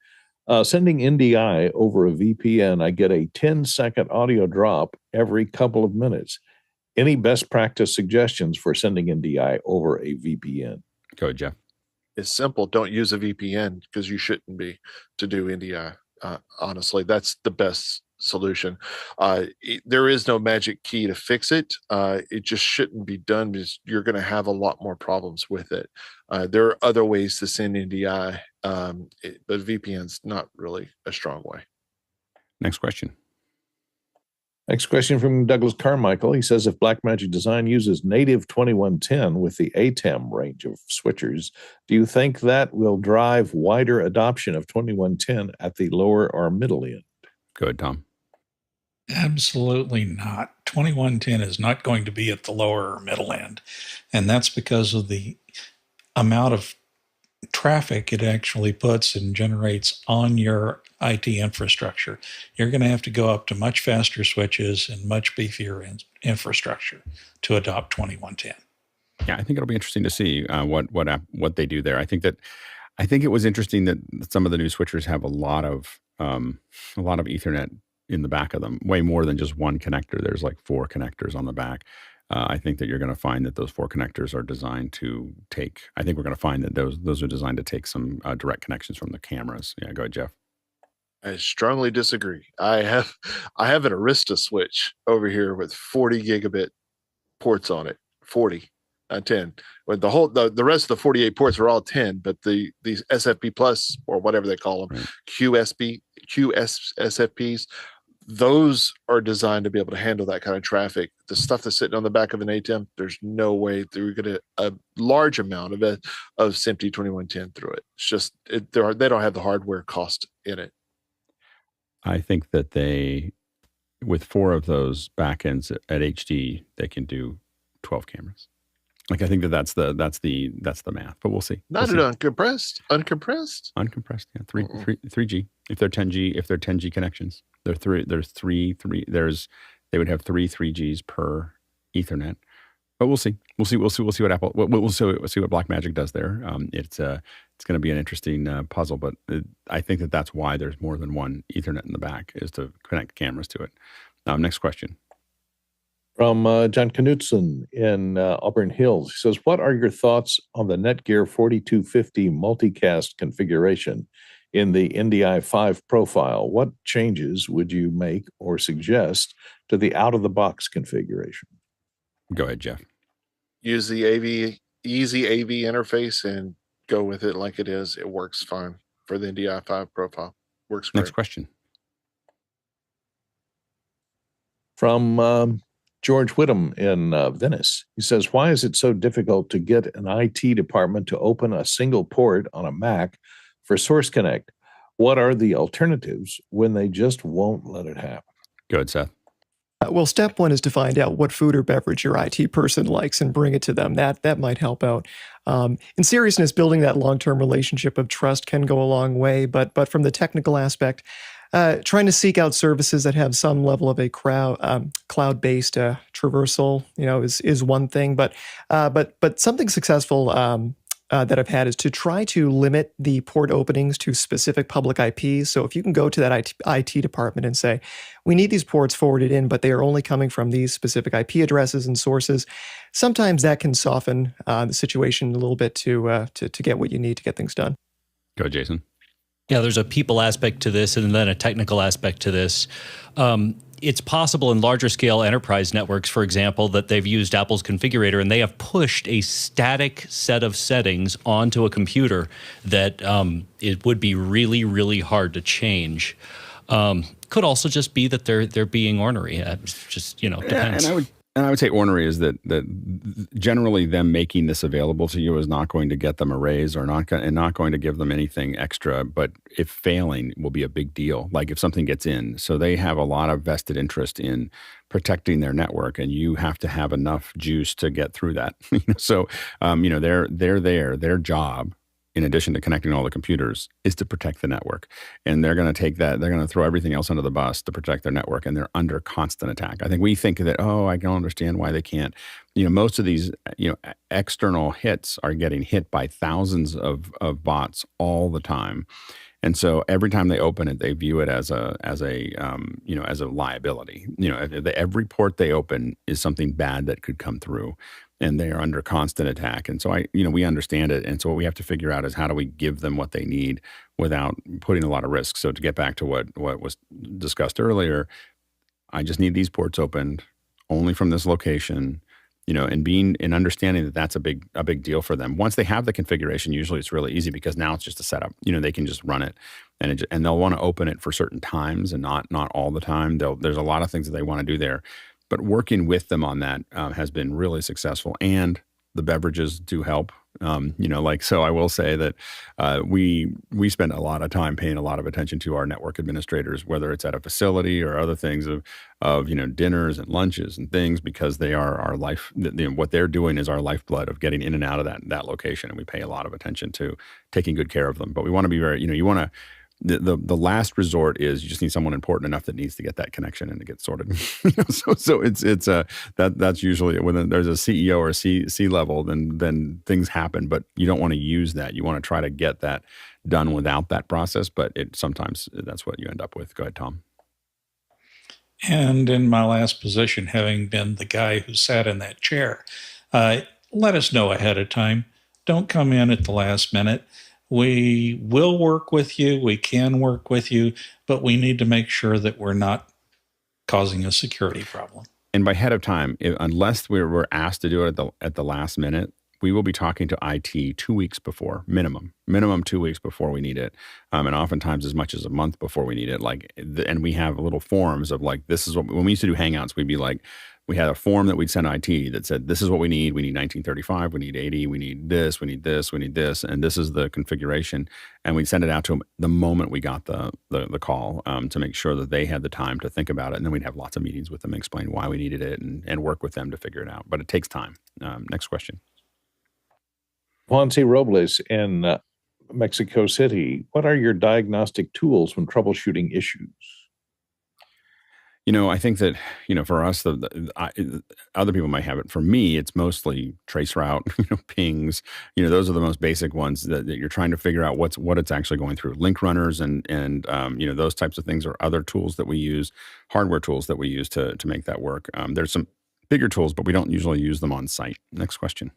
Sending NDI over a VPN, I get a 10-second audio drop every couple of minutes. Any best practice suggestions for sending NDI over a VPN? Go ahead, Jeff. It's simple. Don't use a VPN because you shouldn't be to do NDI. Honestly, that's the best solution. There is no magic key to fix it. It just shouldn't be done because you're going to have a lot more problems with it. There are other ways to send NDI, but VPN's not really a strong way. Next question. Next question from Douglas Carmichael. He says, if Blackmagic Design uses native 2110 with the ATEM range of switchers, do you think that will drive wider adoption of 2110 at the lower or middle end? Go ahead, Tom. Absolutely not. 2110 is not going to be at the lower or middle end. And that's because of the amount of traffic it actually puts and generates on your IT infrastructure. You're going to have to go up to much faster switches and much beefier infrastructure to adopt 2110. Yeah, I think it'll be interesting to see what they do there. I think it was interesting that some of the new switchers have a lot of Ethernet in the back of them, way more than just one connector. There's like 4 connectors on the back. I think that you're going to find that those 4 connectors are designed to take. I think we're going to find that those are designed to take some direct connections from the cameras. Yeah, go ahead, Jeff. I strongly disagree. I have an Arista switch over here with 40 gigabit ports on it. 40, not 10. But the rest of the 48 ports are all 10, but these SFP plus, or whatever they call them, right. QSFPs, those are designed to be able to handle that kind of traffic. The stuff that's sitting on the back of an ATEM, there's no way they're going to a large amount of SMPTE 2110 through it. It's just they don't have the hardware cost in it. I think that with 4 of those backends at HD, they can do 12 cameras. Like, I think that's the math, but we'll see. Not uncompressed. Uncompressed. Yeah, 3G. If they're 10G connections, they would have 3 3Gs per Ethernet. But we'll see. We'll see what we'll see what Blackmagic does there. It's going to be an interesting puzzle, but I think that's why there's more than one Ethernet in the back, is to connect cameras to it. Next question. From John Knutson in Auburn Hills. He says, what are your thoughts on the Netgear 4250 multicast configuration in the NDI5 profile? What changes would you make or suggest to the out-of-the-box configuration? Go ahead, Jeff. Use the easy AV interface and go with it like it is. It works fine for the NDI5 profile. Works great. Next question. From George Whittam in Venice. He says, why is it so difficult to get an IT department to open a single port on a Mac for Source Connect? What are the alternatives when they just won't let it happen? Go ahead, Seth. Well, step 1 is to find out what food or beverage your IT person likes and bring it to them. That might help out. In seriousness, building that long-term relationship of trust can go a long way, but from the technical aspect, trying to seek out services that have some level of a cloud-based traversal, is one thing. But something successful that I've had is to try to limit the port openings to specific public IPs. So if you can go to that IT department and say, we need these ports forwarded in, but they are only coming from these specific IP addresses and sources, sometimes that can soften the situation a little bit to get what you need to get things done. Go, Jason. Yeah, there's a people aspect to this and then a technical aspect to this. It's possible in larger scale enterprise networks, for example, that they've used Apple's configurator and they have pushed a static set of settings onto a computer that it would be really, really hard to change. Could also just be that they're being ornery. It's just, depends. Yeah, and I would say ornery is that generally them making this available to you is not going to get them a raise or not going to give them anything extra. But if failing will be a big deal, like if something gets in. So they have a lot of vested interest in protecting their network, and you have to have enough juice to get through that. So they're there. Their job, in addition to connecting all the computers, is to protect the network. And they're going to take that, they're going to throw everything else under the bus to protect their network, and they're under constant attack. I think we think that, I don't understand why they can't. Most of these, external hits are getting hit by thousands of bots all the time. And so every time they open it, they view it as a liability. Every port they open is something bad that could come through, and they are under constant attack. And so we understand it. And so what we have to figure out is how do we give them what they need without putting a lot of risk. So to get back to what was discussed earlier, I just need these ports opened only from this location, and understanding that that's a big deal for them. Once they have the configuration, usually it's really easy because now it's just a setup. They can just run it, and they'll want to open it for certain times and not all the time. There's a lot of things that they want to do there. But working with them on that has been really successful, and the beverages do help. So I will say that we spend a lot of time paying a lot of attention to our network administrators, whether it's at a facility or other things of dinners and lunches and things, because they are our life. What they're doing is our lifeblood of getting in and out of that location, and we pay a lot of attention to taking good care of them. But we want to be very, you want to. The last resort is you just need someone important enough that needs to get that connection and to get sorted. So it's that's usually when there's a CEO or a C level, then things happen. But you don't want to use that. You want to try to get that done without that process. But sometimes that's what you end up with. Go ahead, Tom. And in my last position, having been the guy who sat in that chair, let us know ahead of time. Don't come in at the last minute. We will work with you. We can work with you, but we need to make sure that we're not causing a security problem. And by ahead of time, unless we're asked to do it at the last minute, we will be talking to IT 2 weeks before, minimum 2 weeks before we need it, and oftentimes as much as a month before we need it. And we have little forms of this is what, when we used to do Hangouts, we'd be like, we had a form that we'd send IT that said, this is what we need. We need 1935, we need 80, we need this, we need this, we need this, and this is the configuration. And we'd send it out to them the moment we got the call to make sure that they had the time to think about it. And then we'd have lots of meetings with them, explain why we needed it, and work with them to figure it out. But it takes time. Next question. Juan C. Robles in Mexico City. What are your diagnostic tools when troubleshooting issues? I think that, for us, other people might have it. For me, it's mostly traceroute, pings. Those are the most basic ones that you're trying to figure out what it's actually going through. Link runners and those types of things are other tools that we use, hardware tools that we use to make that work. There's some bigger tools, but we don't usually use them on site. Next question.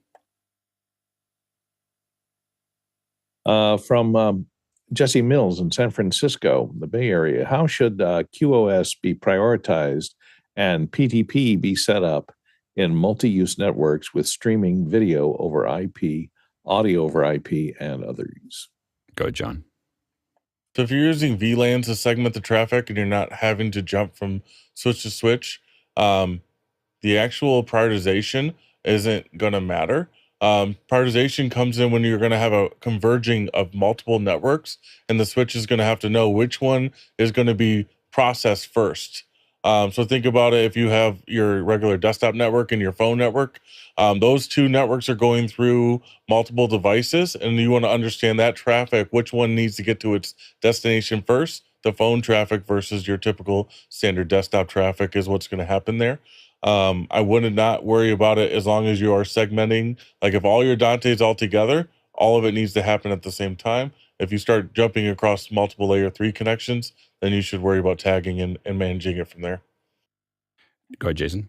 From Jesse Mills in San Francisco, the Bay Area. How should QoS be prioritized and PTP be set up in multi-use networks with streaming video over IP, audio over IP, and others? Go ahead, John. So if you're using VLANs to segment the traffic and you're not having to jump from switch to switch, the actual prioritization isn't going to matter. Prioritization comes in when you're going to have a converging of multiple networks, and the switch is going to have to know which one is going to be processed first. So think about it. If you have your regular desktop network and your phone network, those two networks are going through multiple devices, and you want to understand that traffic, which one needs to get to its destination first. The phone traffic versus your typical standard desktop traffic is what's going to happen there. I would not worry about it as long as you are segmenting. Like if all your Dantes all together all of it needs to happen at the same time. If you start jumping across multiple layer 3 connections, then you should worry about tagging and managing it from there. Go ahead, Jason.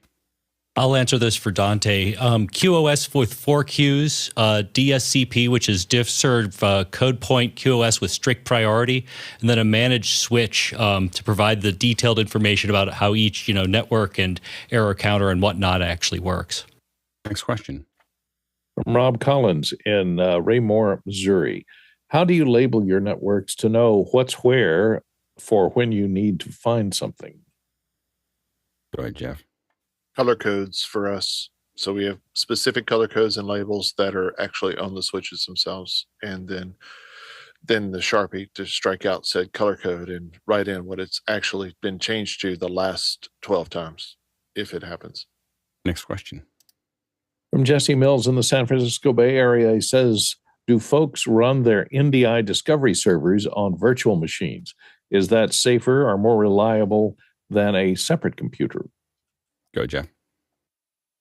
I'll answer this for Dante. QoS with 4 queues, DSCP, which is diff serve code point QoS with strict priority, and then a managed switch to provide the detailed information about how each network and error counter and whatnot actually works. Next question. From Rob Collins in Raymore, Missouri. How do you label your networks to know what's where for when you need to find something? Go ahead, Jeff. Color codes for us. So we have specific color codes and labels that are actually on the switches themselves. And then the Sharpie to strike out said color code and write in what it's actually been changed to the last 12 times, if it happens. Next question. From Jesse Mills in the San Francisco Bay Area, he says, do folks run their NDI discovery servers on virtual machines? Is that safer or more reliable than a separate computer? Go, Jeff.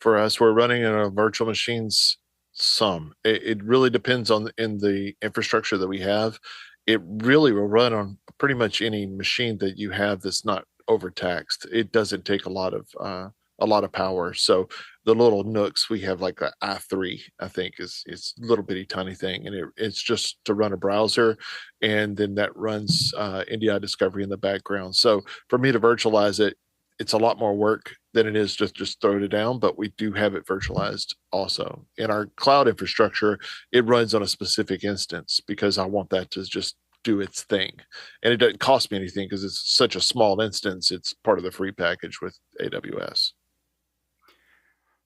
For us, we're running in our virtual machines some. It really depends on in the infrastructure that we have. It really will run on pretty much any machine that you have that's not overtaxed. It doesn't take a lot of power. So the little nooks we have, like the i3, I think is a little bitty tiny thing, and it's just to run a browser, and then that runs NDI discovery in the background. So for me to virtualize it, it's a lot more work than it is just throw it down, but we do have it virtualized also. In our cloud infrastructure, it runs on a specific instance because I want that to just do its thing. And it doesn't cost me anything because it's such a small instance. It's part of the free package with AWS.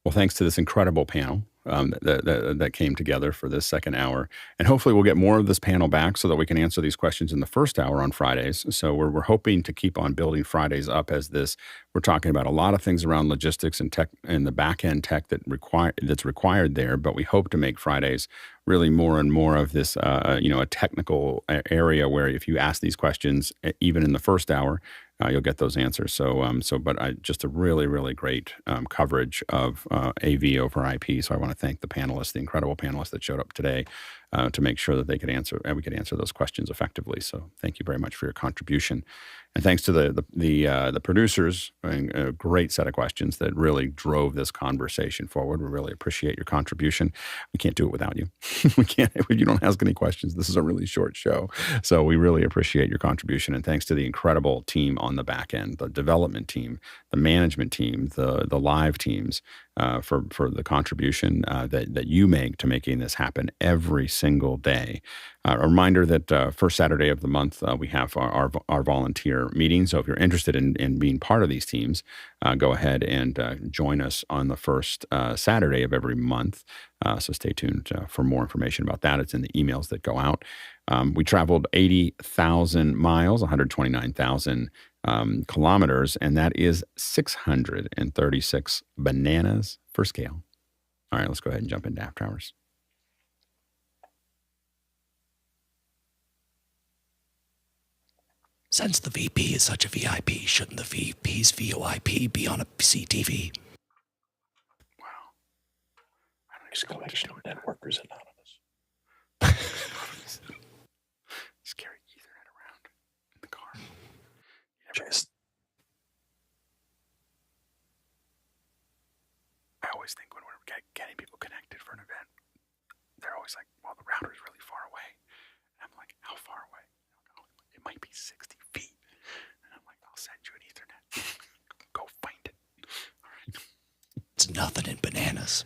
Well, thanks to this incredible panel that came together for this second hour. And hopefully we'll get more of this panel back so that we can answer these questions in the first hour on Fridays. So we're hoping to keep on building Fridays up as this. We're talking about a lot of things around logistics and tech and the back-end tech that's required there. But we hope to make Fridays really more and more of this, a technical area where if you ask these questions, even in the first hour, you'll get those answers. But just a really, really great coverage of AV over IP. So I want to thank the panelists, the incredible panelists that showed up today to make sure that we could answer those questions effectively. So thank you very much for your contribution. And thanks to the producers, a great set of questions that really drove this conversation forward. We really appreciate your contribution. We can't do it without you. We can't if you don't ask any questions. This is a really short show. So we really appreciate your contribution. And thanks to the incredible team on the back end, the development team, the management team, the live teams, for the contribution that you make to making this happen every single day. A reminder that first Saturday of the month, we have our volunteer meeting. So if you're interested in being part of these teams, go ahead and join us on the first Saturday of every month. So stay tuned for more information about that. It's in the emails that go out. We traveled 80,000 miles, 129,000 kilometers, and that is 636 bananas for scale. All right, let's go ahead and jump into After Hours. Since the VP is such a VIP, shouldn't the VP's VoIP be on a CTV? Wow. Exclamation Networkers Anonymous. Just carry Ethernet around in the car. I always think when we're getting people connected for an event, they're always like, well, the router is really far away. And I'm like, how far away? It might be 60 feet. And I'm like, I'll send you an Ethernet. Go find it. All right. It's nothing in bananas.